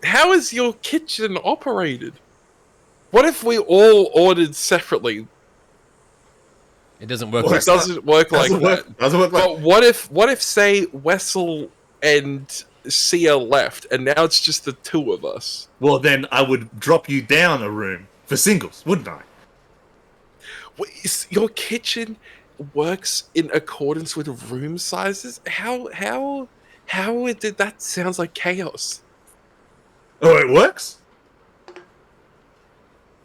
How is your kitchen operated? What if we all ordered separately? It doesn't work Well, like It doesn't work like Doesn't that. work. Doesn't work like. But what if say Wessel and Sia left, and now it's just the two of us? Well, then I would drop you down a room for singles, wouldn't I? Your kitchen works in accordance with room sizes? How did that sounds like chaos? Oh, it works.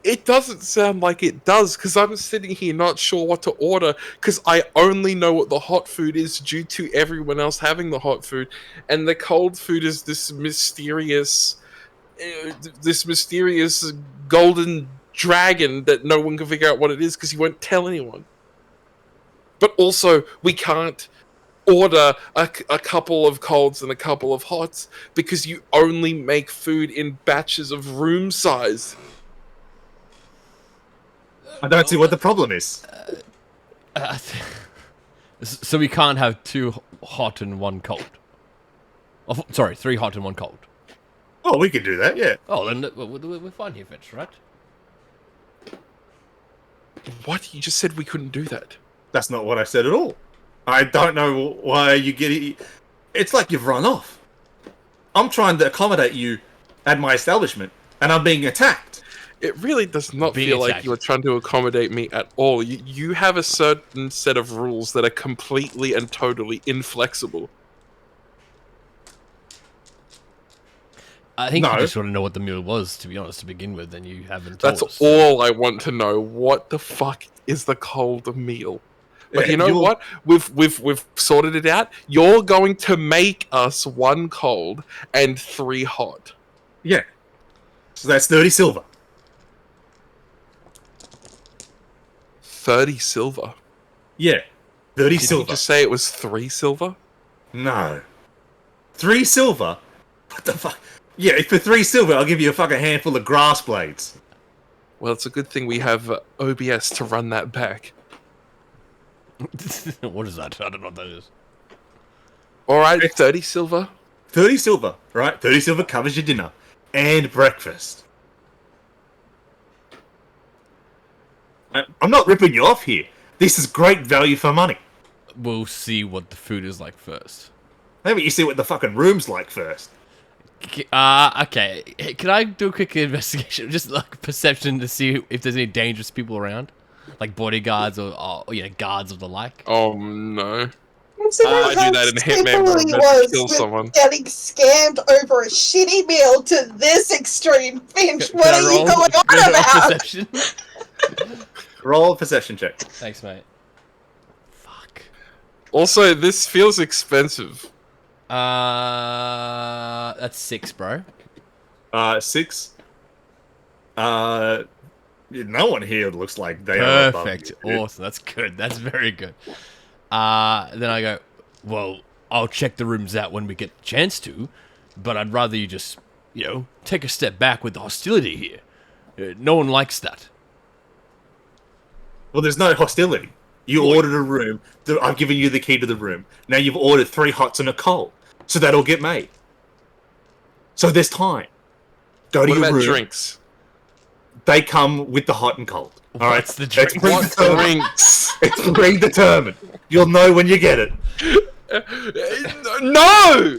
It doesn't sound like it does, because I'm sitting here not sure what to order, because I only know what the hot food is due to everyone else having the hot food, and the cold food is this mysterious golden dragon that no one can figure out what it is because he won't tell anyone. But also, we can't order a couple of colds and a couple of hots because you only make food in batches of room size. I don't see what the problem is. So we can't have 2 hot and 1 cold. Oh, sorry, 3 hot and 1 cold. Oh, we could do that, yeah. Oh, then we're fine here, Fitch, right? What? You just said we couldn't do that. That's not what I said at all. I don't know why you get it. It's like you've run off. I'm trying to accommodate you at my establishment, and I'm being attacked. It really does not Being feel like attacked. you are trying to accommodate me at all. You have a certain set of rules that are completely and totally inflexible. I think No. you just want to know what the meal was, to be honest, to begin with, and you haven't told That's us. all I want to know. What the fuck is the cold meal? But Yeah, you know you're- what? We've sorted it out. You're going to make us 1 cold and 3 hot. Yeah. So that's 30 silver. 30 silver. Yeah. 30 Did you silver. just say it was 3 silver? No. 3 silver? What the fuck? Yeah, for 3 silver, I'll give you a fucking handful of grass blades. Well, it's a good thing we have OBS to run that back. What is that? I don't know what that is. All right, 30 silver. 30 silver, right? 30 silver covers your dinner and breakfast. I'm not ripping you off here. This is great value for money. We'll see what the food is like first. Maybe you see what the fucking room's like first. Okay. Hey, can I do a quick investigation? Just like perception to see if there's any dangerous people around? Like bodyguards or guards of the like? Oh no. Consider I do how that in Hitman simple where I'm he about to was kill with someone. getting scammed over a shitty meal to this extreme. Finch, Can what I are you roll- going can I on roll about? perception? Roll a perception check. Thanks, mate. Fuck. Also, this feels expensive. That's 6, bro. 6. No one here looks like they are above Perfect. you. Awesome. That's good. That's very good. Then I go, well, I'll check the rooms out when we get the chance to, but I'd rather you just, take a step back with the hostility here. No one likes that. Well, there's no hostility. You ordered a room. I've given you the key to the room. Now you've ordered 3 hots and a cold. So that'll get made. So there's time. Go to What your about room. drinks? They come with the hot and cold. All right. What's the It's drink? What predetermined. drinks? It's predetermined. You'll know when you get it. No!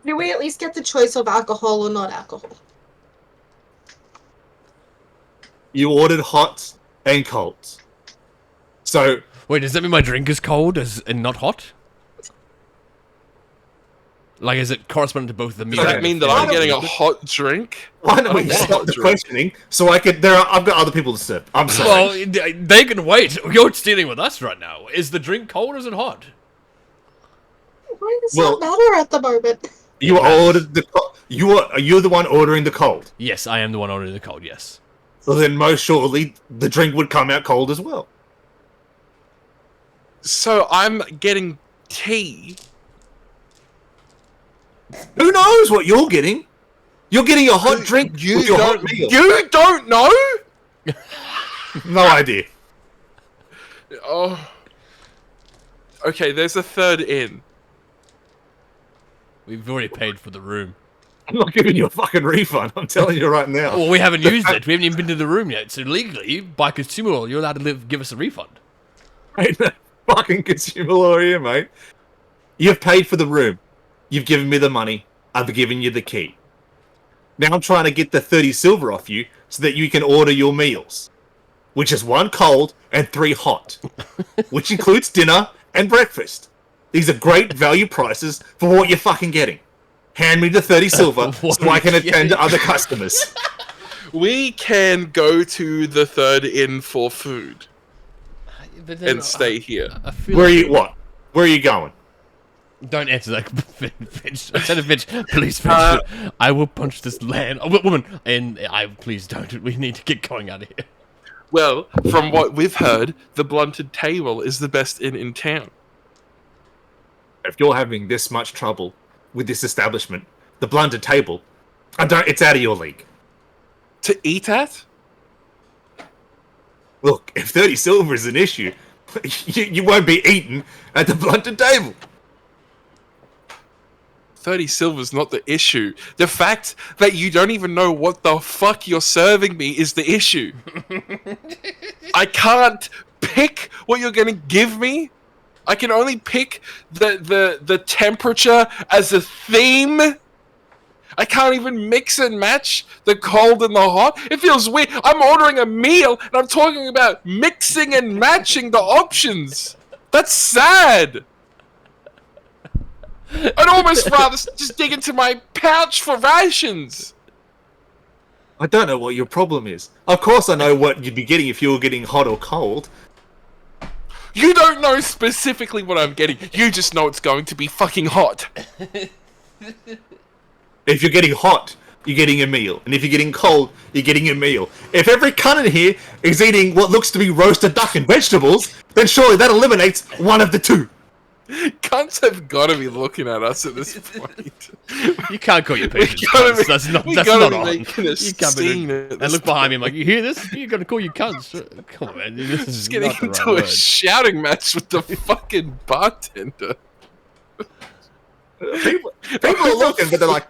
Do we at least get the choice of alcohol or not alcohol? You ordered hots and colds. So Wait, does that mean my drink is cold and not hot? Like, is it corresponding to both the meal? Does that and mean the that I'm food? getting a hot drink? why don't I we don't want stop hot the drink. questioning so I could? I've got other people to serve. I'm sorry. Well, they can wait. You're dealing with us right now. Is the drink cold or is it hot? Why does Well- that matter at the moment? You ordered the. You're the one ordering the cold. Yes, I am the one ordering the cold, yes. So then, most surely, the drink would come out cold as well. So I'm getting tea. Who knows what you're getting? You're getting a hot drink with your hot meal. You don't know? No idea. Oh. Okay, there's a third in. We've already paid for the room. I'm not giving you a fucking refund. I'm telling you right now. Well, we haven't used it. We haven't even been to the room yet. So legally, by consumer law, you're allowed to give us a refund. Ain't no fucking consumer law here, mate. You've paid for the room. You've given me the money. I've given you the key. Now I'm trying to get the 30 silver off you so that you can order your meals, which is 1 cold and 3 hot, which includes dinner and breakfast. These are great value prices for what you're fucking getting. Hand me the 30 silver so I can attend to other customers. We can go to the third inn for food But then and stay here. I feel Where are like- you? What? Where are you going? Don't answer that, bitch. I said a bitch. Please, bitch. I will punch this woman, and please don't. We need to get going out of here. Well, from what we've heard, the Blunted Table is the best inn in town. If you're having this much trouble with this establishment, the Blunted Table, it's out of your league. To eat at? Look, if 30 silver is an issue, you won't be eating at the Blunted Table. 30 silver's not the issue. The fact that you don't even know what the fuck you're serving me is the issue. I can't pick what you're gonna give me. I can only pick the temperature as a theme. I can't even mix and match the cold and the hot. It feels weird. I'm ordering a meal and I'm talking about mixing and matching the options. That's sad. I'd almost rather just dig into my pouch for rations. I don't know what your problem is. Of course I know what you'd be getting if you were getting hot or cold. You don't know specifically what I'm getting. You just know it's going to be fucking hot. If you're getting hot, you're getting a meal. And if you're getting cold, you're getting a meal. If every cunt in here is eating what looks to be roasted duck and vegetables, then surely that eliminates one of the two. Cunts have got to be looking at us at this point. You can't call your patients gotta cunts. be- That's not. we That's gotta not be on. making a You can't be scene doing- at and this look behind me. I'm like, you hear this? You're gonna call your cunts. Come on, man. This is Just getting not the into right a word. shouting match with the fucking bartender. People are looking, but they're like,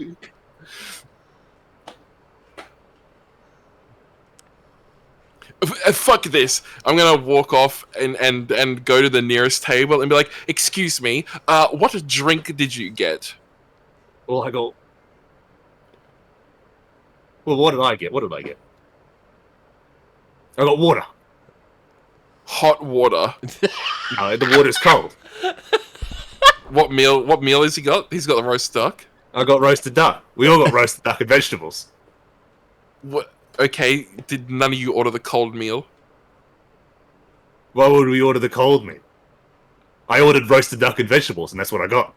Fuck this. I'm gonna walk off and go to the nearest table and be like, excuse me, what drink did you get? well, I go, well, what did I get? What did I get? I got water. Hot water. No, the water's cold. What meal has he got? He's got the roast duck. I got roasted duck. We all got roasted duck and vegetables. What? Okay, did none of you order the cold meal? Why would we order the cold meat? I ordered roasted duck and vegetables, and that's what I got.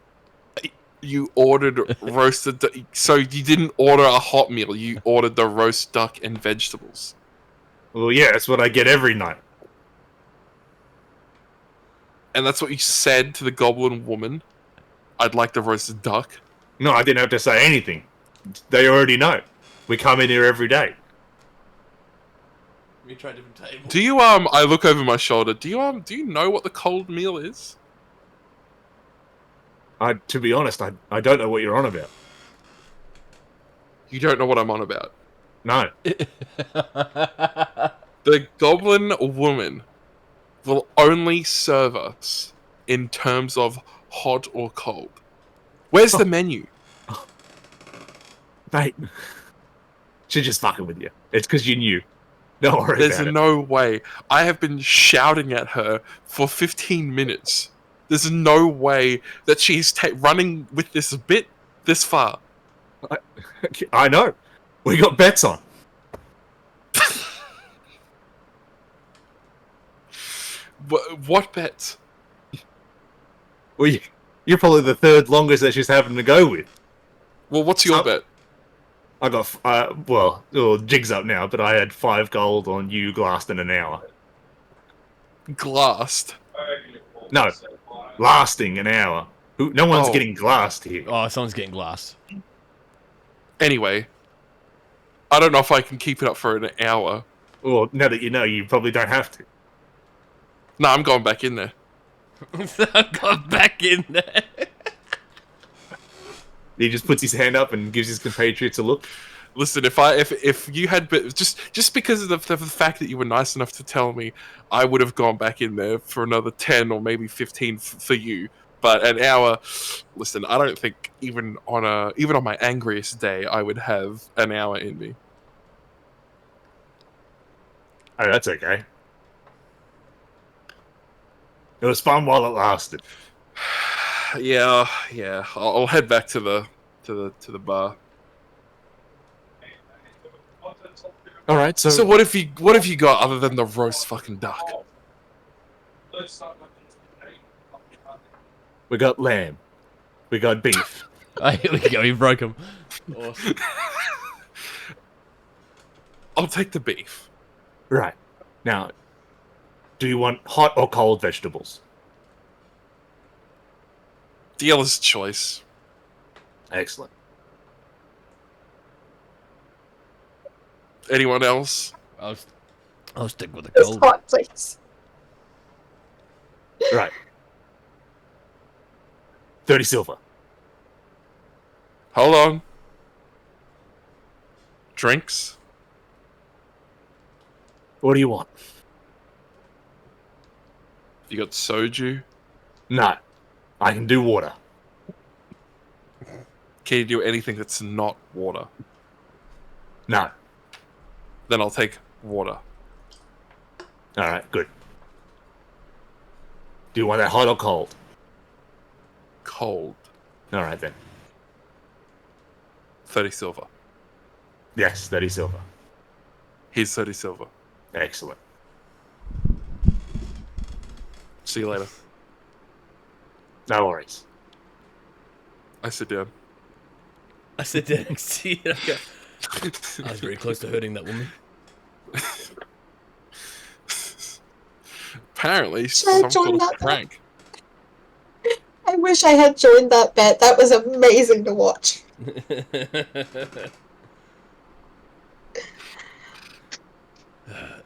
You ordered roasted duck. So you didn't order a hot meal. You ordered the roast duck and vegetables. Well, yeah, that's what I get every night. And that's what you said to the goblin woman? I'd like the roasted duck. No, I didn't have to say anything. They already know. We come in here every day. We try a different table. Do you I look over my shoulder. Do you know what the cold meal is? To be honest, I don't know what you're on about. You don't know what I'm on about. No. The goblin woman will only serve us in terms of hot or cold. Where's the menu? Mate. She's just fucking with you. It's because you knew. Don't worry There's about it. no way. I have been shouting at her for 15 minutes. There's no way that she's running with this bit this far. I know. We got bets on. What bets? Well, you're probably the third longest that she's having to go with. Well, what's your So- bet? I got, jig's up now, but I had 5 gold on you glassed in an hour. Glassed. No, lasting an hour. No one's Oh. getting glassed here. Oh, someone's getting glass. Anyway, I don't know if I can keep it up for an hour. Well, now that you know, you probably don't have to. No, I'm going back in there. Got back in there. He just puts his hand up and gives his compatriots a look. Listen, if you had just because of the fact that you were nice enough to tell me, I would have gone back in there for another 10 or maybe 15 for you. But an hour, listen, I don't think even on my angriest day I would have an hour in me. Oh, that's okay. It was fun while it lasted. Yeah. I'll head back to the bar. All right, So what have you got other than the roast fucking duck? we got lamb, we got beef. Here we go. You broke him. Awesome. I'll take the beef. Right. Now, do you want hot or cold vegetables? Dealer's choice. Excellent. Anyone else? I'll stick with the It's cold. hot, please. Right. 30 silver. Hold on. Drinks? What do you want? You got soju? No. I can do water. Can you do anything that's not water? No. Then I'll take water. All right, good. Do you want that hot or cold? Cold. All right, then. 30 silver. Yes, 30 silver. Here's 30 silver. Excellent. See you later. No worries. I sit down. I said that. See, I was very close to hurting that woman. Apparently, Should I some join sort of that prank. I wish I had joined that bet. That was amazing to watch.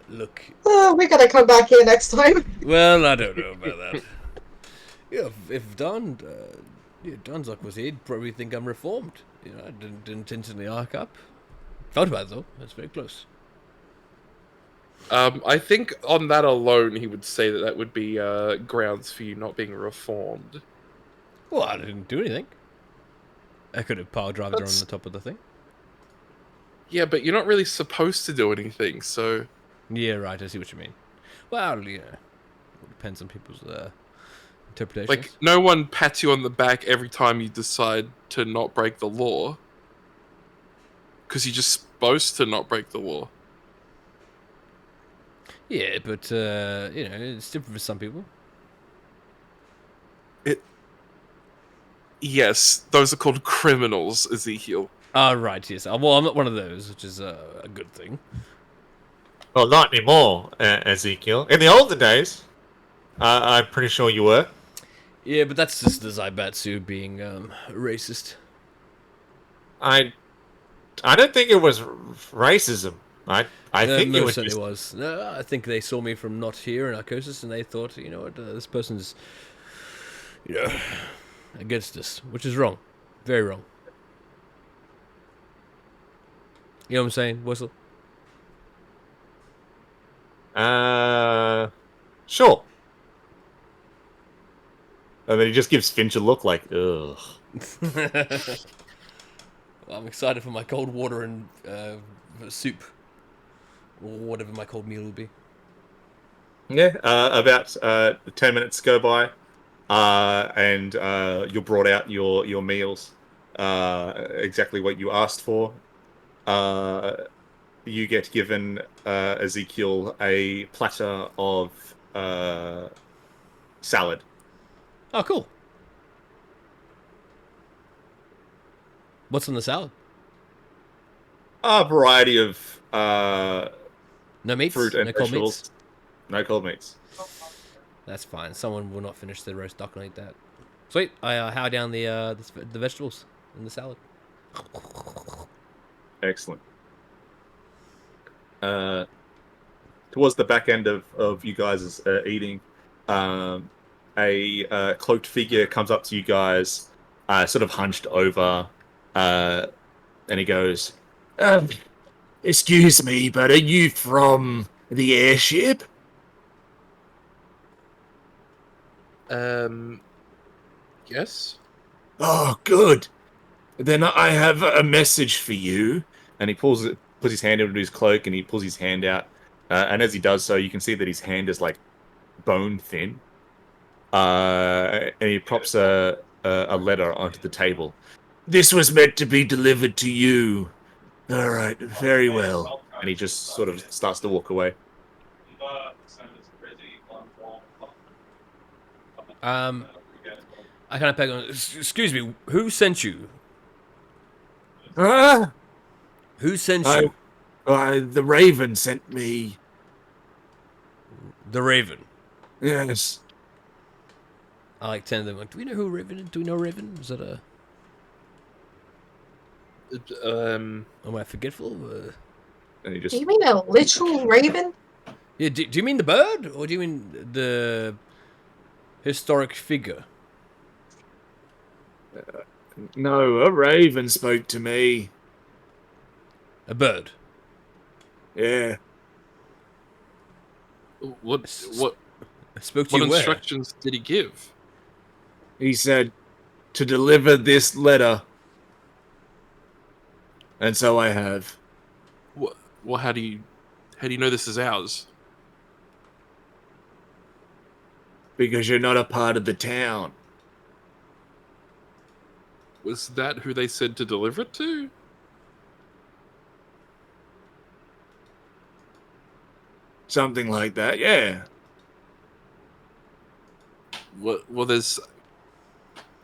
Look, Oh, we gotta come back here next time. well, I don't know about that. Yeah, if Don's like was here, he'd probably think I'm reformed. You know, I didn't intentionally arc up. Felt bad though. That's very close. I think on that alone, he would say that would be grounds for you not being reformed. Well, I didn't do anything. I could have power driven her on That's- the top of the thing. Yeah, but you're not really supposed to do anything, so... Yeah, right. I see what you mean. Well, yeah, it depends on people's interpretations. Like, no one pats you on the back every time you decide to not break the law. Because you're just supposed to not break the law. Yeah, but you know, it's different for some people. Yes, those are called criminals, Ezekiel. Ah, right. Yes. Well, I'm not one of those, which is a good thing. Well, not anymore, Ezekiel. In the olden days, I'm pretty sure you were. Yeah, but that's just the Zaibatsu being racist. I don't think it was racism. I think it most was certainly just... was. No, I think they saw me from not here in Arcosis, and they thought, you know what, this person's, you know, against us, which is wrong, very wrong. You know what I'm saying, Whistle? Sure. And then he just gives Finch a look like, ugh. Well, I'm excited for my cold water and soup, or whatever my cold meal will be. Yeah, about 10 minutes go by, and you're brought out your meals, exactly what you asked for. You get given, Ezekiel, a platter of salad. Oh, cool. What's in the salad? A variety of No meats? fruit and No cold vegetables. meats? No cold meats. That's fine. Someone will not finish their roast duck and eat that. Sweet. I how down the vegetables in the salad. Excellent. Towards the back end of you guys' eating, a cloaked figure comes up to you guys, sort of hunched over, and he goes, Excuse me, but are you from the airship? Yes. Oh, good. Then I have a message for you. And he puts his hand into his cloak, and he pulls his hand out. And as he does so, you can see that his hand is like bone thin. And he props a letter onto the table. This was meant to be delivered to you. All right, very well. And he just sort of starts to walk away. I kind of peg on. Excuse me, who sent you? Ah, Who sent you? the Raven sent me. The Raven. Yes. I like 10 of them. Like, do we know who Raven is? Do we know Raven? Is that a... Am I forgetful? And he Do just you mean a literal raven? Yeah, do you mean the bird? Or do you mean the historic figure? No, a Raven spoke to me. A bird? Yeah. What Spoke to what you where? instructions did he give? He said to deliver this letter. And so I have. What? Well, how do you know this is ours? Because you're not a part of the town. Was that who they said to deliver it to? Something like that, yeah. Well, there's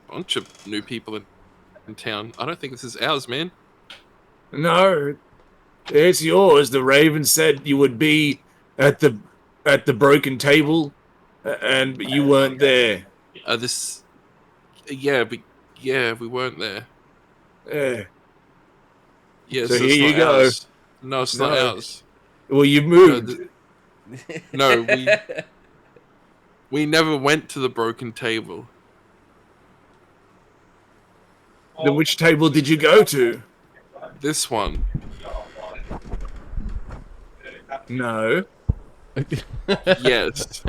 a bunch of new people in town. I don't think this is ours, man. No, it's yours. The Raven said you would be at the broken table, and you weren't there. Yeah, but we weren't there. Yeah. Yeah, So so here it's you not go. ours. No, it's not No. ours. Well, you No, moved. no, we never went to the broken table. Then which table did you go to? This one. No. Yes.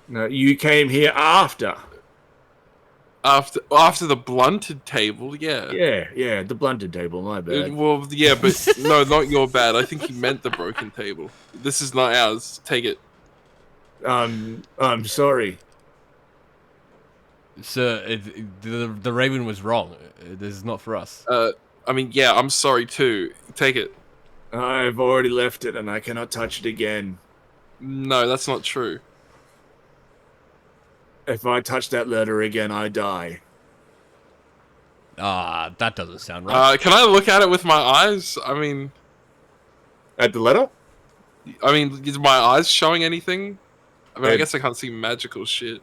No, you came here after. After the blunted table, yeah. Yeah, the blunted table, my bad. Well, yeah, but no, not your bad. I think he meant the broken table. This is not ours. Take it. I'm sorry. Sir, the Raven was wrong. This is not for us. I mean, yeah, I'm sorry too. Take it. I've already left it and I cannot touch it again. No, that's not true. If I touch that letter again, I die. Ah, that doesn't sound right. Can I look at it with my eyes? I mean, at the letter. is my eyes showing anything? I mean, I Yeah. guess I can't see magical shit.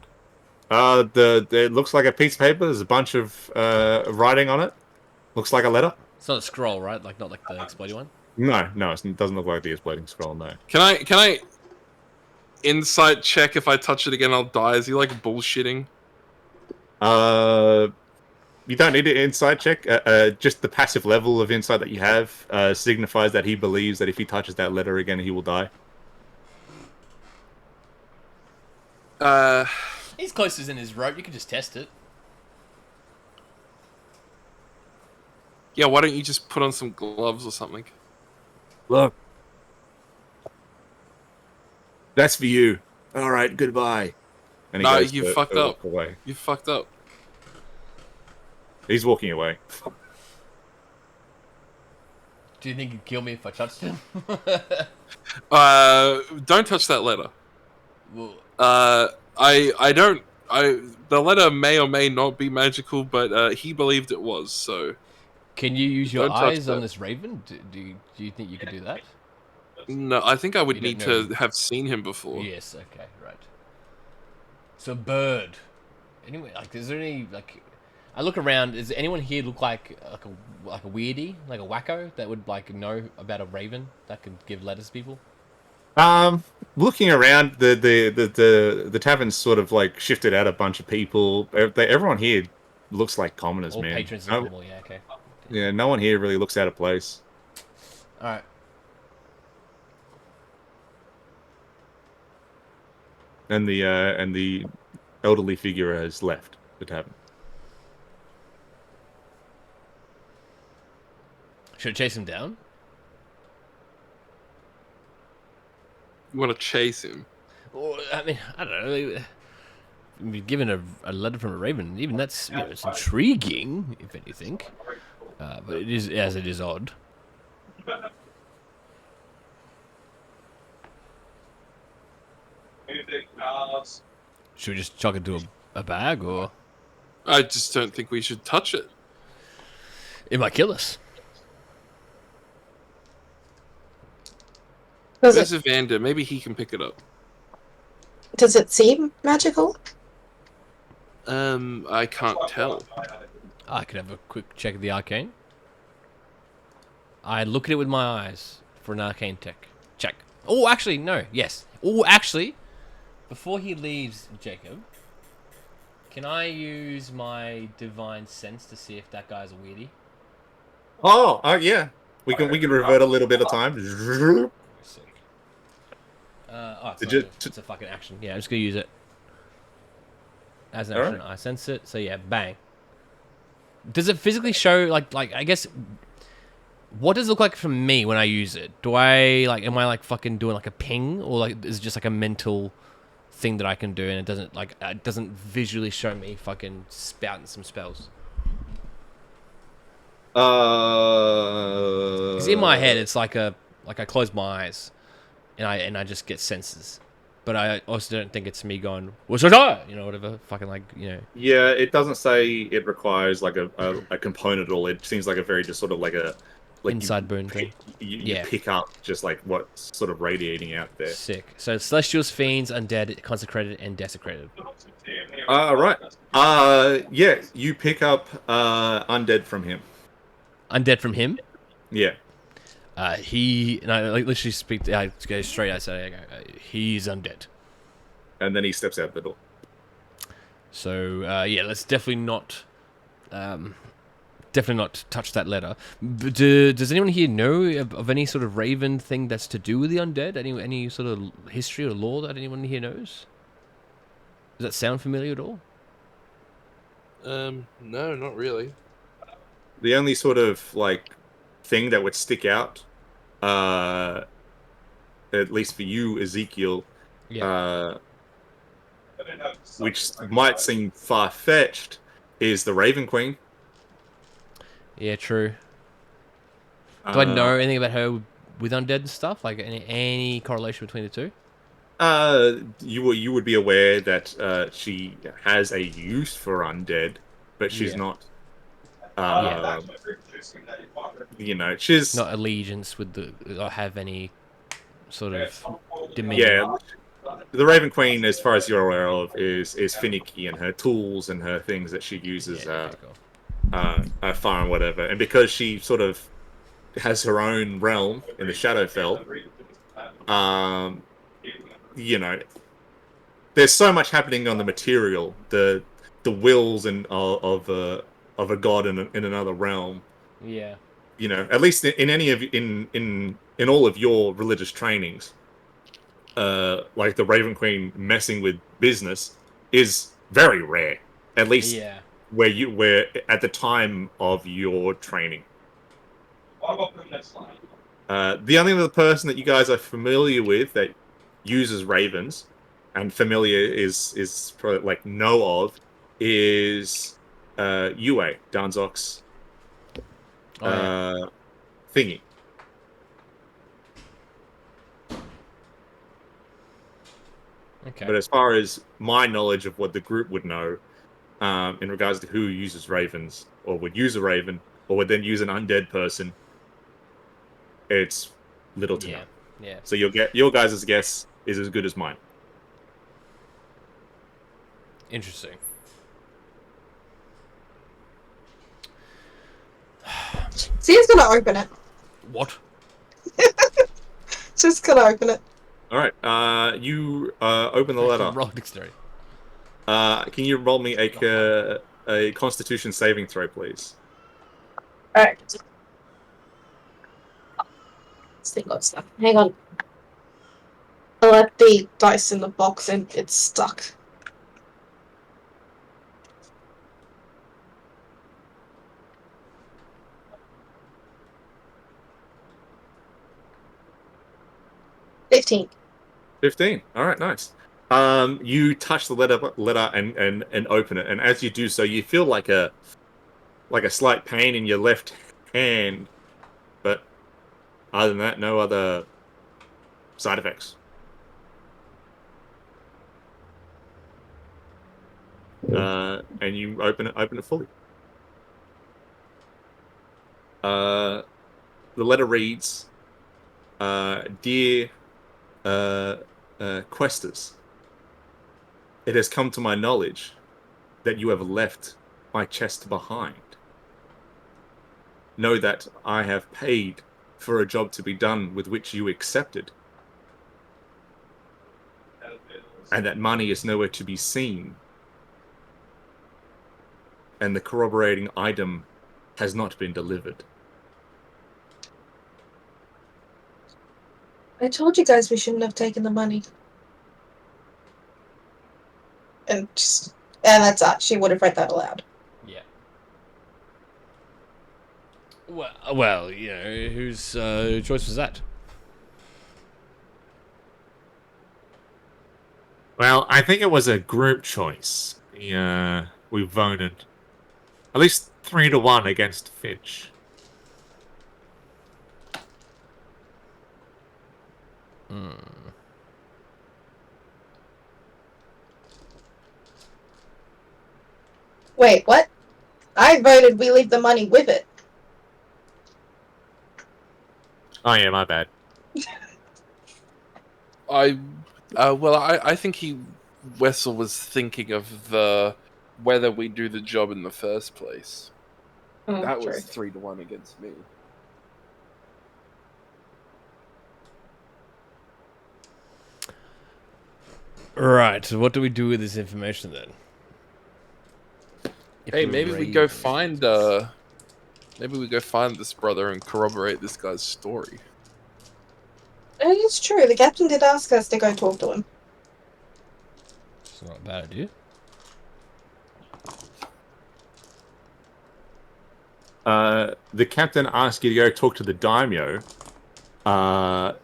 It looks like a piece of paper. There's a bunch of writing on it. Looks like a letter. It's not a scroll, right? Like, not like the explodey one? No, it doesn't look like the exploding scroll. No. Can I insight check if I touch it again I'll die? Is he like bullshitting? You don't need an insight check. Just the passive level of insight that you have signifies that he believes that if he touches that letter again, he will die. He's closest in his rope. You can just test it. Yeah, why don't you just put on some gloves or something? Look. That's for you. All right, goodbye. And he No, goes you to fucked walk up. away. You fucked up. He's walking away. Do you think he'd kill me if I touched him? Don't touch that letter. Well, The letter may or may not be magical, but he believed it was, so... can you use your Don't touch eyes on that. this Raven? Do you think you could do that? No, I think I would You don't need know. to have seen him before. Yes, okay, right. So, bird. Anyway, like, is there any, like... I look around, does anyone here look like a weirdie? Like a wacko that would, like, know about a Raven that could give letters to people? Looking around, the tavern's sort of like shifted out a bunch of people. Everyone here looks like commoners, All man. patrons are normal, yeah, okay. Yeah, no one here really looks out of place. All right. And the elderly figure has left the tavern. Should I chase him down? You want to chase him? Or I mean, I don't know. We've given a letter from a raven. Even that's it's intriguing, if anything. But it is odd. Should we just chuck it to a bag, or I just don't think we should touch it. it might kill us? There's Evander. Maybe he can pick it up. Does it seem magical? I can't tell. I could have a quick check of the arcane. I look at it with my eyes for an arcane check. Oh, actually, no. Yes. Oh, actually, before he leaves, Jacob, can I use my divine sense to see if that guy's a weirdy? Oh, yeah. We can revert a little bit of time. Sick. It's, Did not you- it's a fucking action. Yeah, I'm just gonna use it as an Alright. action. I sense it. So yeah, bang. Does it physically show like I guess? What does it look like for me when I use it? Am I like fucking doing like a ping, or like is it just like a mental thing that I can do, and it doesn't visually show me fucking spouting some spells? Because in my head it's like I close my eyes, and I just get senses, but I also don't think it's me going what's whatever fucking Yeah, it doesn't say it requires like a component at all. It seems like a very just sort of like a inside burn thing. You Yeah. pick up just like what's sort of radiating out there. Sick. So celestials, fiends, undead, consecrated, and desecrated. Right. Yeah, you pick up undead from him. Undead from him. Yeah. And I like literally speak. I go straight. I say, he's undead. And then he steps out the door. So yeah, let's definitely not touch that letter. But does anyone here know of any sort of raven thing that's to do with the undead? Any sort of history or lore that anyone here knows? Does that sound familiar at all? No, not really. The only sort of like thing that would stick out, at least for you, Ezekiel, Yeah. which might seem far-fetched, is the Raven Queen. Yeah, true. Do I know anything about her with undead and stuff? Like any correlation between the two? You would be aware that she has a use for undead, but she's Yeah. not. Yeah. She's Not allegiance with or have any sort of dominion. yeah. The Raven Queen, as far as you're aware of, is finicky, and her tools and her things that she uses Yeah, okay, cool. fire and whatever. And because she sort of has her own realm in the Shadowfell, there's so much happening on the material, the wills and of a god in another realm. Yeah. At least in any of in all of your religious trainings, like the Raven Queen messing with business is very rare. At least Yeah. where at the time of your training. The only other person that you guys are familiar with that uses ravens, and familiar is probably like know of, is Yue, Danzok's thingy. Okay. But as far as my knowledge of what the group would know, in regards to who uses ravens, or would use a raven, or would then use an undead person, it's little to Yeah. none. Yeah. So your guys' guess is as good as mine. Interesting. Zia's gonna open it. What? She's gonna open it. All right. You open the letter. Roll dexterity. Can you roll me a Constitution saving throw, please? Alright. This thing got stuck. Hang on. I left the dice in the box and it's stuck. $15. 15. All right, nice. You touch the letter and open it, and as you do so, you feel like a slight pain in your left hand, but other than that, no other side effects. And you open it fully. The letter reads, "Dear Questers, it has come to my knowledge that you have left my chest behind. Know that I have paid for a job to be done with which you accepted, and that money is nowhere to be seen, and the corroborating item has not been delivered." I told you guys we shouldn't have taken the money. And that's that. She would have read that aloud. Yeah. Well, you know, whose choice was that? Well, I think it was a group choice. We voted at least 3-1 against Fitch. Wait, what? I voted we leave the money with it. Oh yeah, my bad. I think Wessel was thinking of whether we do the job in the first place. That True. was 3-1 against me. Right. So what do we do with this information then? Hey, maybe we go find this brother and corroborate this guy's story. It's true. The captain did ask us to go talk to him. It's not a bad idea. The captain asked you to go talk to the daimyo, but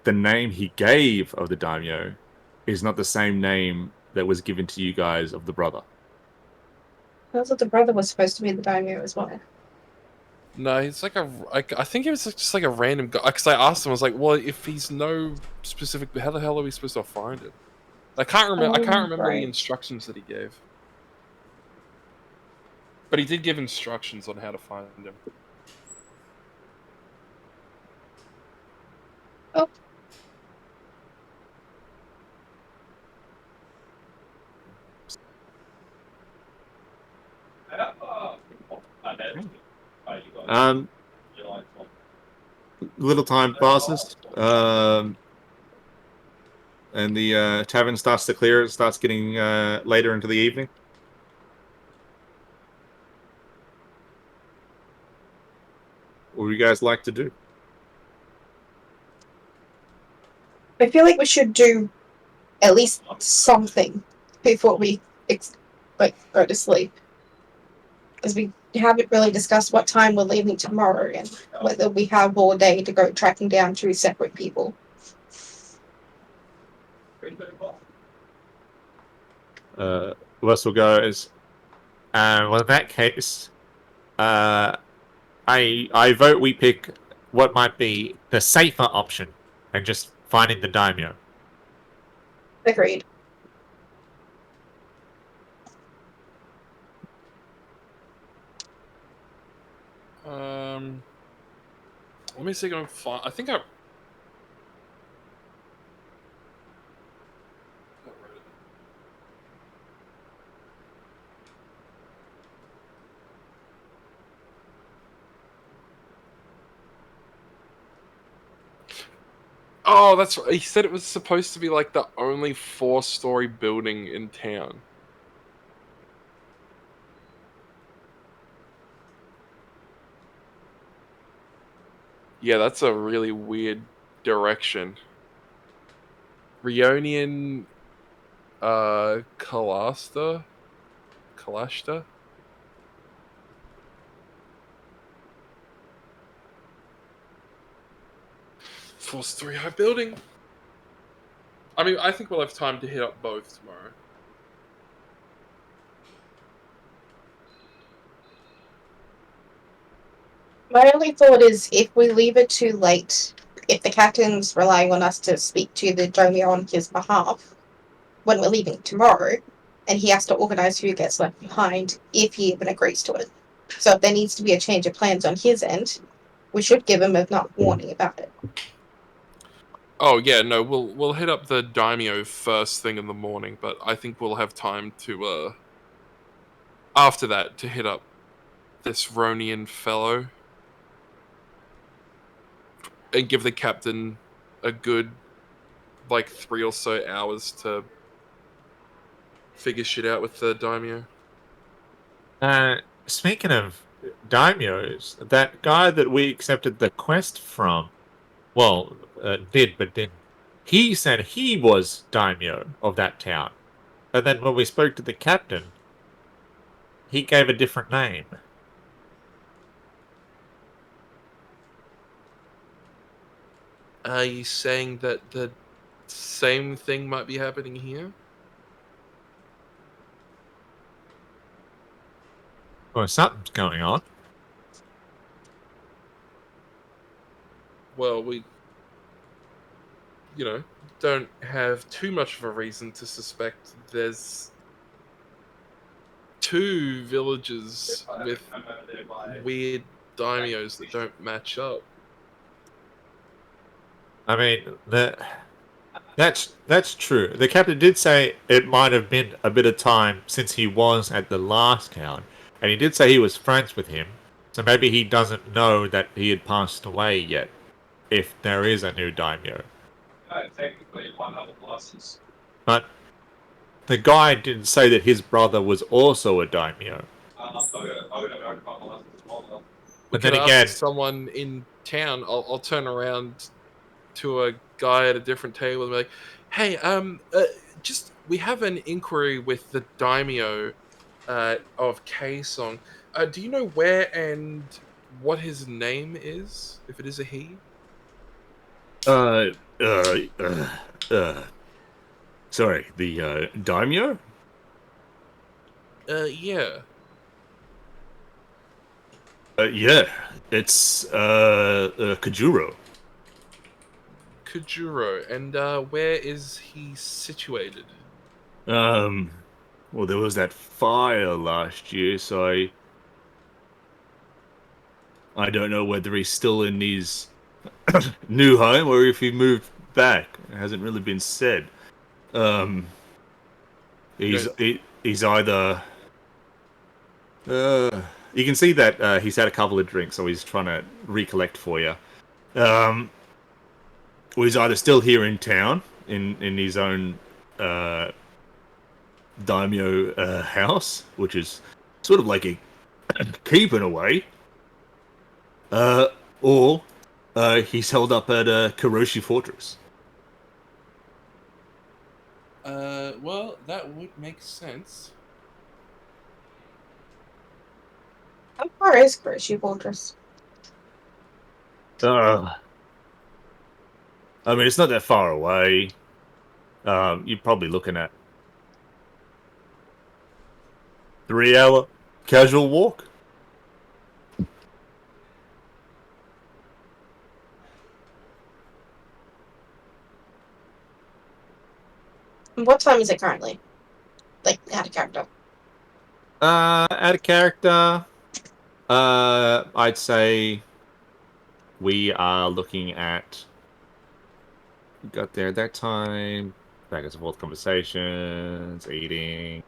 the name he gave of the daimyo is not the same name that was given to you guys of the brother. I thought the brother was supposed to be the daimyo as well. No, he's like I think he was just like a random guy. Because I asked him, I was like, "Well, if he's no specific, how the hell are we supposed to find it?" I can't remember. I can't remember right. the instructions that he gave, but he did give instructions on how to find him. Oh. Little time passes, and the tavern starts to clear. It starts getting later into the evening. What would you guys like to do? I feel like we should do at least something before we go to sleep. Because we haven't really discussed what time we're leaving tomorrow and whether we have all day to go tracking down two separate people. Russell goes, well, in that case, I vote we pick what might be the safer option and just finding the daimyo. Agreed. Let me see if I can find. I think I. Oh, that's right. He said it was supposed to be like the only 4-story building in town. Yeah, that's a really weird direction. Reunion, Kalasta? Kalashta? Force 3 High Building. I mean, I think we'll have time to hit up both tomorrow. My only thought is if we leave it too late, if the captain's relying on us to speak to the daimyo on his behalf when we're leaving tomorrow, and he has to organise who gets left behind if he even agrees to it. So if there needs to be a change of plans on his end, we should give him enough warning about it. Oh yeah, no, we'll hit up the daimyo first thing in the morning, but I think we'll have time to after that to hit up this Ronian fellow and give the captain a good like 3 or so hours to figure shit out with the daimyo. Speaking of daimyos, that guy that we accepted the quest from, well, did but didn't. He said he was daimyo of that town, and then when we spoke to the captain, he gave a different name. Are you saying that the same thing might be happening here? Well, something's going on. Well, we, don't have too much of a reason to suspect there's two villages with weird daimyos that don't match up. I mean, that's true. The captain did say it might have been a bit of time since he was at the last town, and he did say he was friends with him, so maybe he doesn't know that he had passed away yet, if there is a new daimyo. But the guy didn't say that his brother was also a daimyo. We But could then ask again, someone in town. I'll turn around to a guy at a different table and be like, "Hey, just we have an inquiry with the daimyo of K Song. Do you know where and what his name is? If it is a he." Uh, uh, uh, uh sorry, the daimyo? Yeah, Yeah, it's Kajuro. Kujuro. And where is he situated? Um, well, there was that fire last year, so I don't know whether he's still in his new home or if he moved back. It hasn't really been said. Um, You he's either you can see that he's had a couple of drinks, so he's trying to recollect for you. Well, he's either still here in town in his own daimyo house, which is sort of like a keep in a way, uh, or he's held up at Karoshi Fortress. well, that would make sense. How far is Grocery Fortress? Uh, I mean, it's not that far away. You're probably looking at 3 hour casual walk. What time is it currently? Like, out of character. out of character, I'd say we are looking at. We got there at that time. Back and forth conversations, eating,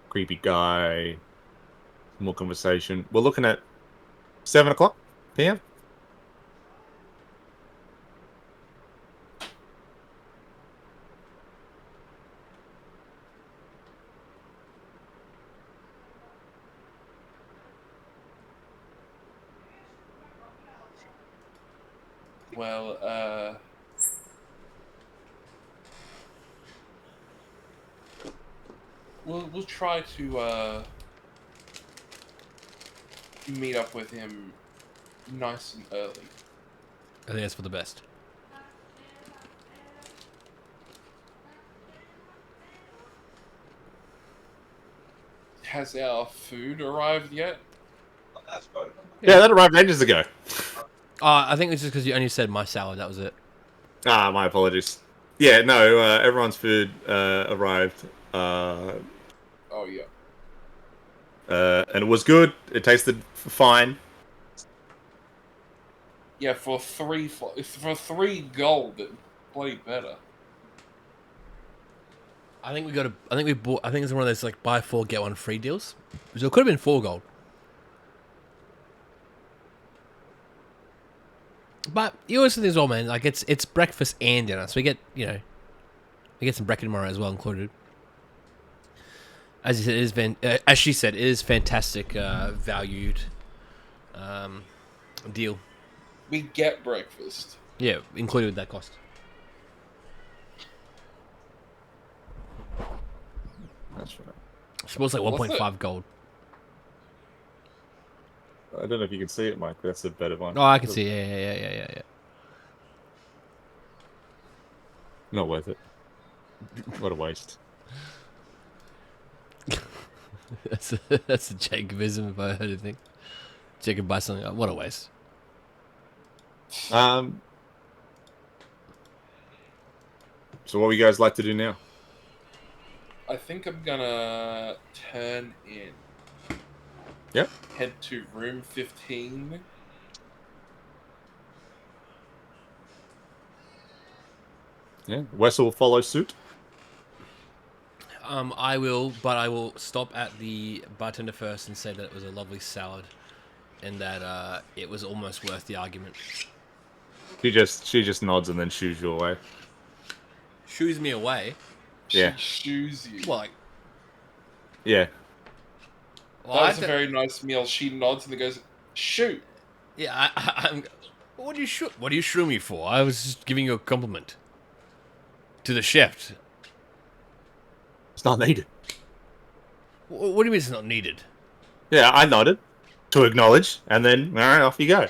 creepy guy, more conversation. We're looking at 7 o'clock p.m. Well, we'll try to meet up with him nice and early. I think that's for the best. Has our food arrived yet? Yeah, that arrived ages ago. I think it's just because you only said my salad. That was it. Ah, my apologies. Yeah, no, everyone's food arrived. Oh yeah. And it was good. It tasted fine. Yeah, for three gold, it bloody better. I think we got. I think we bought. I think it's one of those like buy 4 get 1 free deals. So it could have been 4 gold. But you always think as well, man. Like it's breakfast and dinner, so we get we get some breakfast tomorrow as well included. As you said, it is as she said, it is fantastic, valued deal. We get breakfast. Yeah, included with that cost. That's right. It's supposed like What's 1.5 gold. I don't know if you can see it, Mike. That's a better one. Oh, I can see. Yeah. Not worth it. What a waste. that's a Jacobism if I heard anything. Jacob buy something. What a waste. So what would you guys like to do now? I think I'm gonna turn in. Yep. Head to room 15. Yeah. Wes will follow suit. I will stop at the bartender first and say that it was a lovely salad, and that it was almost worth the argument. She just nods and then shoos you away. Shoos me away. Yeah. She shoos you. Like, Yeah. well, That was a very nice meal. She nods and then goes, shoot. Yeah, I'm. What do you shoo me for? I was just giving you a compliment to the chef. It's not needed. What do you mean it's not needed? Yeah, I nodded to acknowledge, and then all right, off you go.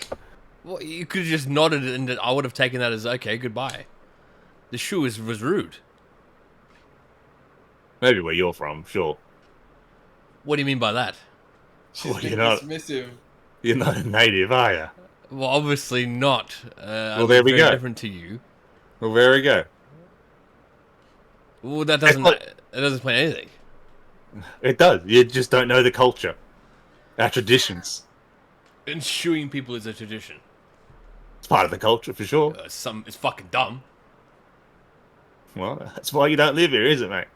Well, you could have just nodded, and I would have taken that as okay, goodbye. The shoe was rude. Maybe where you're from, sure. What do you mean by that? She's Well, being you're not- dismissive. You're not a native, are you? Well, obviously not. Well, there we very go. Different to you. Well, there we go. Well, that doesn't. It doesn't explain anything. It does. You just don't know the culture, our traditions. And shooing people is a tradition. It's part of the culture for sure. It's fucking dumb. Well, that's why you don't live here, is it, mate?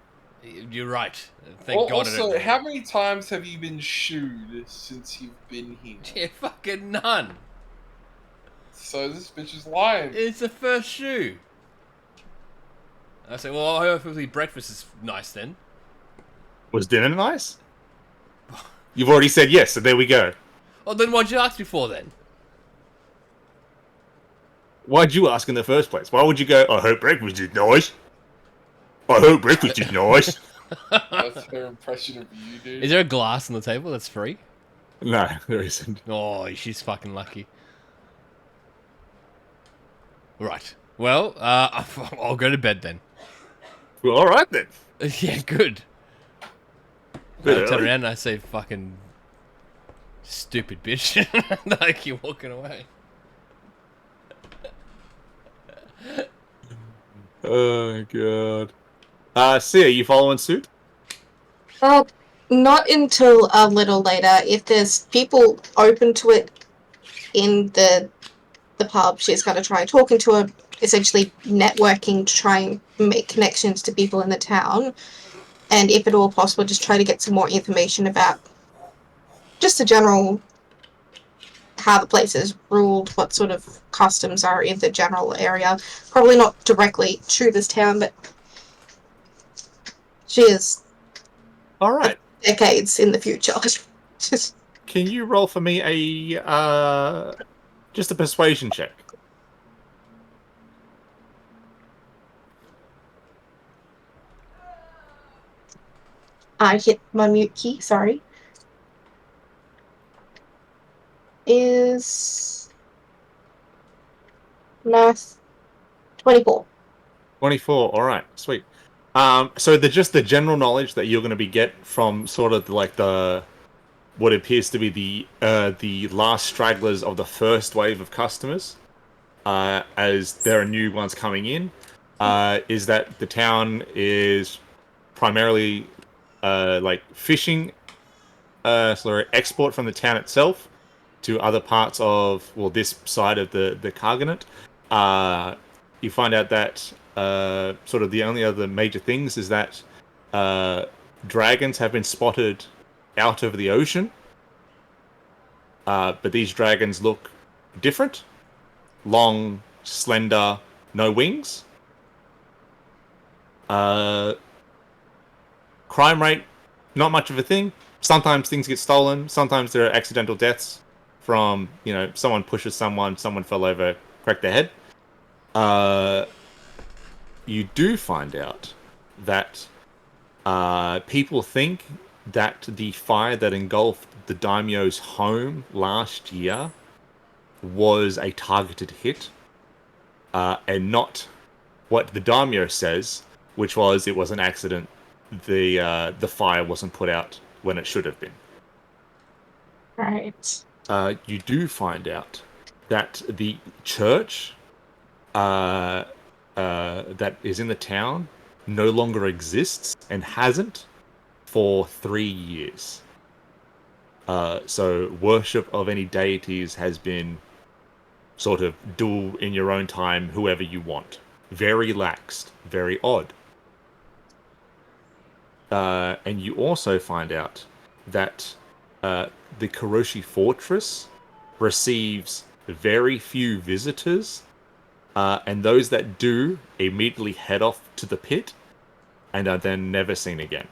You're right. Thank God. I Also, don't. how many times have you been shooed since you've been here? Yeah, fucking none. So this bitch is lying. It's the first shoe. I say, well, hopefully breakfast is nice then. Was dinner nice? You've already said yes, so there we go. Oh, then why'd you ask me for then? Why'd you ask in the first place? Why would you go, I hope breakfast is nice? I hope breakfast is nice. That's her impression of you, dude. Is there a glass on the table that's free? No, there isn't. Oh, she's fucking lucky. Right. Well, I'll go to bed then. Well, alright then. Yeah, good. Bit I turn early. around and I say, fucking stupid bitch. Like, you're walking away. Oh, God. Sia, you following suit? Not until a little later. If there's people open to it in the pub, she's going to try talking to her, essentially networking to try and make connections to people in the town. And if at all possible, just try to get some more information about just the general how the place is ruled, what sort of customs are in the general area. Probably not directly to this town, but she is Alright. decades in the future. Just Can you roll for me a, just a persuasion check? I hit my mute key, sorry. Is math 24. 24. All right, sweet. So just the general knowledge that you're going to be get from sort of like the what appears to be the last stragglers of the first wave of customers, as there are new ones coming in, is that the town is primarily like fishing, export from the town itself to other parts of this side of the Cargonet. You find out that sort of the only other major things is that dragons have been spotted out over the ocean, but these dragons look different. Long, slender, no wings. Crime rate, not much of a thing. Sometimes things get stolen. Sometimes there are accidental deaths from, someone pushes someone fell over, cracked their head. You do find out that people think that the fire that engulfed the daimyo's home last year was a targeted hit, and not what the daimyo says, which was it was an accident. The fire wasn't put out when it should have been. Right. You do find out that the church that is in the town no longer exists and hasn't for 3 years. So worship of any deities has been sort of do in your own time, whoever you want. Very laxed, very odd. And you also find out that the Kuroshi Fortress receives very few visitors, and those that do immediately head off to the pit and are then never seen again.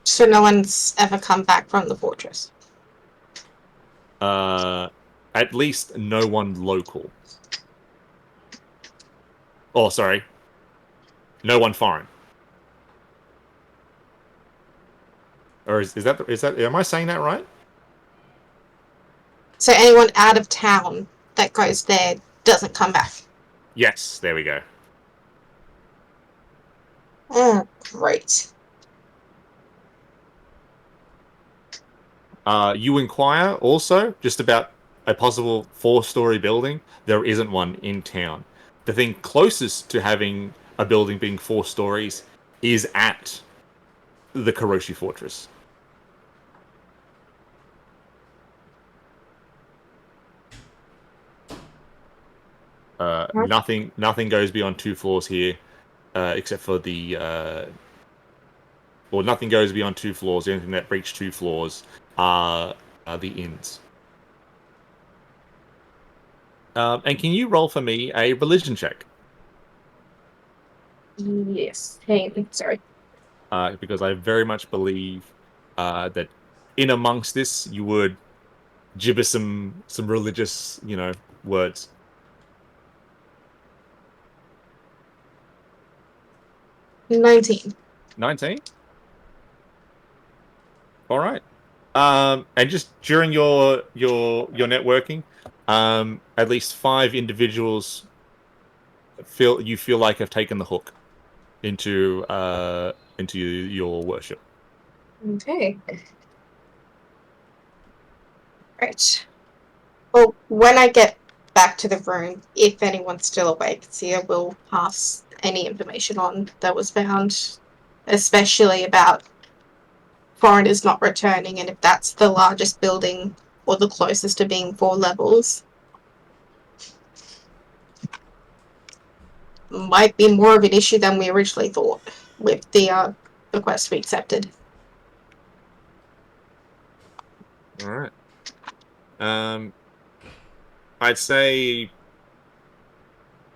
So no one's ever come back from the fortress. At least no one local. Oh, sorry. No one foreign. Or is that am I saying that right? So anyone out of town that goes there doesn't come back. Yes, there we go. Oh, great. You inquire also just about a possible 4-story building. There isn't one in town. The thing closest to having a building being 4 stories is at the Kuroshi Fortress. Nothing goes beyond 2 floors here, except for nothing goes beyond 2 floors. The only thing that breach 2 floors are the inns. And can you roll for me a religion check? Yes. Hey, sorry. Because I very much believe that in amongst this you would gibber some religious, words. 19. 19? All right. And just during your networking, at least 5 individuals feel like have taken the hook into your worship. Okay. Right. Well, when I get back to the room, if anyone's still awake, Sia will pass any information on that was found, especially about foreigners not returning, and if that's the largest building or the closest to being 4 levels. Might be more of an issue than we originally thought with the quest we accepted. All right. I'd say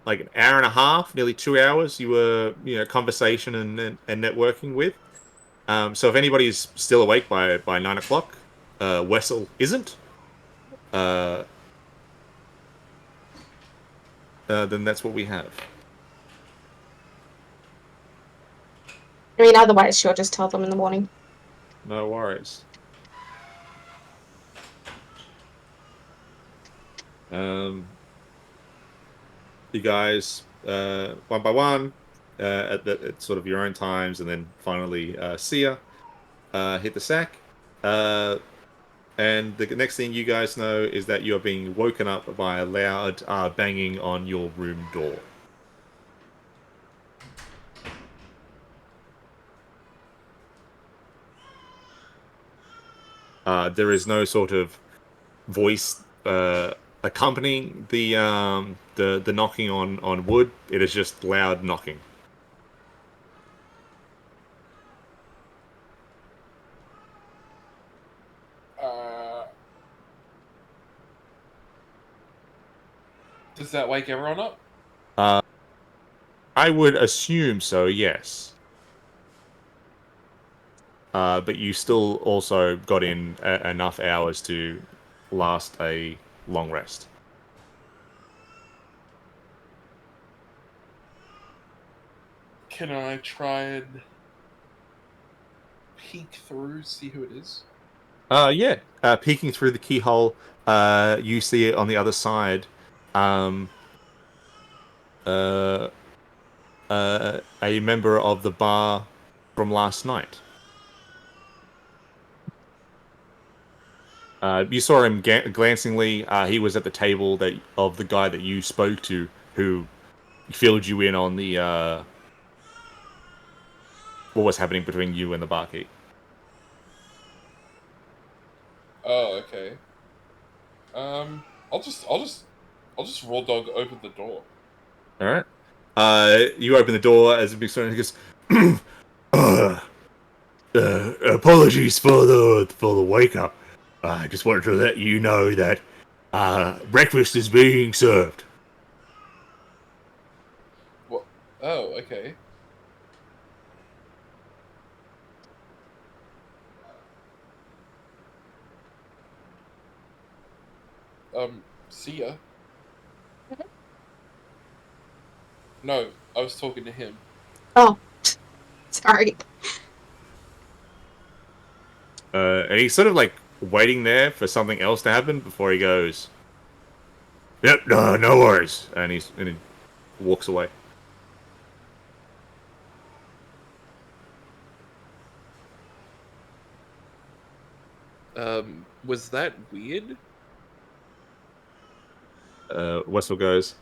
like an hour and a half, nearly 2 hours. You were, conversation and networking with. So if anybody's still awake by 9 o'clock, Wessel isn't. Then that's what we have. I mean, otherwise she'll just tell them in the morning. No worries. You guys, one by one, at sort of your own times, and then finally Sia hit the sack. And the next thing you guys know is that you're being woken up by a loud banging on your room door. There is no sort of voice accompanying the knocking on wood. It is just loud knocking. Does that wake everyone up? I would assume so, yes. But you still also got in enough hours to last a long rest. Can I try and peek through, see who it is? Yeah. Peeking through the keyhole, you see it on the other side. A member of the bar from last night. You saw him glancingly. He was at the table of the guy that you spoke to, who filled you in on the what was happening between you and the barkeep. Oh, okay. I'll just raw dog open the door. All right. You open the door as a big son. He goes, "Apologies for the wake up. I just wanted to let you know that breakfast is being served." What? Oh, okay. See ya. No, I was talking to him. Oh, sorry. And he's sort of like waiting there for something else to happen before he goes, "Yep, no worries," and he walks away. Was that weird? Wessel goes,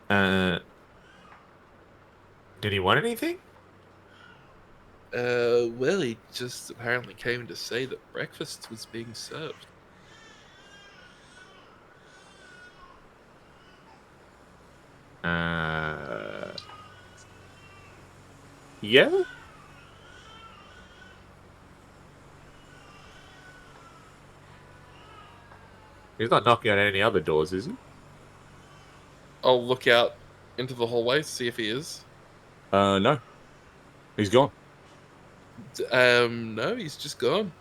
Did he want anything? Well, he just apparently came to say that breakfast was being served. "Yeah." He's not knocking on any other doors, is he? I'll look out into the hallway, see if he is. No, he's gone. No, he's just gone.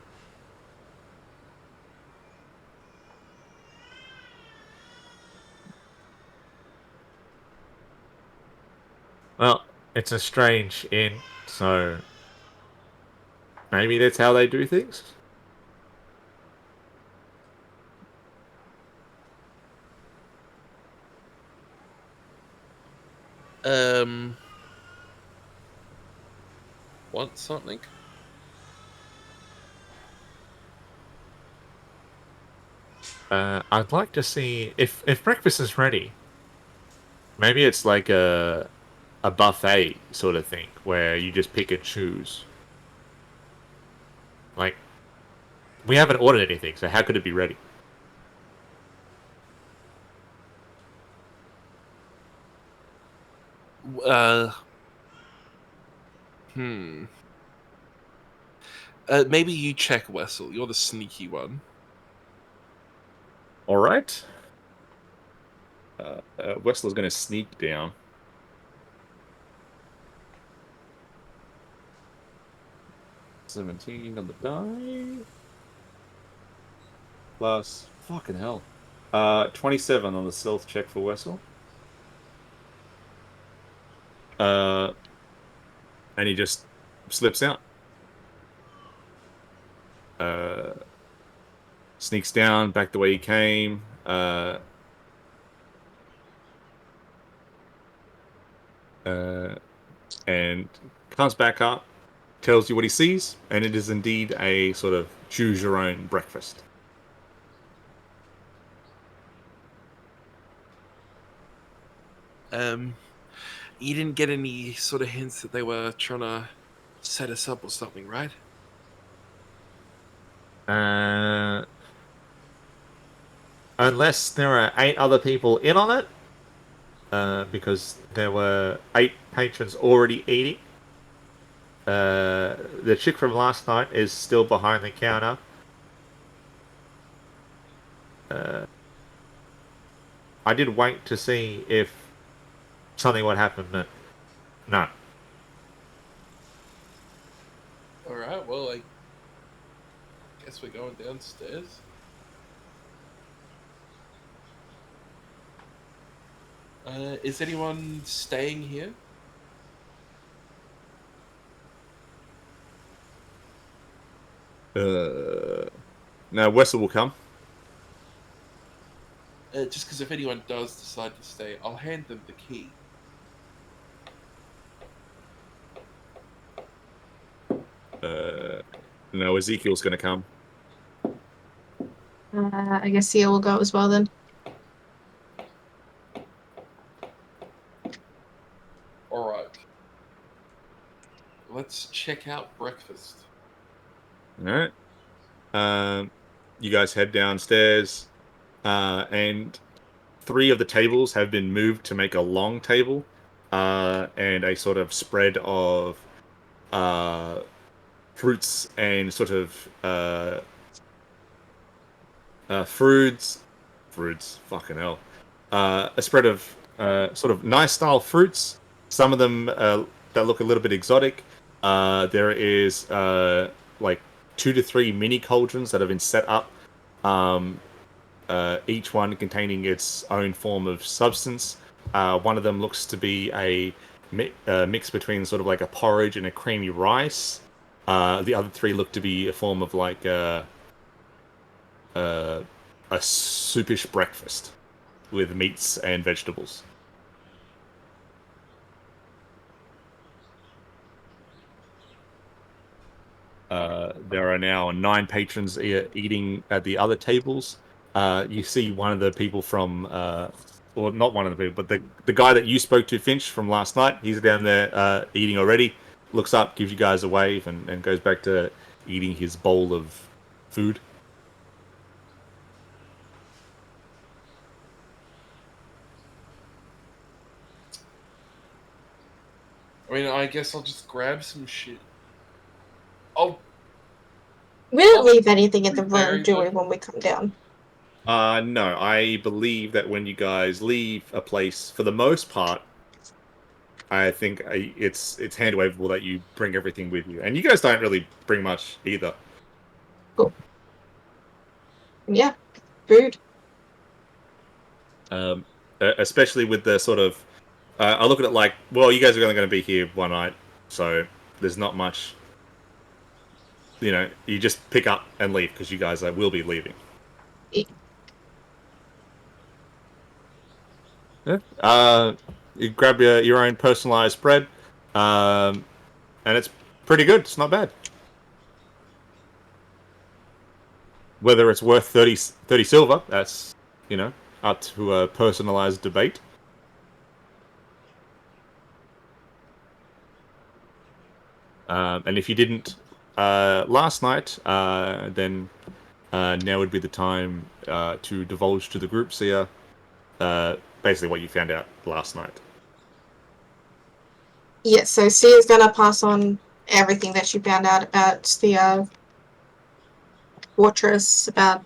Well, it's a strange inn, so maybe that's how they do things. Want something? I'd like to see if breakfast is ready. Maybe it's like a buffet sort of thing where you just pick and choose. Like, we haven't ordered anything, so how could it be ready? Uh, hmm. Maybe you check Wessel. You're the sneaky one. All right. Wessler's going to sneak down. $17 on the die. Plus, fucking hell. 27 on the stealth check for Wessel. And he just slips out. Sneaks down back the way he came. And comes back up, tells you what he sees, and it is indeed a sort of choose your own breakfast. You didn't get any sort of hints that they were trying to set us up or something, right? Unless there are 8 other people in on it, because there were 8 patrons already eating. The chick from last night is still behind the counter. I did wait to see if something would happen, but no. Alright, well, I guess we're going downstairs. Is anyone staying here? Now Wessel will come. Just because if anyone does decide to stay, I'll hand them the key. Now Ezekiel's going to come. I guess Sia will go as well then. Alright. Let's check out breakfast. All right. You guys head downstairs, and 3 of the tables have been moved to make a long table, and a sort of spread of fruits and sort of fruits, fucking hell. A spread of sort of nice style fruits. Some of them that look a little bit exotic. There is like 2 to 3 mini cauldrons that have been set up. Each one containing its own form of substance. One of them looks to be a mix between sort of like a porridge and a creamy rice. The other 3 look to be a form of like a soupish breakfast with meats and vegetables. There are now 9 patrons eating at the other tables. You see one of the people from, or not one of the people, but the guy that you spoke to, Finch, from last night. He's down there eating already. Looks up, gives you guys a wave, and goes back to eating his bowl of food. I mean, I guess I'll just grab some shit. Oh, We don't leave anything in the Very room, do we, good. when we come down? No, I believe that when you guys leave a place, for the most part, I think it's hand waveable that you bring everything with you, and you guys don't really bring much either. Cool. Yeah, food. Especially with the sort of, I look at it like, well, you guys are only going to be here one night, so there's not much. You know, you just pick up and leave because you guys will be leaving. Yeah. You grab your own personalized bread, and it's pretty good. It's not bad. Whether it's worth 30 silver, that's, up to a personalized debate. And if you didn't last night, then now would be the time to divulge to the group seer basically what you found out last night. Yeah, so Sia's gonna pass on everything that she found out about the fortress, about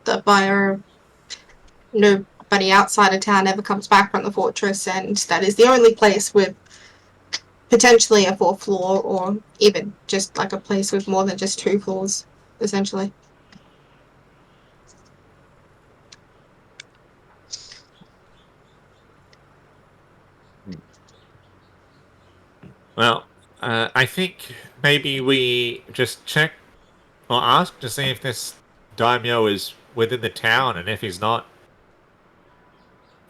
the buyer. Nobody outside of town ever comes back from the fortress, and that is the only place with potentially a 4th floor, or even just like a place with more than just 2 floors, essentially. Well, I think maybe we just check or ask to see if this daimyo is within the town, and if he's not,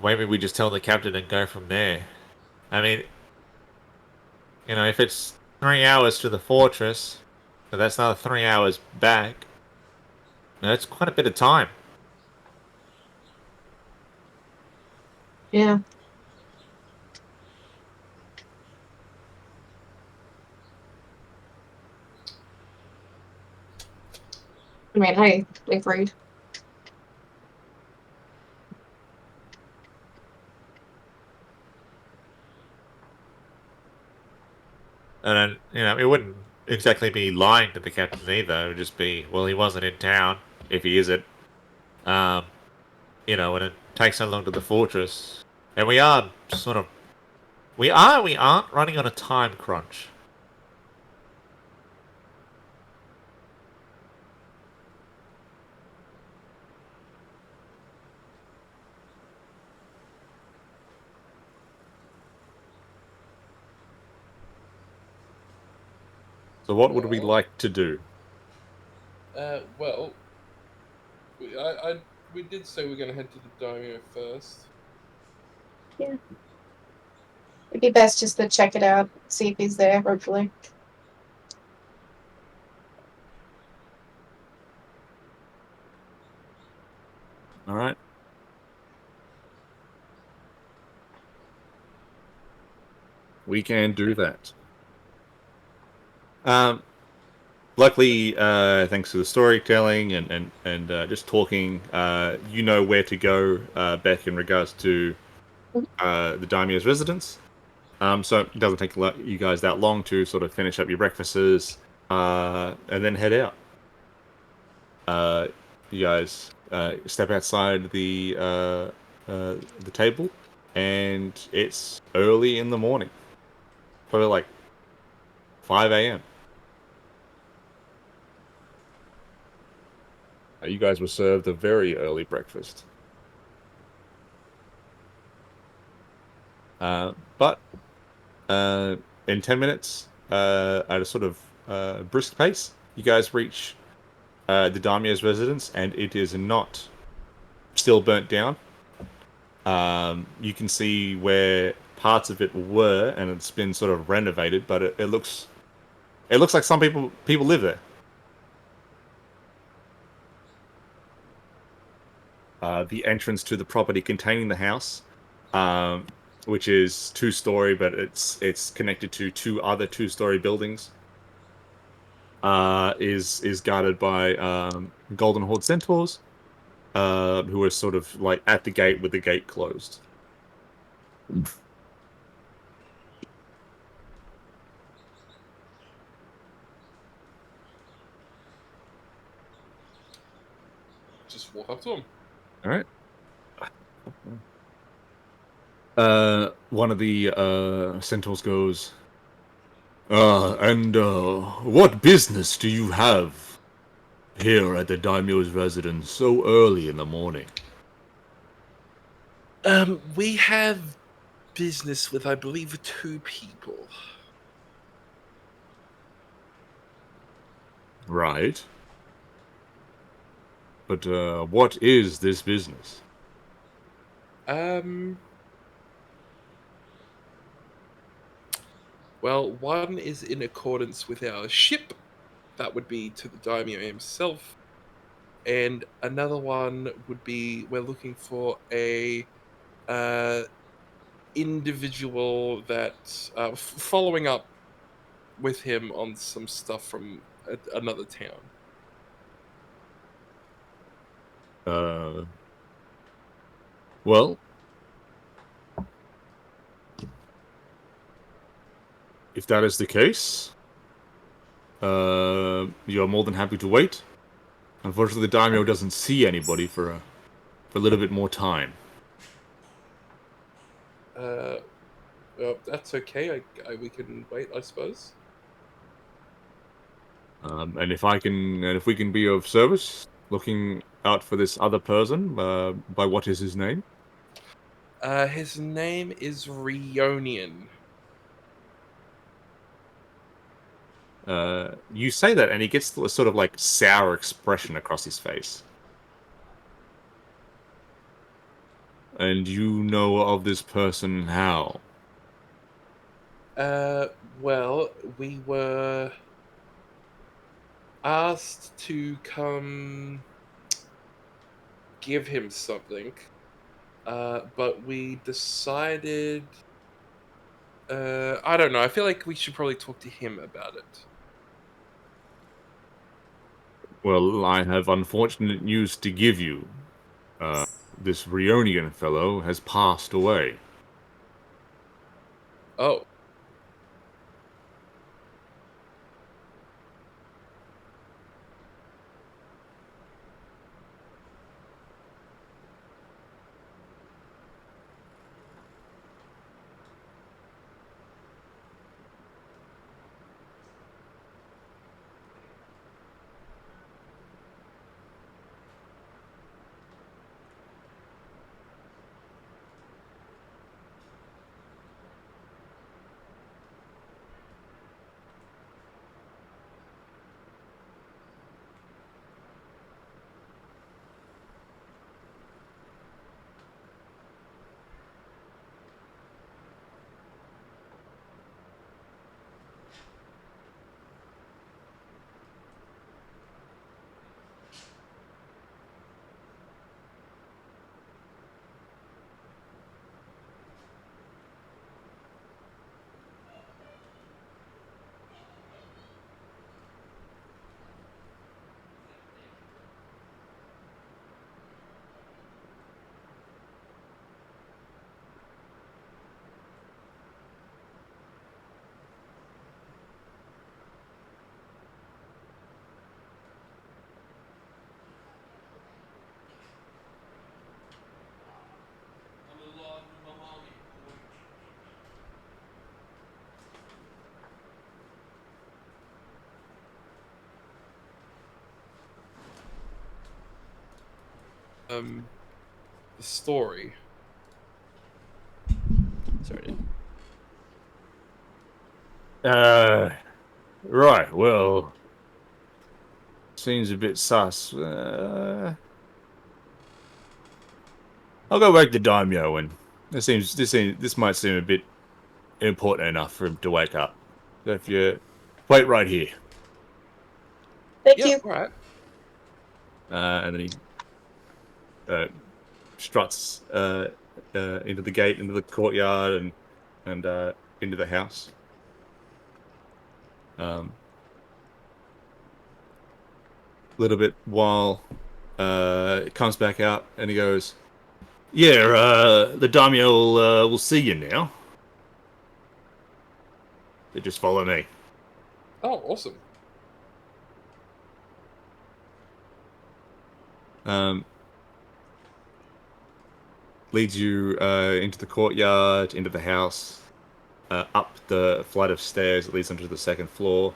maybe we just tell the captain and go from there. I mean, if it's 3 hours to the fortress, so that's another 3 hours back. That's quite a bit of time. Yeah. I mean, hey, agreed. And then, it wouldn't exactly be lying to the captain either. It would just be, well, he wasn't in town, if he isn't. Um, and it takes so long to the fortress. And we are sort of, we aren't running on a time crunch. So what would we like to do? Well, we did say we're going to head to the daimyo first. It'd be best just to check it out, see if he's there, hopefully. All right. We can do that. Luckily, thanks to the storytelling and just talking, you know where to go, Beck, in regards to the daimyo's residence. So it doesn't take you guys that long to sort of finish up your breakfasts and then head out. You guys step outside the table, and it's early in the morning, probably like 5 a.m. You guys were served a very early breakfast. But in 10 minutes, at a sort of brisk pace, you guys reach the daimyo's residence, and it is not still burnt down. You can see where parts of it were, and it's been sort of renovated, but it looks like some people live there. The entrance to the property containing the house, which is 2-story, but it's connected to 2 other 2-story buildings, is guarded by Golden Horde centaurs, who are sort of like at the gate with the gate closed. Just walk up to him. All right. One of the centaurs goes, and what business do you have here at the daimyo's residence so early in the morning? We have business with, I believe, 2 people. Right. But what is this business? Well, one is in accordance with our ship. That would be to the daimyo himself. And another one would be, we're looking for a individual that following up with him on some stuff from another town. Well, if that is the case, you're more than happy to wait. Unfortunately, the daimyo doesn't see anybody for a little bit more time. That's okay. We can wait, I suppose. And if we can be of service, looking out for this other person, by what is his name? His name is Reunion. You say that, and he gets a sort of like sour expression across his face. And you know of this person how? Well, we were asked to come give him something, but we decided. I don't know. I feel like we should probably talk to him about it. Well, I have unfortunate news to give you. This Rionian fellow has passed away. Oh, the story. Sorry, dude. Right, well, seems a bit sus. I'll go back to Daimyo, and this might seem a bit important enough for him to wake up. So if you wait right here, Thank Yeah, you. all right. and then he struts into the gate, into the courtyard, and into the house. Little bit while it comes back out, and he goes, "Yeah, the daimyo will see you now. They just follow me." Oh, awesome. Leads you into the courtyard, into the house, up the flight of stairs that leads onto the second floor,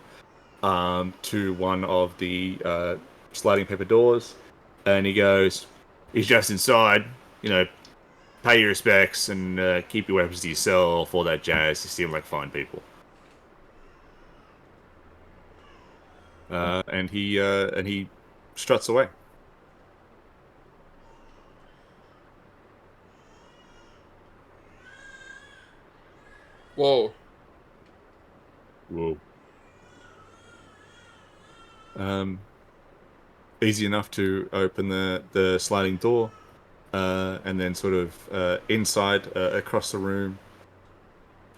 to one of the sliding paper doors, and he goes, "He's just inside. You know, pay your respects and keep your weapons to yourself, all that jazz. You seem like fine people." And he struts away. Whoa. Whoa. Easy enough to open the sliding door, and then sort of inside, across the room,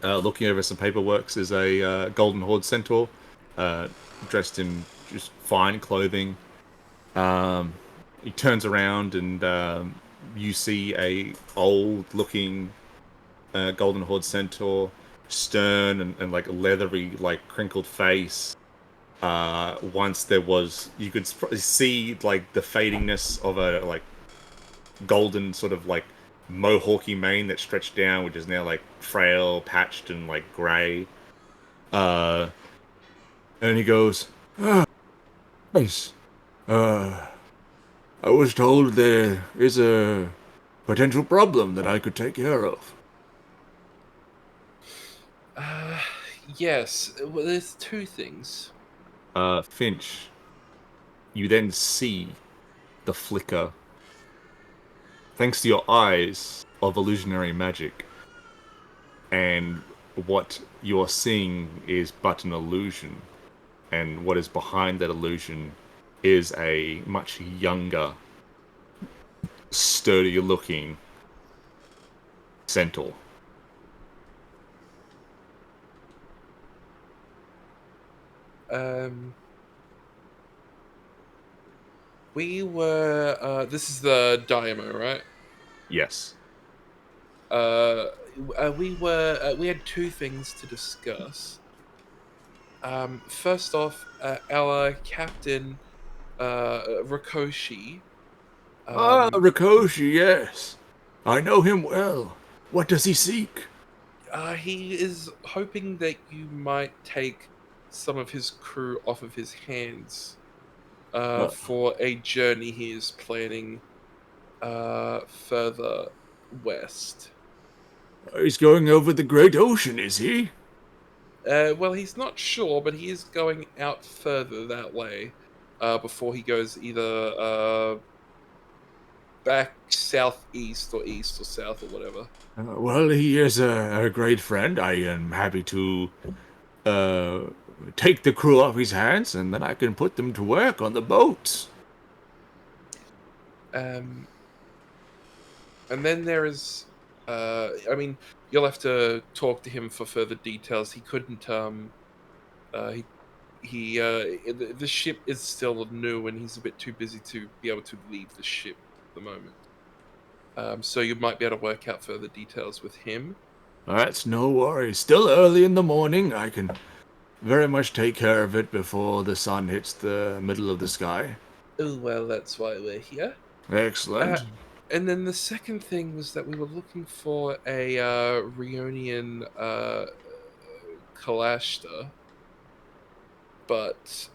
looking over some paperwork, is a Golden Horde centaur, dressed in just fine clothing. He turns around and you see a old-looking Golden Horde centaur, stern and like leathery, like crinkled face. Once there was, you could see like the fadingness of a like golden sort of like mohawky mane that stretched down, which is now like frail, patched, and like grey. And he goes, "Nice. I was told there is a potential problem that I could take care of." Yes. Well, there's two things. Finch, you then see the flicker, thanks to your eyes, of illusionary magic. And what you're seeing is but an illusion. And what is behind that illusion is a much younger, sturdier looking centaur. We were. This is the Daimo, right? Yes. We were. We had two things to discuss. First off, our captain, Rikoshi. Rikoshi, yes. I know him well. What does he seek? He is hoping that you might take some of his crew off of his hands for a journey he is planning further west. He's going over the Great Ocean, is he? Well, he's not sure, but he is going out further that way before he goes either back southeast or east or south or whatever. Well, he is a great friend. I am happy to take the crew off his hands, and then I can put them to work on the boats. And then there is, I mean, you'll have to talk to him for further details. He couldn't, the ship is still new, and he's a bit too busy to be able to leave the ship at the moment. So you might be able to work out further details with him. That's no worries. Still early in the morning. I can very much take care of it before the sun hits the middle of the sky. Oh, well, that's why we're here. Excellent. And then the second thing was that we were looking for a Reunion Kalashta, but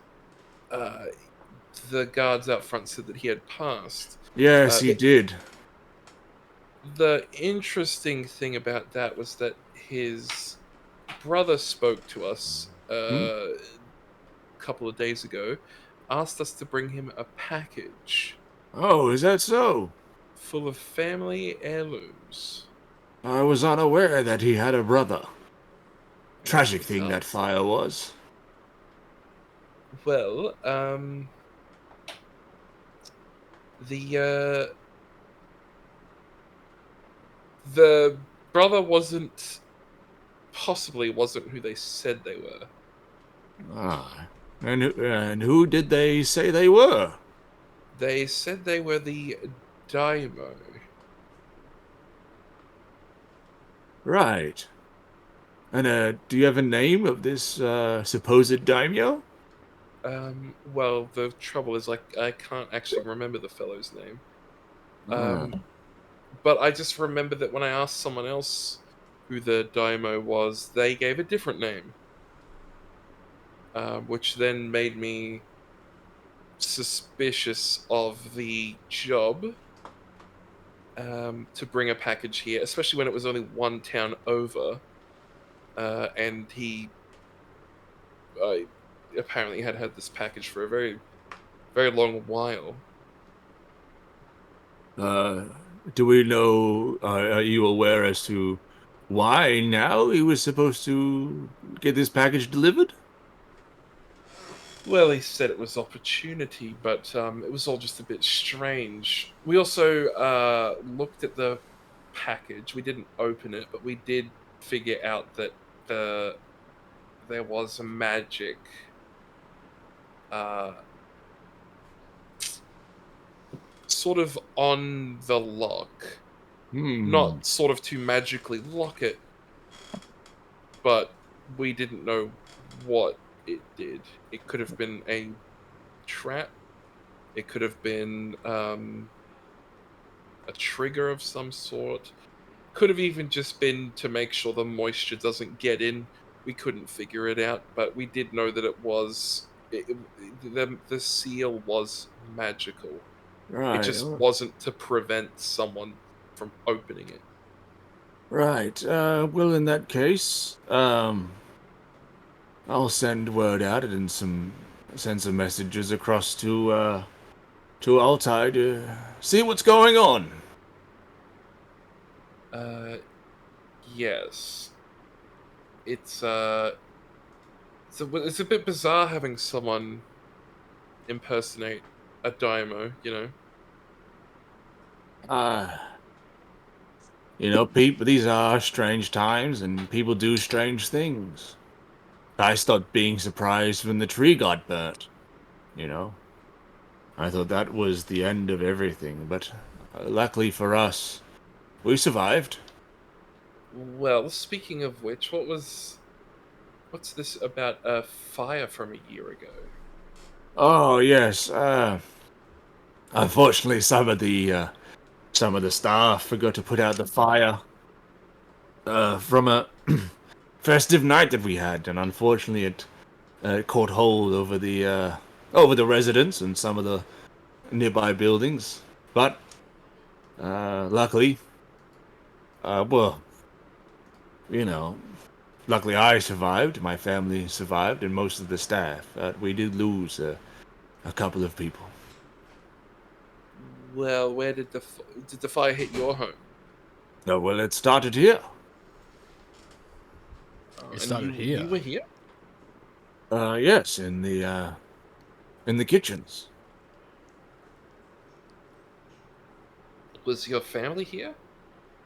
the guards out front said that he had passed. Yes, he did. The interesting thing about that was that his brother spoke to us a couple of days ago, asked us to bring him a package Oh, is that so? full of family heirlooms. I was unaware that he had a brother. Tragic thing that Sounds- fire was. Well, the brother wasn't who they said they were. Ah, and who did they say they were? They said they were the Daimo. Right. And do you have a name of this supposed daimyo? Well, the trouble is, like, I can't actually remember the fellow's name. But I just remember that when I asked someone else who the Daimo was, they gave a different name. Which then made me suspicious of the job to bring a package here, especially when it was only one town over, and he apparently had this package for a very, very long while. Do we know, are you aware as to why now he was supposed to get this package delivered? Well, he said it was opportunity, but it was all just a bit strange. We also looked at the package. We didn't open it, but we did figure out that there was a magic sort of on the lock. Not sort of to magically lock it, but we didn't know what it did. It could have been a trap. It could have been a trigger of some sort. Could have even just been to make sure the moisture doesn't get in. We couldn't figure it out, but we did know that it was the seal was magical. Right. It just wasn't to prevent someone from opening it. Right. Well, in that case, I'll send word out in some send some messages across to Altai to see what's going on. Yes. It's a bit bizarre having someone impersonate a Daimo, you know. People, these are strange times, and people do strange things. I stopped being surprised when the tree got burnt. You know, I thought that was the end of everything, but luckily for us, we survived. Well, speaking of which, what's this about a fire from a year ago? Oh yes. Unfortunately, some of the staff forgot to put out the fire. From a festive night that we had, and unfortunately, it caught hold over the residents and some of the nearby buildings. But luckily, well, you know, luckily I survived. My family survived, and most of the staff. We did lose a couple of people. Well, where did did the fire hit your home? Oh, well, it started here. It And started you here. were here? Yes, in the kitchens. Was your family here?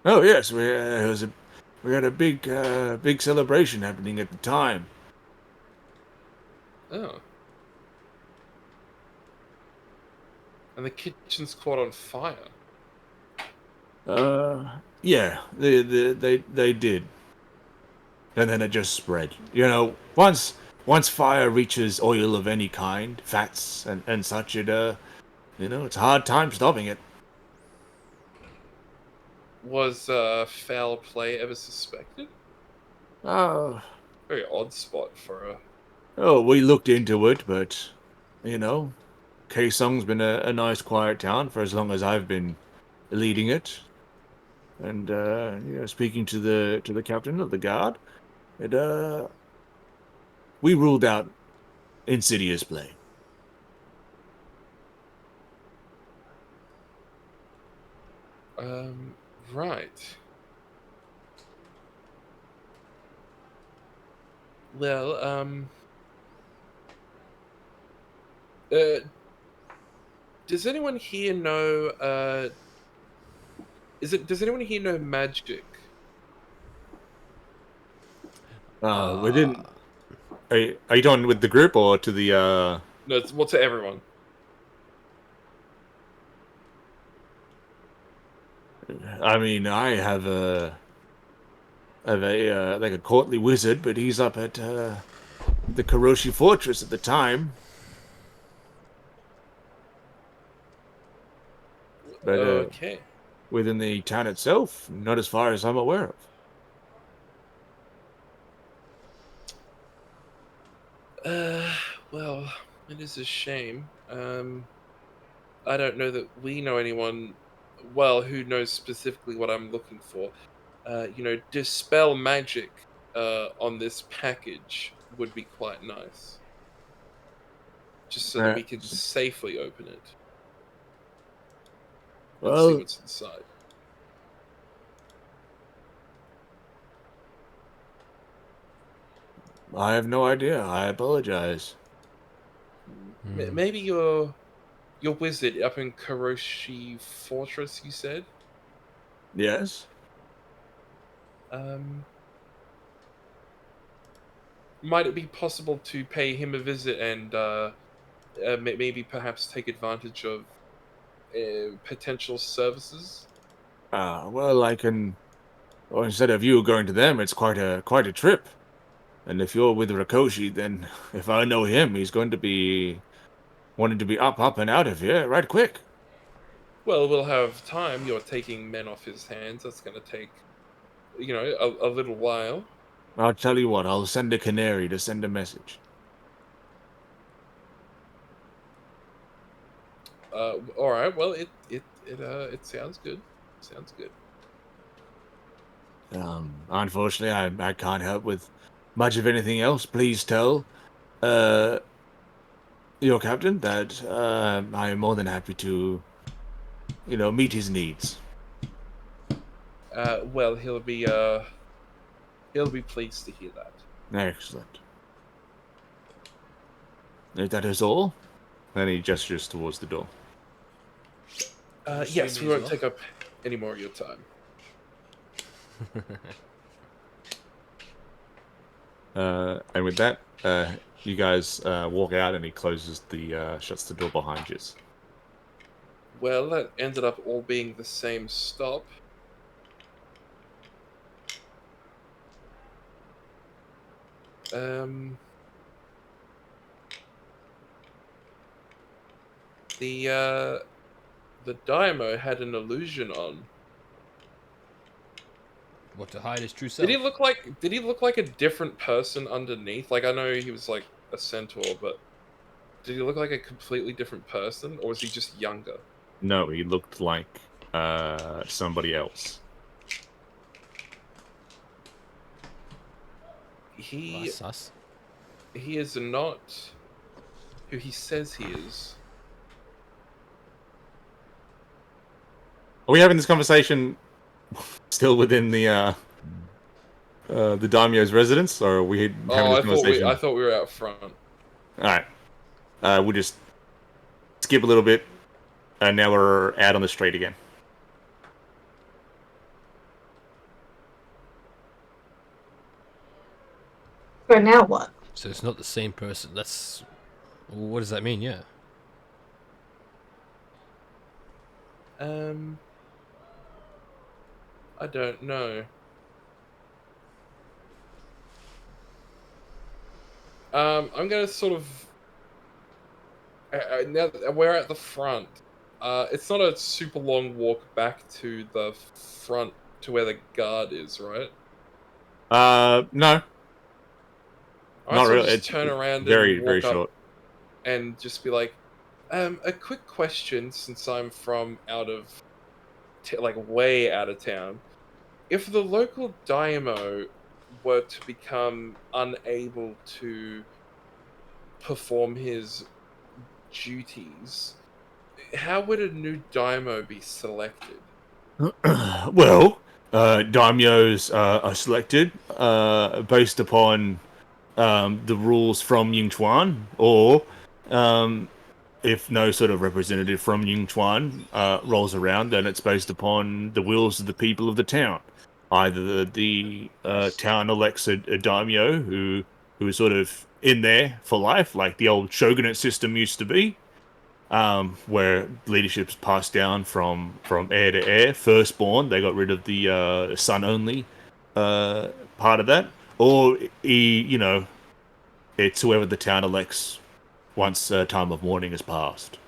Oh yes, we had a big celebration happening at the time. Oh. And the kitchen's caught on fire. Yeah, they did, and then it just spread. Once fire reaches oil of any kind, fats and such, it's a hard time stopping it. Was foul play ever suspected? Uh, Very odd spot for a. oh, we looked into it, but you know, Kaesong's been a nice, quiet town for as long as I've been leading it. And speaking to the captain of the guard, it we ruled out insidious play. Right. Well, uh, does anyone here know, does anyone here know magic? We didn't. Are you talking with the group or to the? No, it's well to everyone. I mean, I have a like a courtly wizard, but he's up at the Karoshi Fortress at the time. But Okay. within the town itself, not as far as I'm aware of. Well, it is a shame. I don't know that we know anyone well who knows specifically what I'm looking for. Dispel magic on this package would be quite nice. Just so that we can safely open it and see Well, what's inside. I have no idea. I apologize. Maybe your wizard up in Karoshi Fortress, you said? Yes. Um, might it be possible to pay him a visit and maybe perhaps take advantage of potential services? Well, I can. Well, instead of you going to them, it's quite a trip. And if you're with Rakoshi, then if I know him, he's going to be wanting to be up, and out of here right quick. Well, we'll have time. You're taking men off his hands. That's going to take, a little while. I'll tell you what. I'll send a canary to send a message. All right. Well, it sounds good. Sounds good. Unfortunately, I can't help with much of anything else. Please tell, uh, your captain that I am more than happy to, meet his needs. Well, he'll be pleased to hear that. Excellent. If that is all, then he gestures towards the door. Yes, we won't take up any more of your time. And with that, you guys walk out, and he shuts the door behind you. Well, that ended up all being the same stop. Um, the Daimyo had an illusion on. What, to hide his true Did self? he look like a different person underneath? Like, I know he was like a centaur, but did he look like a completely different person, or was he just younger? No, he looked like somebody else. He Sus. he is not who he says he is. Are we having this conversation still within the daimyo's residence, or are we having Oh, this conversation? I thought we were out front. All right, we'll just skip a little bit, and now we're out on the street again. So now what? So it's not the same person. That's. What does that mean? Yeah. I don't know. I'm gonna sort of. Now that we're at the front. It's not a super long walk back to the front to where the guard is, right? No, I not sort of really. just It's turn around and very, very walk up short. and just be like, a quick question since I'm from out of, like way out of town. If the local Daimyo were to become unable to perform his duties, how would a new Daimyo be selected? Well, daimyos are selected based upon the rules from Yingchuan, or if no sort of representative from Yingchuan rolls around, then it's based upon the wills of the people of the town. Either the town elects a daimyo who is sort of in there for life, like the old shogunate system used to be, where leadership's passed down from heir to heir. Firstborn, they got rid of the son only part of that, or it's whoever the town elects once time of mourning has passed.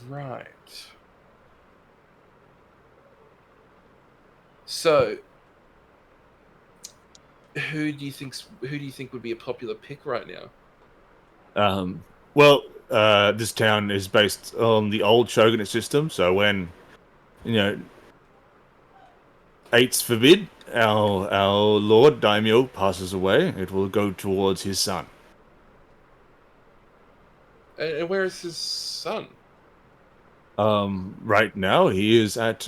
Right. So, who do you think would be a popular pick right now? Well, this town is based on the old shogunate system, so when you know eights forbid, our lord daimyo passes away, it will go towards his son. And where is his son? Right now he is at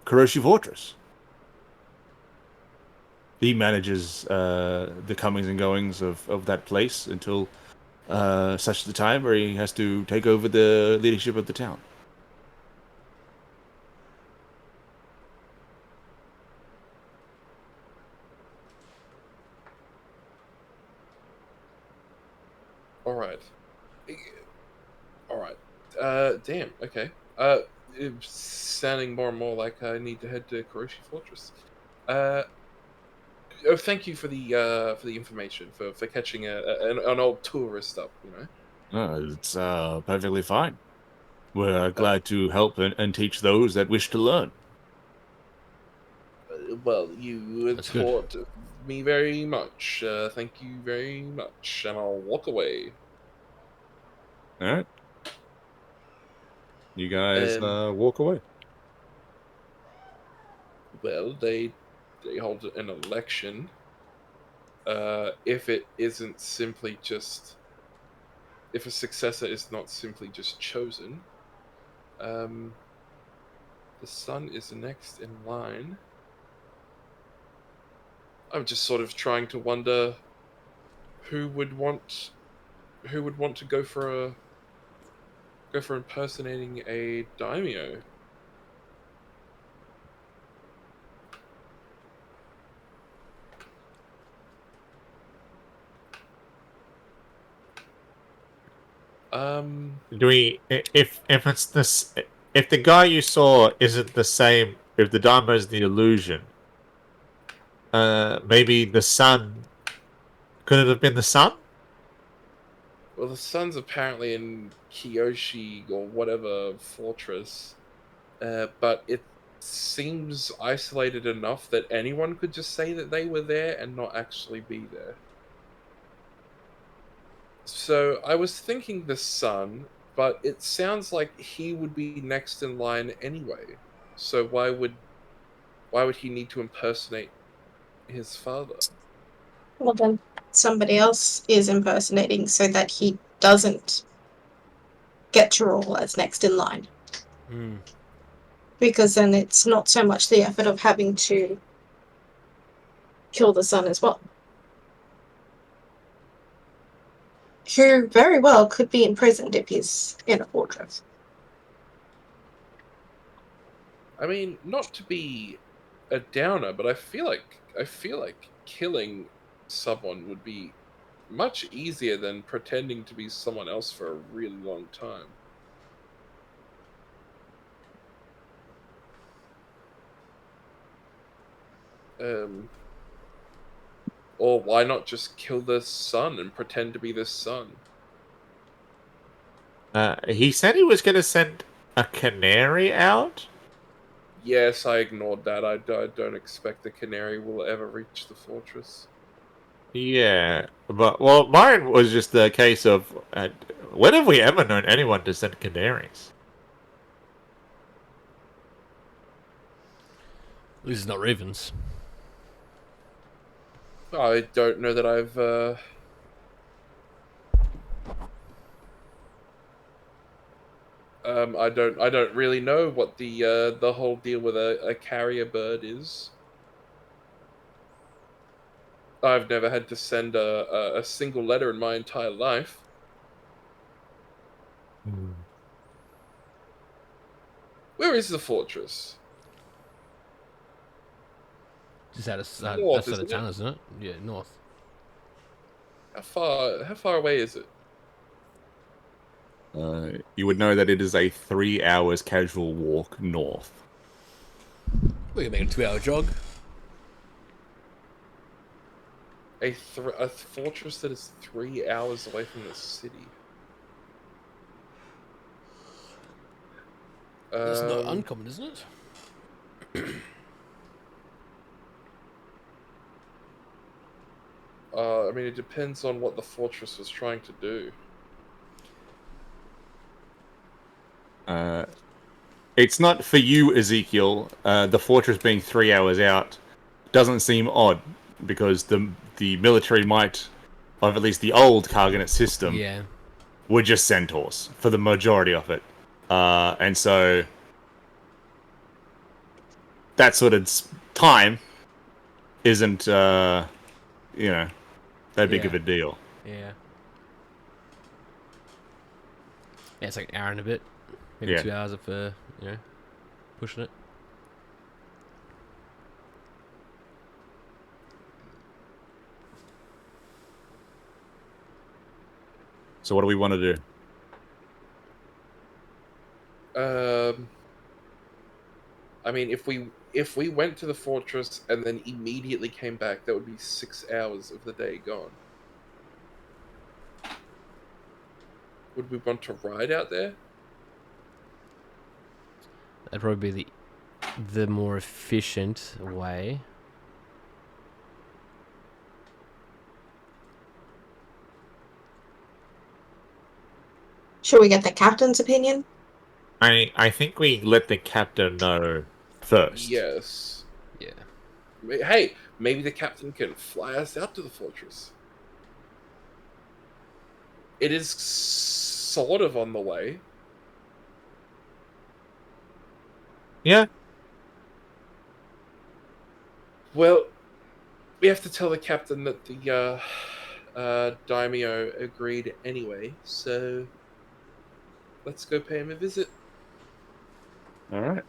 Kuroshi Fortress. He manages the comings and goings of that place until such the time where he has to take over the leadership of the town. All right. All right. Damn. Okay. It's sounding more and more like I need to head to Kuroshi Fortress. Uh, thank you for the information for catching an old tourist up. It's perfectly fine. We're Uh, glad to help and teach those that wish to learn. well, you That's good. taught me very much. Thank you very much, and I'll walk away. All right, you guys Um, walk away. well, they they hold an election, if it isn't simply just, if a successor is not simply just chosen, the son is next in line. I'm just sort of trying to wonder who would want to go for impersonating a daimyo. Do we? If it's this, if the guy you saw isn't the same, if the Dharma is the illusion, maybe the sun. Could it have been the sun? Well, the son's apparently in Kiyoshi or whatever fortress, but it seems isolated enough that anyone could just say that they were there and not actually be there. So I was thinking the son, but it sounds like he would be next in line anyway. So why would he need to impersonate his father? Well, then somebody else is impersonating so that he doesn't get to rule as next in line. Mm. Because then it's not so much the effort of having to kill the son as well. Who very well could be imprisoned if he's in a fortress. I mean, not to be a downer, but I feel like killing someone would be much easier than pretending to be someone else for a really long time. Or why not just kill the son and pretend to be the son? He said he was going to send a canary out. Yes, I ignored that. I don't expect the canary will ever reach the fortress. Yeah, but well, mine was just the case of when have we ever known anyone to send canaries? At least it's not ravens. I don't know that I don't really know what the whole deal with a carrier bird is. I've never had to send a single letter in my entire life. Where is the fortress? Just out of North, that side of isn't town, it? isn't it? Yeah, north. How far away is it? You would know that it is a 3 hours casual walk north. We can make a 2-hour jog. A fortress that is 3 hours away from the city. That's not uncommon, isn't it? I mean, it depends on what the fortress was trying to do. It's not for you, Ezekiel. The fortress being 3 hours out doesn't seem odd because the military might of at least the old Karganet system Yeah. were just centaurs for the majority of it, and so that sort of time isn't that big of a deal. Yeah. Yeah, it's like an hour and a bit. Maybe Yeah. 2 hours of pushing it. So what do we want to do? I mean, if we went to the fortress and then immediately came back, that would be 6 hours of the day gone. Would we want to ride out there? That'd probably be the more efficient way. Should we get the captain's opinion? I think we let the captain know first. Yes. Yeah. Hey, maybe the captain can fly us out to the fortress. It is sort of on the way. Yeah. Well, we have to tell the captain that the daimyo agreed anyway, so let's go pay him a visit. All right.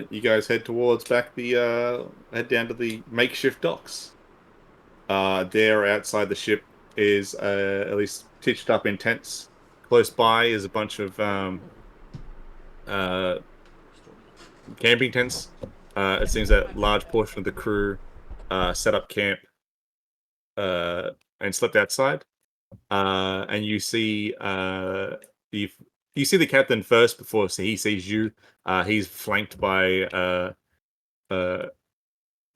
You guys head towards head down to the makeshift docks. There outside the ship is at least stitched up in tents. Close by is a bunch of uh, camping tents. It seems that large portion of the crew set up camp and slept outside. And you you see the captain first before he sees you. He's flanked by uh,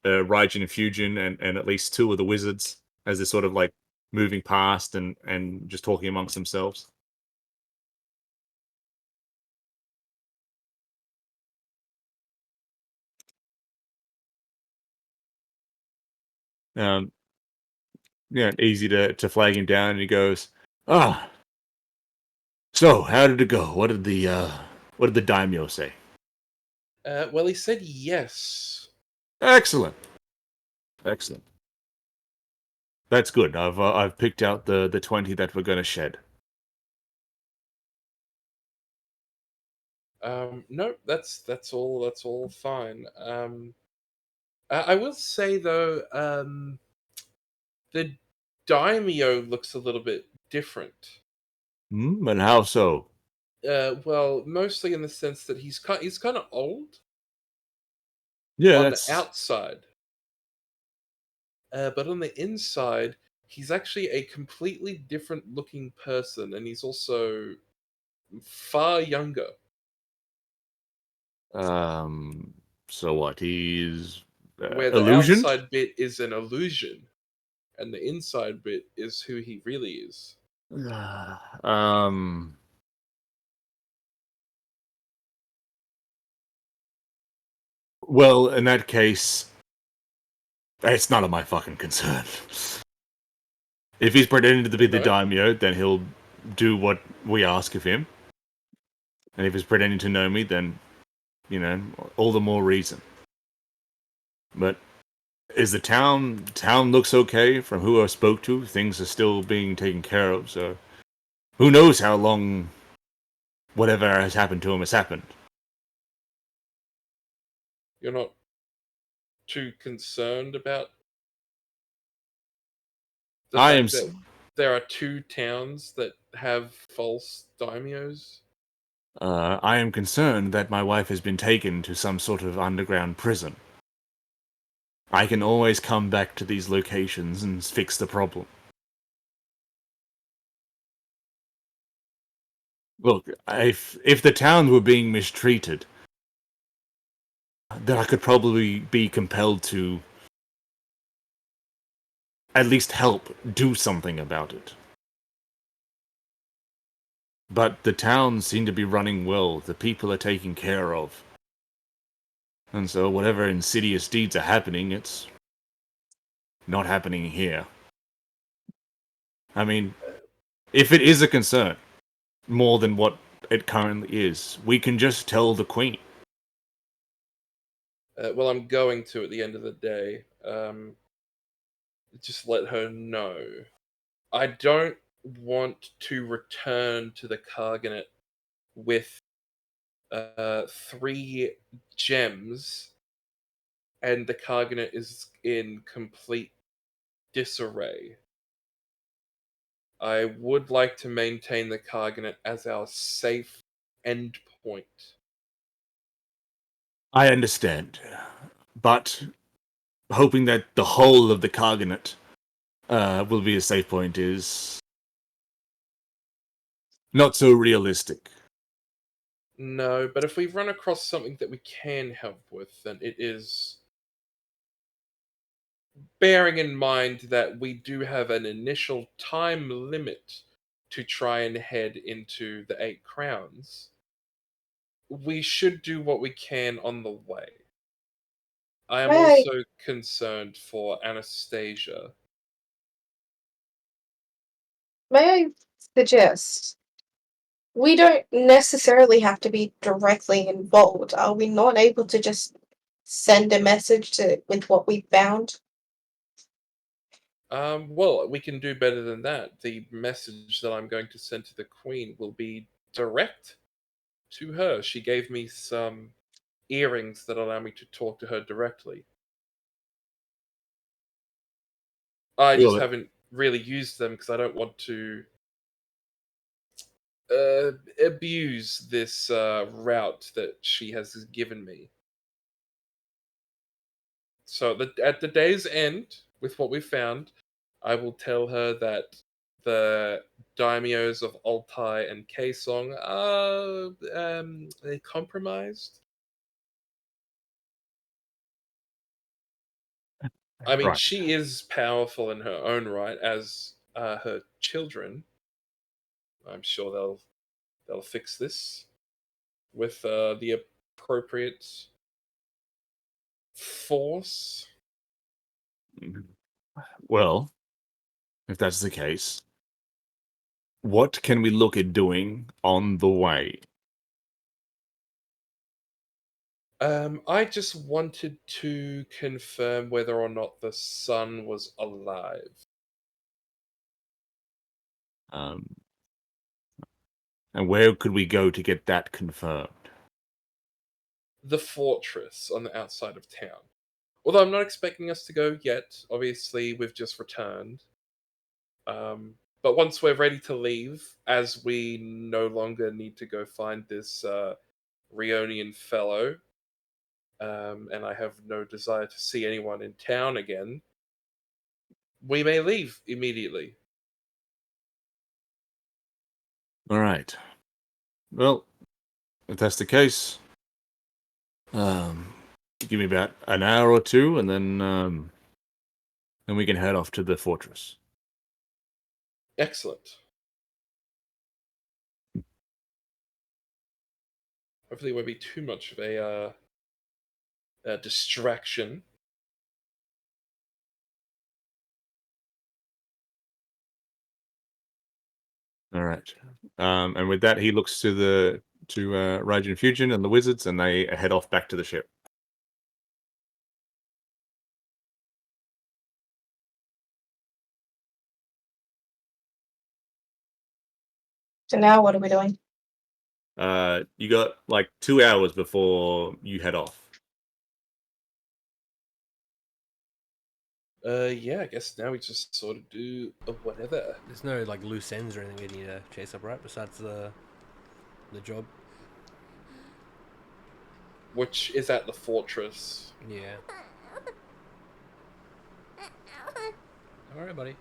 Raijin and Fujin and at least two of the wizards as they're sort of like moving past and just talking amongst themselves. Um, yeah, easy to flag him down, and he goes, "Ah, so how did it go? What did the daimyo say?" Well, he said yes. Excellent, excellent. That's good. I've picked out the 20 that we're going to shed. No, that's all. That's all fine. I will say though, the daimyo looks a little bit different. And how so? Well, mostly in the sense that he's kind of old Yeah, on the that's outside, but on the inside, he's actually a completely different looking person, and he's also far younger. um. So what? He's Where the illusioned. outside bit is an illusion, and the inside bit is who he really is. um. Well, in that case, it's none of my fucking concern. If he's pretending to be the No, daimyo, then he'll do what we ask of him. And if he's pretending to know me, then, all the more reason. But is the town looks okay from who I spoke to? Things are still being taken care of, so who knows how long whatever has happened to him has happened. you're not too concerned about the I am fact that there are two towns that have false daimyos. I am concerned that my wife has been taken to some sort of underground prison. I can always come back to these locations and fix the problem. Look, if the town were being mistreated, then I could probably be compelled to at least help do something about it. But the towns seem to be running well, the people are taken care of. And so whatever insidious deeds are happening, it's not happening here. I mean, if it is a concern, more than what it currently is, we can just tell the Queen. Well, I'm going to at the end of the day. Just let her know. I don't want to return to the Carganet with 3 gems, and the Carganet is in complete disarray. I would like to maintain the Carganet as our safe endpoint. I understand, but hoping that the whole of the Carganet will be a safe point is not so realistic. No, but if we run across something that we can help with, then it is bearing in mind that we do have an initial time limit to try and head into the 8 Crowns. We should do what we can on the way. I am Right. also concerned for Anastasia. May I suggest we don't necessarily have to be directly involved. Are we not able to just send a message with what we found? Well, we can do better than that. The message that I'm going to send to the Queen will be direct to her. She gave me some earrings that allow me to talk to her directly. I just Well, haven't really used them because I don't want to abuse this route that she has given me. So at the day's end, with what we found, I will tell her that the daimyos of Altai and Kaesong are they compromised. I mean, Right. she is powerful in her own right, as her children. I'm sure they'll fix this with the appropriate force. Well, if that's the case, what can we look at doing on the way? I just wanted to confirm whether or not the son was alive. Um, and where could we go to get that confirmed? The fortress on the outside of town. Although I'm not expecting us to go yet. Obviously, we've just returned. But once we're ready to leave, as we no longer need to go find this Rionian fellow, and I have no desire to see anyone in town again, we may leave immediately. All right. Well, if that's the case, give me about an hour or two, and then we can head off to the fortress. Excellent. Hopefully, it won't be too much of a distraction. All right. And with that, he looks to Raijin Fusion and the wizards, and they head off back to the ship. So now what are we doing? You got like 2 hours before you head off. Yeah, I guess now we just sort of do whatever. There's no like loose ends or anything we need to chase up, right? Besides the job. Which is at the fortress. Yeah. All right, buddy.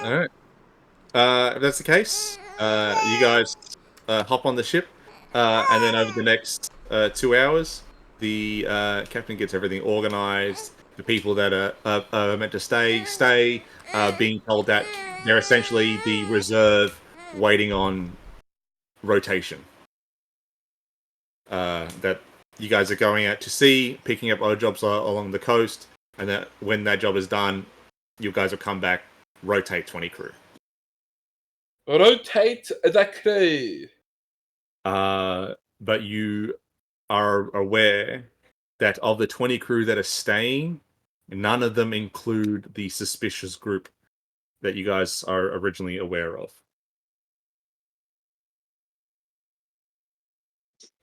All right. If that's the case, you guys hop on the ship, and then over the next 2 hours, the captain gets everything organized. The people that are meant to stay. Being told that they're essentially the reserve, waiting on rotation. That you guys are going out to sea, picking up odd jobs along the coast, and that when that job is done, you guys will come back, rotate 20 crew. Rotate the crew. But you are aware that of the 20 crew that are staying, none of them include the suspicious group that you guys are originally aware of.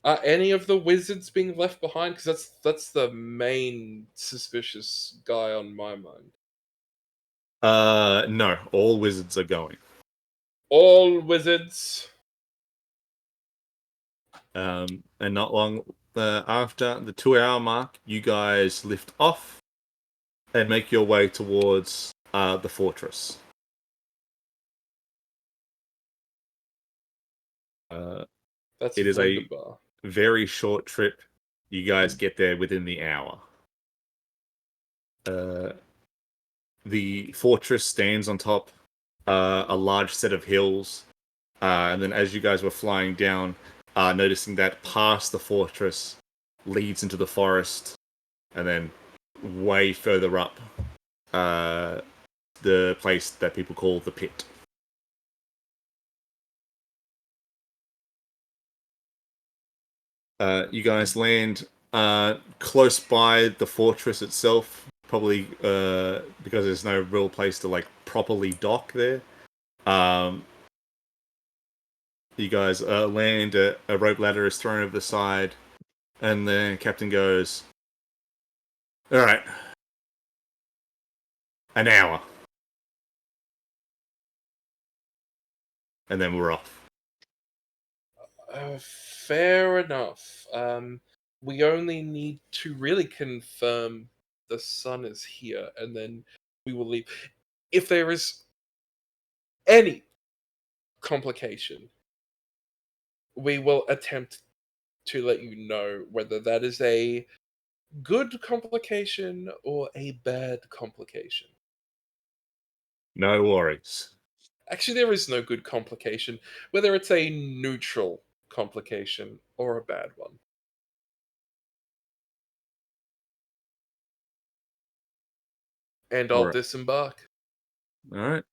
Are any of the wizards being left behind? Because that's the main suspicious guy on my mind. No, all wizards are going. All wizards. And not long after the 2 hour mark, you guys lift off and make your way towards the fortress. That's It is a wunderbar. very short trip. You guys get there within the hour. The fortress stands on top a large set of hills. And then as you guys were flying down, noticing that past the fortress leads into the forest, and then way further up, the place that people call the pit. You guys land close by the fortress itself, probably because there's no real place to like properly dock there. You guys land, a rope ladder is thrown over the side, and the captain goes, "All right, an hour." And then we're off. Fair enough. We only need to really confirm the sun is here, and then we will leave. If there is any complication, we will attempt to let you know whether that is a good complication or a bad complication. No worries. Actually, there is no good complication, whether it's a neutral complication or a bad one. And I'll Alright. disembark. All right.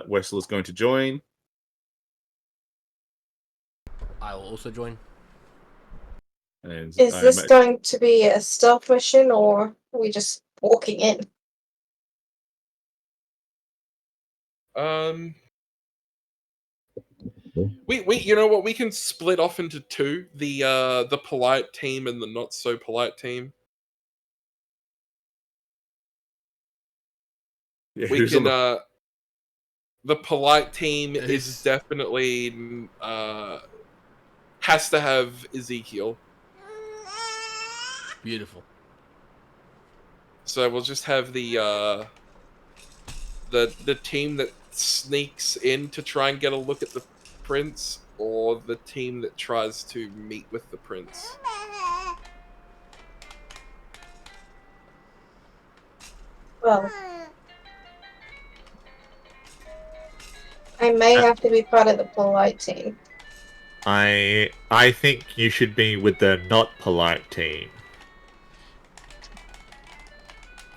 Wessel is going to join. I will also join. And Is this going to be a stealth mission, or are we just walking in? We you know what, we can split off into two, the polite team and the not so polite team. Yeah, We who's can on the polite team Who's- is definitely has to have Ezekiel. Beautiful. So we'll just have the team that sneaks in to try and get a look at the prince, or the team that tries to meet with the prince. Well, I may have to be part of the polite team. I think you should be with the not polite team.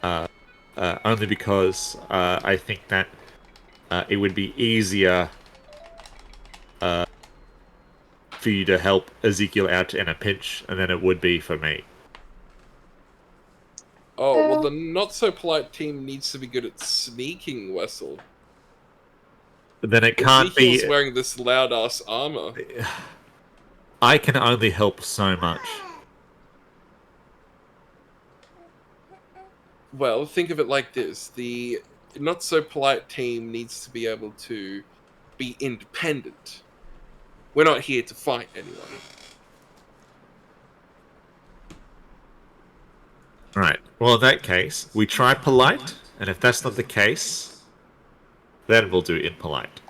Only because I think that it would be easier for you to help Ezekiel out in a pinch than it would be for me. Oh, well, the not so polite team needs to be good at sneaking, Wessel. Then it can't Ezekiel's be. wearing this loud ass armor. I can only help so much. Well, think of it like this: the not so polite team needs to be able to be independent. We're not here to fight anyone. Right. Well, in that case, we try polite, and if that's not the case, then we'll do impolite.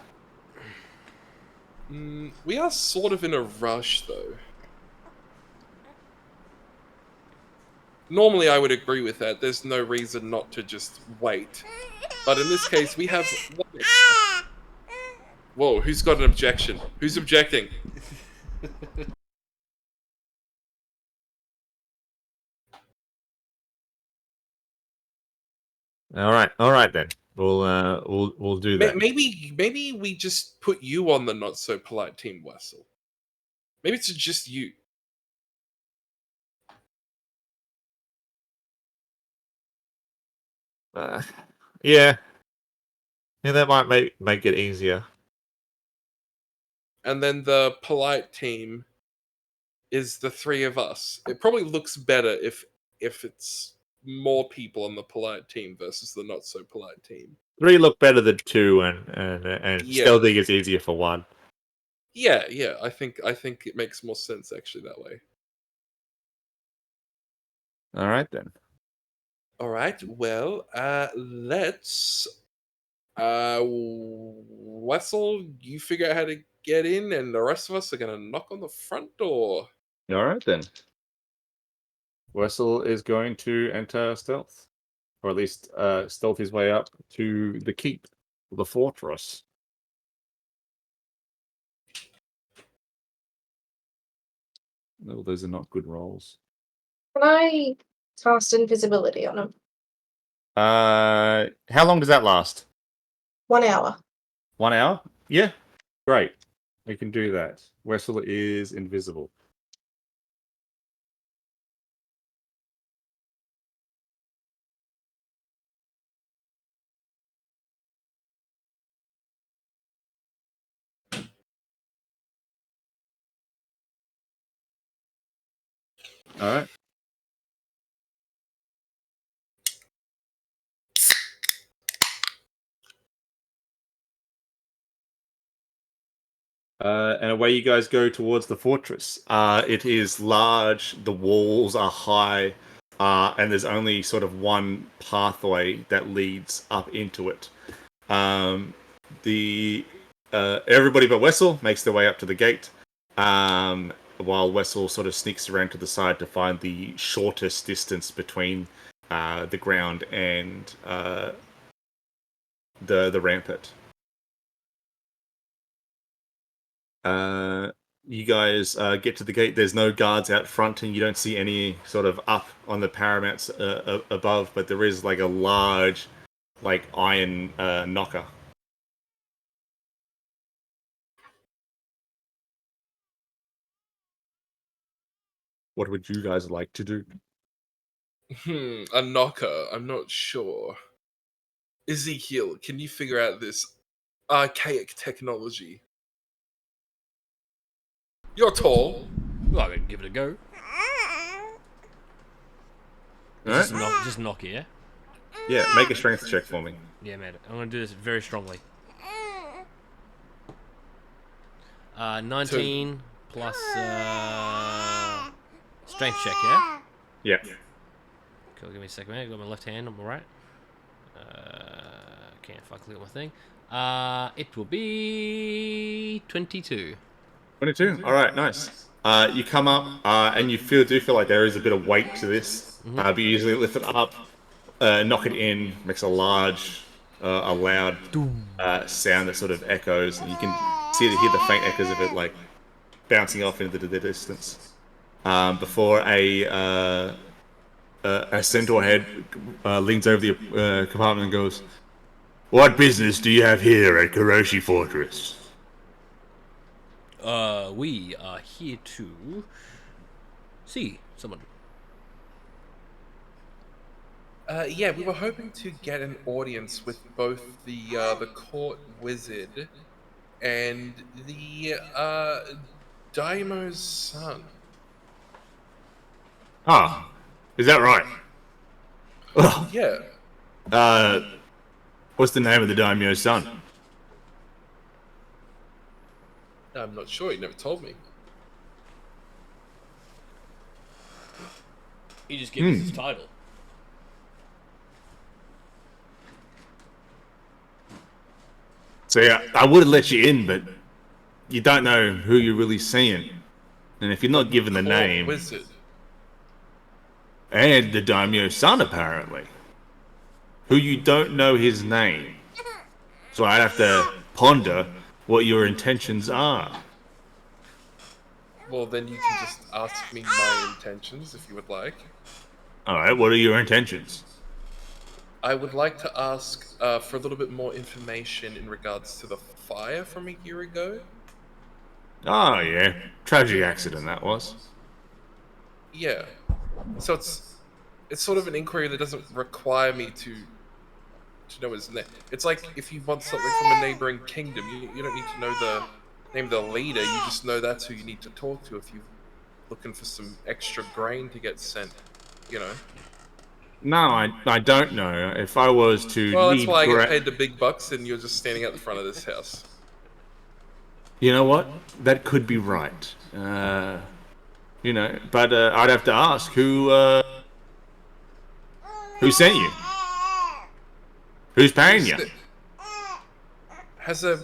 We are sort of in a rush, though. Normally, I would agree with that. There's no reason not to just wait. But in this case, we have... Whoa, who's got an objection? Who's objecting? All right then. We'll do that. Maybe we just put you on the not so polite team, Wessel. Maybe it's just you. Yeah, that might make it easier. And then the polite team is the three of us. It probably looks better if it's more people on the polite team versus the not so polite team. 3 look better than 2, and Yeah. stealthing is easier for 1. Yeah, I think it makes more sense actually that way. All right then. All right. Well, let's Wessel, you figure out how to get in, and the rest of us are gonna knock on the front door. All right then. Wessel is going to enter stealth, or at least stealth his way up to the keep, the fortress. No, those are not good rolls. Can I cast invisibility on him? How long does that last? 1 hour. 1 hour? Yeah, great. We can do that. Wessel is invisible. All right. And away you guys go towards the fortress. It is large, the walls are high, and there's only sort of one pathway that leads up into it. The everybody but Wessel makes their way up to the gate, while Wessel sort of sneaks around to the side to find the shortest distance between the ground and the rampart. You guys get to the gate. There's no guards out front, and you don't see any sort of up on the paramount above. But there is like a large, like iron knocker. What would you guys like to do? A knocker. I'm not sure. Ezekiel, can you figure out this archaic technology? You're tall. Well, I can give it a go. Alright? Just knock it, yeah? Yeah, make a strength check for me. Yeah, man. I'm gonna do this very strongly. 19 plus strength check, yeah? Yeah. Cool, give me a second, man. I got my left hand on my right. Can't fuck look at my thing. It will be 22. 22. All right, nice. You come up and you do feel like there is a bit of weight to this. But you usually lift it up, knock it in, makes a loud sound that sort of echoes, and you can hear the faint echoes of it like bouncing off into the distance. Before a centaur head leans over the compartment and goes, "What business do you have here at Kuroshi Fortress?" We are here to see someone. Yeah, we were hoping to get an audience with both the court wizard and the Daimo's son. Ah, is that right? Ugh. Yeah. What's the name of the daimyo's son? I'm not sure. He never told me. He just gave us his title. So yeah, I would have let you in, but you don't know who you're really seeing. And if you're not given the Court name, wizard. and the daimyo's son apparently, who you don't know his name. So I'd have to ponder what your intentions are. Well, then you can just ask me my intentions if you would like. Alright, what are your intentions? I would like to ask for a little bit more information in regards to the fire from a year ago. Oh yeah, tragic accident that was. Yeah. So it's sort of an inquiry that doesn't require me to know his name. It's like if you want something from a neighboring kingdom, you don't need to know the name of the leader. You just know that's who you need to talk to if you're looking for some extra grain to get sent. You know. No, I don't know. If I was to Well, that's need why I get paid the big bucks, and you're just standing at the front of this house. You know what? That could be right. You know, but I'd have to ask who sent you? Who's paying you? Has a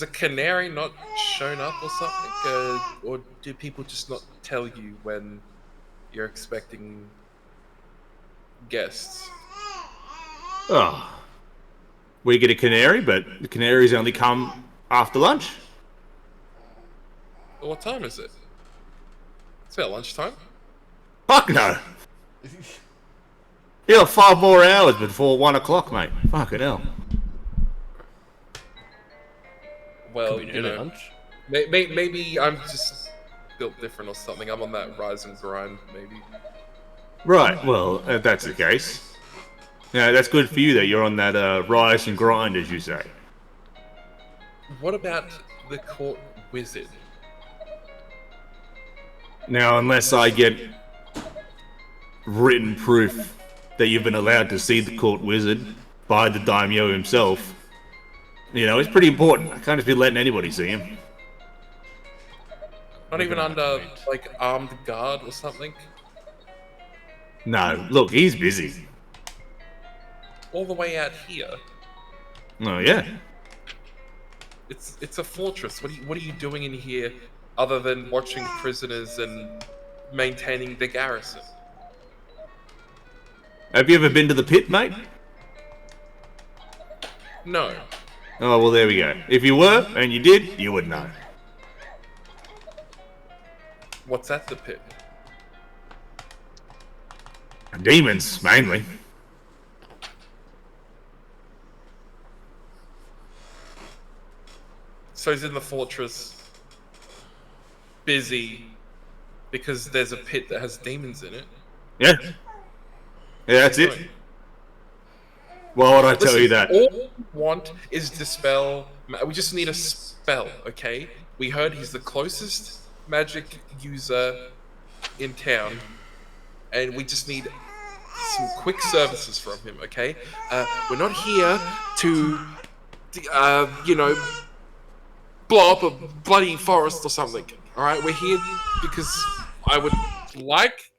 canary not shown up or something, or do people just not tell you when you're expecting guests? Oh, we get a canary, but the canaries only come after lunch. What time is it? It's about lunchtime. Fuck no. You got 5 more hours before 1 o'clock, mate. Fucking hell. Well, Could be an you early know, lunch. maybe I'm just built different or something. I'm on that rise and grind, maybe. Right, well, if that's the case. Yeah, that's good for you that you're on that rise and grind, as you say. What about the court wizard? Now, unless I get written proof that you've been allowed to see the court wizard by the daimyo himself, you know, it's pretty important. I can't just be letting anybody see him. Not We're even gonna have to under wait. like armed guard or something. No, look, he's busy. All the way out here. Oh, yeah. It's a fortress. What are you doing in here other than watching prisoners and maintaining the garrison? Have you ever been to the pit, mate? No. Oh, well, there we go. If you were, and you did, you would know. What's at the pit? Demons, mainly. So he's in the fortress, busy, because there's a pit that has demons in it. Yeah. Yeah, that's it. Why would I tell you that? All we want is dispel. We just need a spell, okay? We heard he's the closest magic user in town, and we just need some quick services from him, okay? We're not here to, you know, blow up a bloody forest or something. All right, we're here because I would like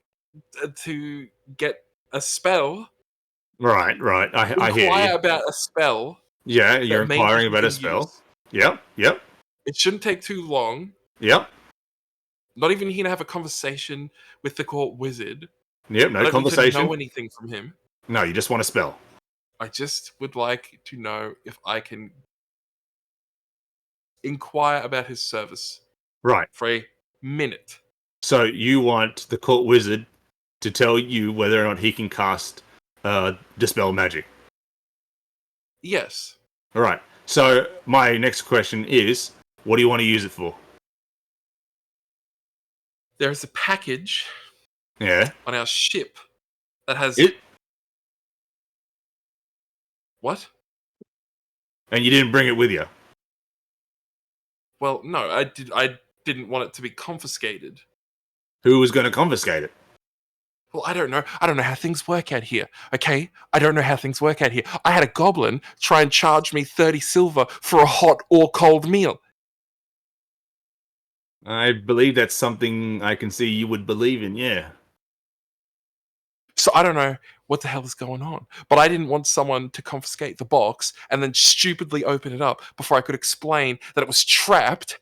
to get a spell. Right. I hear Inquire you. about a spell. Yeah, you're that maybe inquiring we about a can spell. use. Yep. It shouldn't take too long. Yep. Not even here to have a conversation with the court wizard. Yep, I no don't need to conversation. know anything from him. No, you just want a spell. I just would like to know if I can inquire about his service Right. for a minute. So you want the court wizard to tell you whether or not he can cast dispel magic. Yes. All right. So my next question is, what do you want to use it for? There is a package Yeah. on our ship that has It. what? And you didn't bring it with you. Well, no, I didn't want it to be confiscated. Who was going to confiscate it? Well, I don't know. I don't know how things work out here. Okay, I don't know how things work out here. I had a goblin try and charge me 30 silver for a hot or cold meal. I believe that's something I can see you would believe in. Yeah. So I don't know what the hell is going on. But I didn't want someone to confiscate the box and then stupidly open it up before I could explain that it was trapped.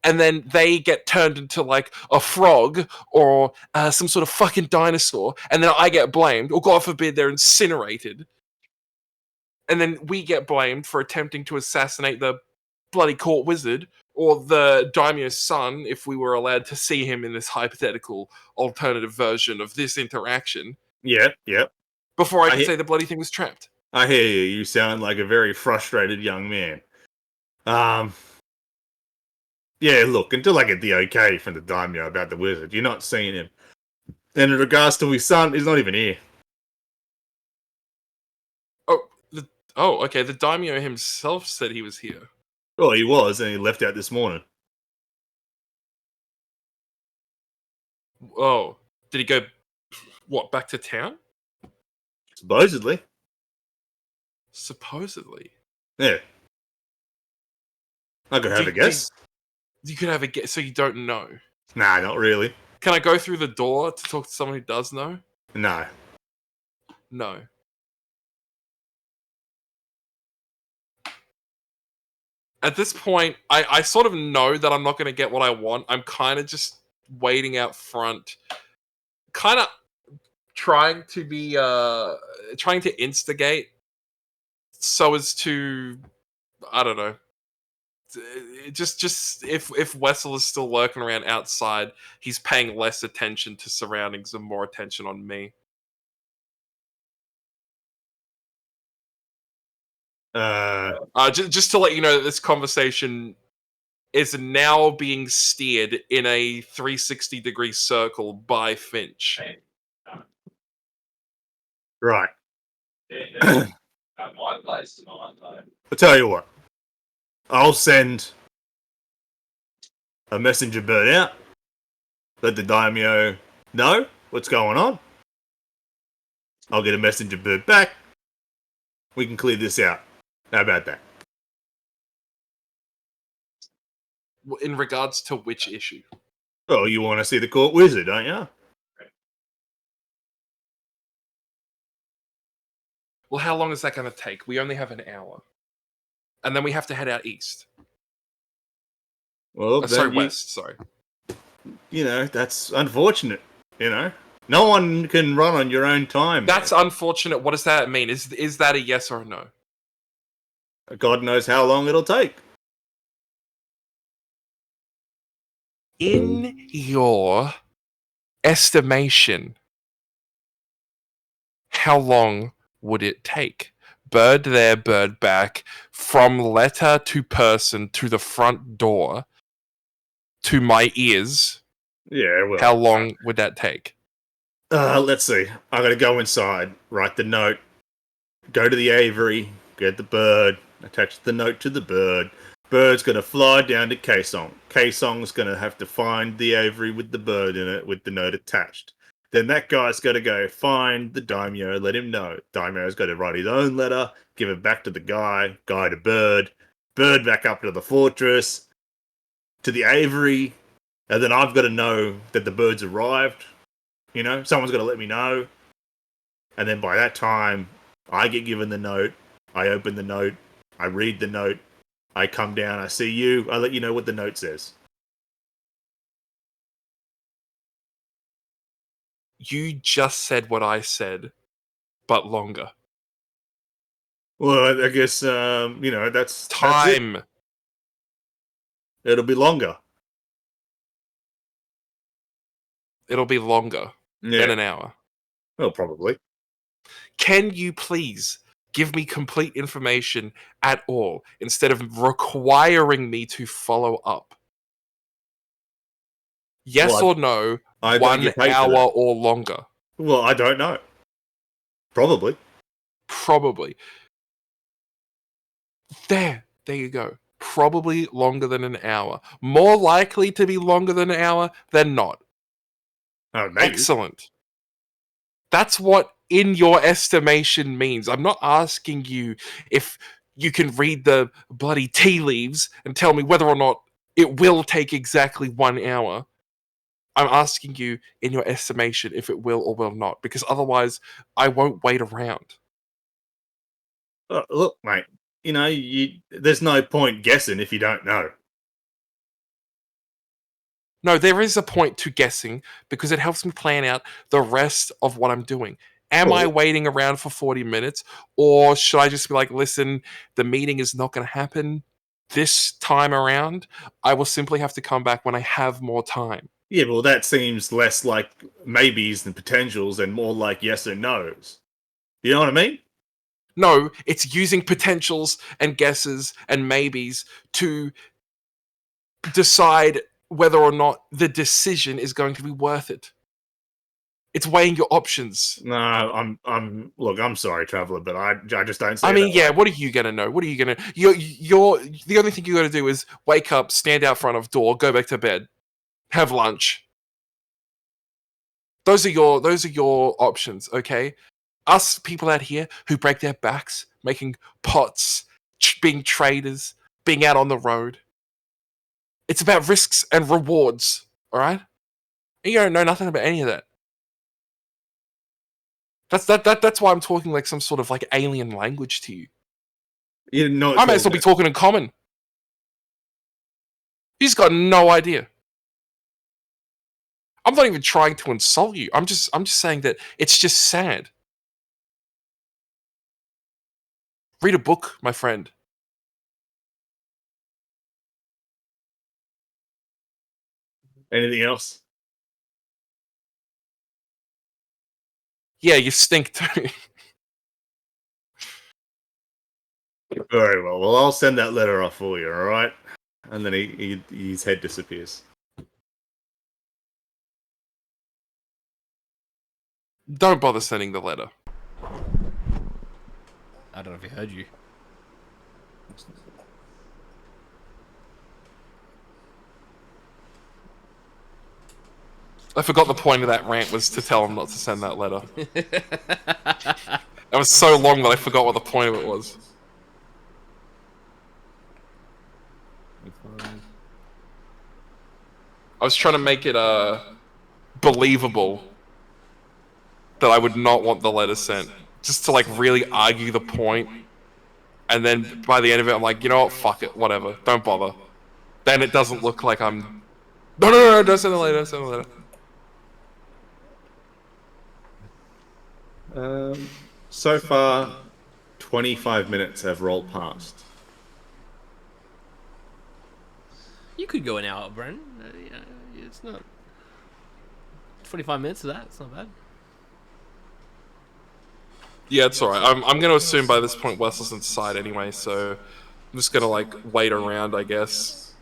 And then they get turned into like a frog or some sort of fucking dinosaur. And then I get blamed. Or God forbid they're incinerated. And then we get blamed for attempting to assassinate the bloody court wizard or the daimyo's son if we were allowed to see him in this hypothetical alternative version of this interaction. Yeah. Before I could hear- say the bloody thing was trapped. I hear you. You sound like a very frustrated young man. Yeah, look, until I get the okay from the daimyo about the wizard, you're not seeing him. And in regards to his son, he's not even here. Okay. The daimyo himself said he was here. Well, he was, and he left out this morning. Oh, did he go? What, back to town? Supposedly. Supposedly. Yeah. I could have a guess. You could have a guess, so you don't know. Nah, not really. Can I go through the door to talk to someone who does know? No. No. At this point, I sort of know that I'm not going to get what I want. I'm kind of just waiting out front. Kind of trying to be, trying to instigate so as to, I don't know, just if Wessel is still lurking around outside, he's paying less attention to surroundings and more attention on me. Just to let you know that this conversation is now being steered in a 360-degree circle by Finch. Right. I'll tell you what. I'll send a messenger bird out. Let the daimyo know what's going on. I'll get a messenger bird back. We can clear this out. How about that? In regards to which issue? Oh, you want to see the court wizard, don't you? Well, how long is that going to take? We only have an hour. And then we have to head out east. Well, West, sorry. You know, that's unfortunate, you know? No one can run on your own time. That's unfortunate. What does that mean? Is that a yes or a no? God knows how long it'll take. In your estimation, how long would it take? Bird there, bird back, from letter to person to the front door to my ears. Yeah, well. How long would that take? Let's see. I gotta go inside, write the note, go to the aviary, get the bird, attach the note to the bird. Bird's gonna fly down to Kaesong. Kaesong's gonna have to find the aviary with the bird in it with the note attached. Then that guy's gotta go find the daimyo, let him know. Daimyo's gotta write his own letter, give it back to the guy to bird back up to the fortress, to the aviary, and then I've gotta know that the bird's arrived. You know, someone's got to let me know. And then by that time, I get given the note. I open the note. I read the note. I come down. I see you. I let you know what the note says. You just said what I said, but longer. Well, I guess, you know, that's... Time. That's it. It'll be longer. It'll be longer than an hour. Well, probably. Can you please give me complete information at all instead of requiring me to follow up? Yes Well, or no, I don't 1 get paid for hour that. or longer? Well, I don't know. Probably. Probably. There you go. Probably longer than an hour. More likely to be longer than an hour than not. Oh, maybe. Excellent. That's what in your estimation means. I'm not asking you if you can read the bloody tea leaves and tell me whether or not it will take exactly 1 hour. I'm asking you in your estimation if it will or will not, because otherwise I won't wait around. Look, mate, you know, there's no point guessing if you don't know. No, there is a point to guessing because it helps me plan out the rest of what I'm doing. Am I waiting around for 40 minutes, or should I just be like, listen, the meeting is not going to happen this time around. I will simply have to come back when I have more time. Yeah, well, that seems less like maybes and potentials and more like yes or no's. You know what I mean? No, it's using potentials and guesses and maybes to decide whether or not the decision is going to be worth it. It's weighing your options. No, I'm sorry, traveler, but I just don't see I mean, that yeah, way. what are you gonna know? What are you gonna? You're the only thing you gotta do is wake up, stand out front of door, go back to bed, have lunch. Those are your options, okay? Us people out here who break their backs, making pots, being traders, being out on the road. It's about risks and rewards, all right? And you don't know nothing about any of that. That's why I'm talking like some sort of like alien language to you. You know, I may as well be talking in common. He's got no idea. I'm not even trying to insult you. I'm just saying that it's just sad. Read a book, my friend. Anything else? Yeah, you stink too. Very well. Well, I'll send that letter off for you. All right. And then his head disappears. Don't bother sending the letter. I don't know if he heard you. I forgot the point of that rant was to tell him not to send that letter. It was so long that I forgot what the point of it was. I was trying to make it believable that I would not want the letter sent, just to like really argue the point. And then by the end of it, I'm like, you know what? Fuck it, whatever. Don't bother. Then it doesn't look like I'm. No, don't send the letter. Don't send the letter. So far, 25 minutes have rolled past. You could go an hour, Bren. It's not 25 minutes of that. It's not bad. Yeah, it's alright. I'm gonna assume by this point Wessel's inside anyway, so I'm just gonna like wait around, I guess.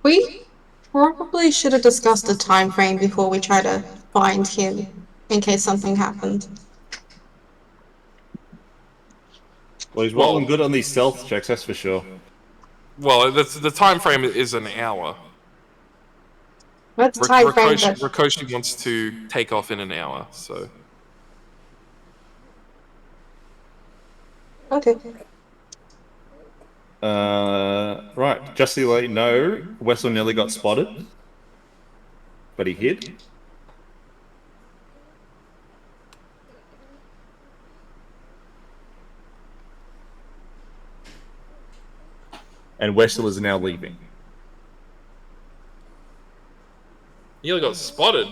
We probably should have discussed the time frame before we try to find him in case something happened. Well, he's rolling good on these stealth checks, that's for sure. Well, the time frame is an hour. What's the time frame? Rikoshi wants to take off in an hour, so. Okay. Right. Just to let you know, Wessel nearly got spotted, but he hid. And Wessel is now leaving. He got spotted.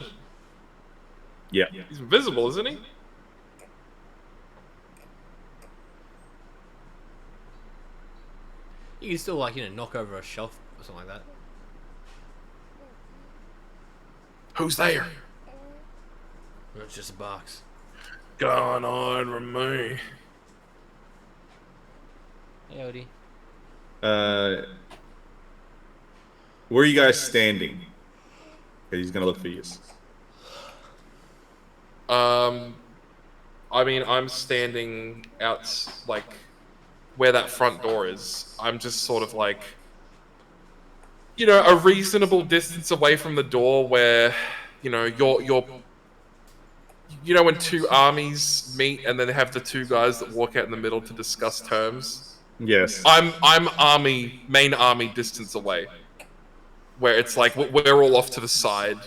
Yeah. He's invisible, isn't he? You can still, like, knock over a shelf or something like that. Who's there? Or it's just a box. Going on with me. Hey, Where Odie. are you guys standing? Okay, he's gonna look for you. I mean, I'm standing out, like, where that front door is. I'm just sort of like, a reasonable distance away from the door where, you're when two armies meet and then they have the two guys that walk out in the middle to discuss terms. Yes. I'm main army distance away, where it's like we're all off to the side,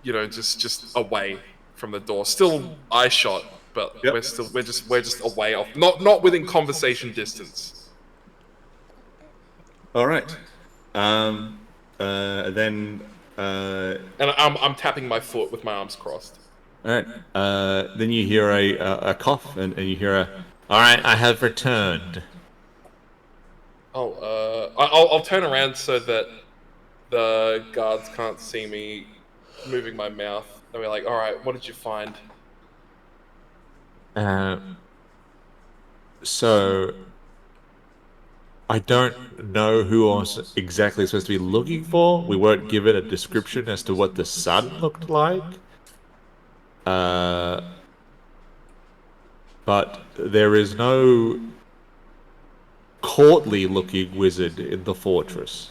just away from the door. Still eye shot, but Yep. we're just away off, not within conversation distance. All right. Then. And I'm tapping my foot with my arms crossed. All right. Then you hear a cough, and you hear a. All right, I have returned. I'll turn around so that the guards can't see me moving my mouth. And we're like, all right, what did you find? So I don't know who I was exactly supposed to be looking for. We weren't given a description as to what the sun looked like. But there is no courtly-looking wizard in the fortress.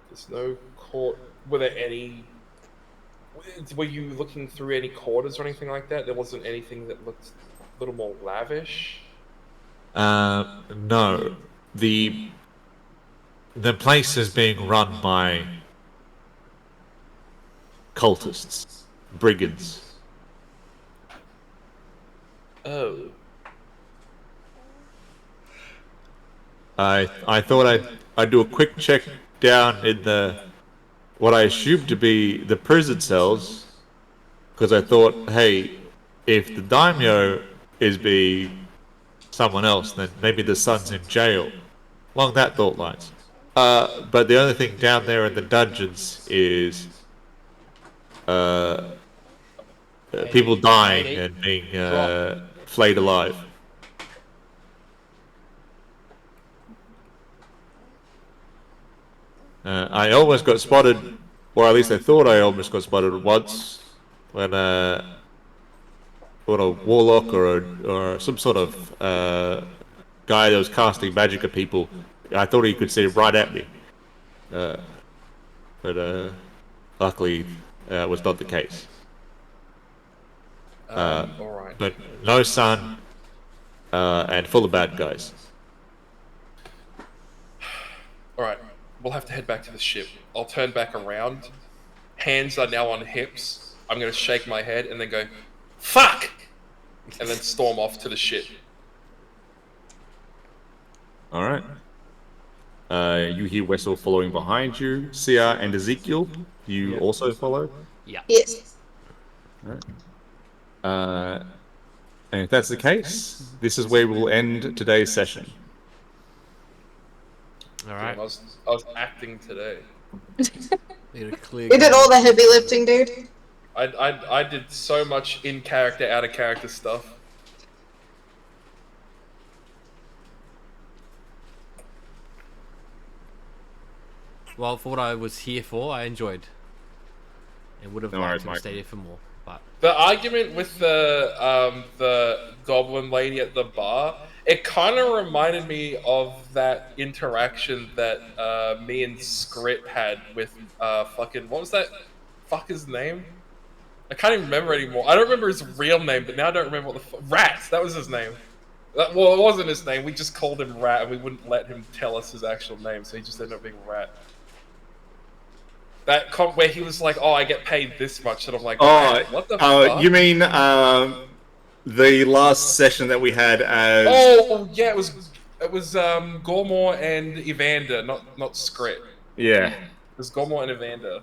There's no court. Were there any? Were you looking through any quarters or anything like that? There wasn't anything that looked a little more lavish. No. The place is being run by cultists, brigands. Oh. I thought I'd do a quick check down in what I assumed to be the prison cells, because I thought, hey, if the daimyo is being someone else, then maybe the son's in jail. Along that thought lines. But the only thing down there in the dungeons is people dying and being flayed alive. I almost got spotted, or at least I thought I almost got spotted once when when a warlock or some sort of guy that was casting magic at people, I thought he could see right at me. But luckily, it was not the case. Alright. But no sun, and full of bad guys. Alright. We'll have to head back to the ship. I'll turn back around. Hands are now on hips. I'm going to shake my head and then go, fuck! And then storm off to the ship. All right. You hear Wessel following behind you. Sia and Ezekiel, you also follow. Yes. All right. And if that's the case, this is where we'll end today's session. All I right. was acting today. We got a clear We did goal. all the heavy lifting, dude. I did so much in character, out of character stuff. Well, for what I was here for, I enjoyed. And would have No liked worries, to have Mike. stayed here for more. But The argument with the goblin lady at the bar, it kind of reminded me of that interaction that me and Scrit had with fucking, what was that fucker's name? I can't even remember anymore. I don't remember his real name, but now I don't remember what the Rat. That was his name. Well, it wasn't his name. We just called him Rat, and we wouldn't let him tell us his actual name, so he just ended up being Rat. That comp where he was like, "Oh, I get paid this much," and I'm like, Oh, "What the fuck?" you mean the last session that we had as? Oh yeah, it was Gormor and Evander, not Scrit. Yeah. It was Gormor and Evander.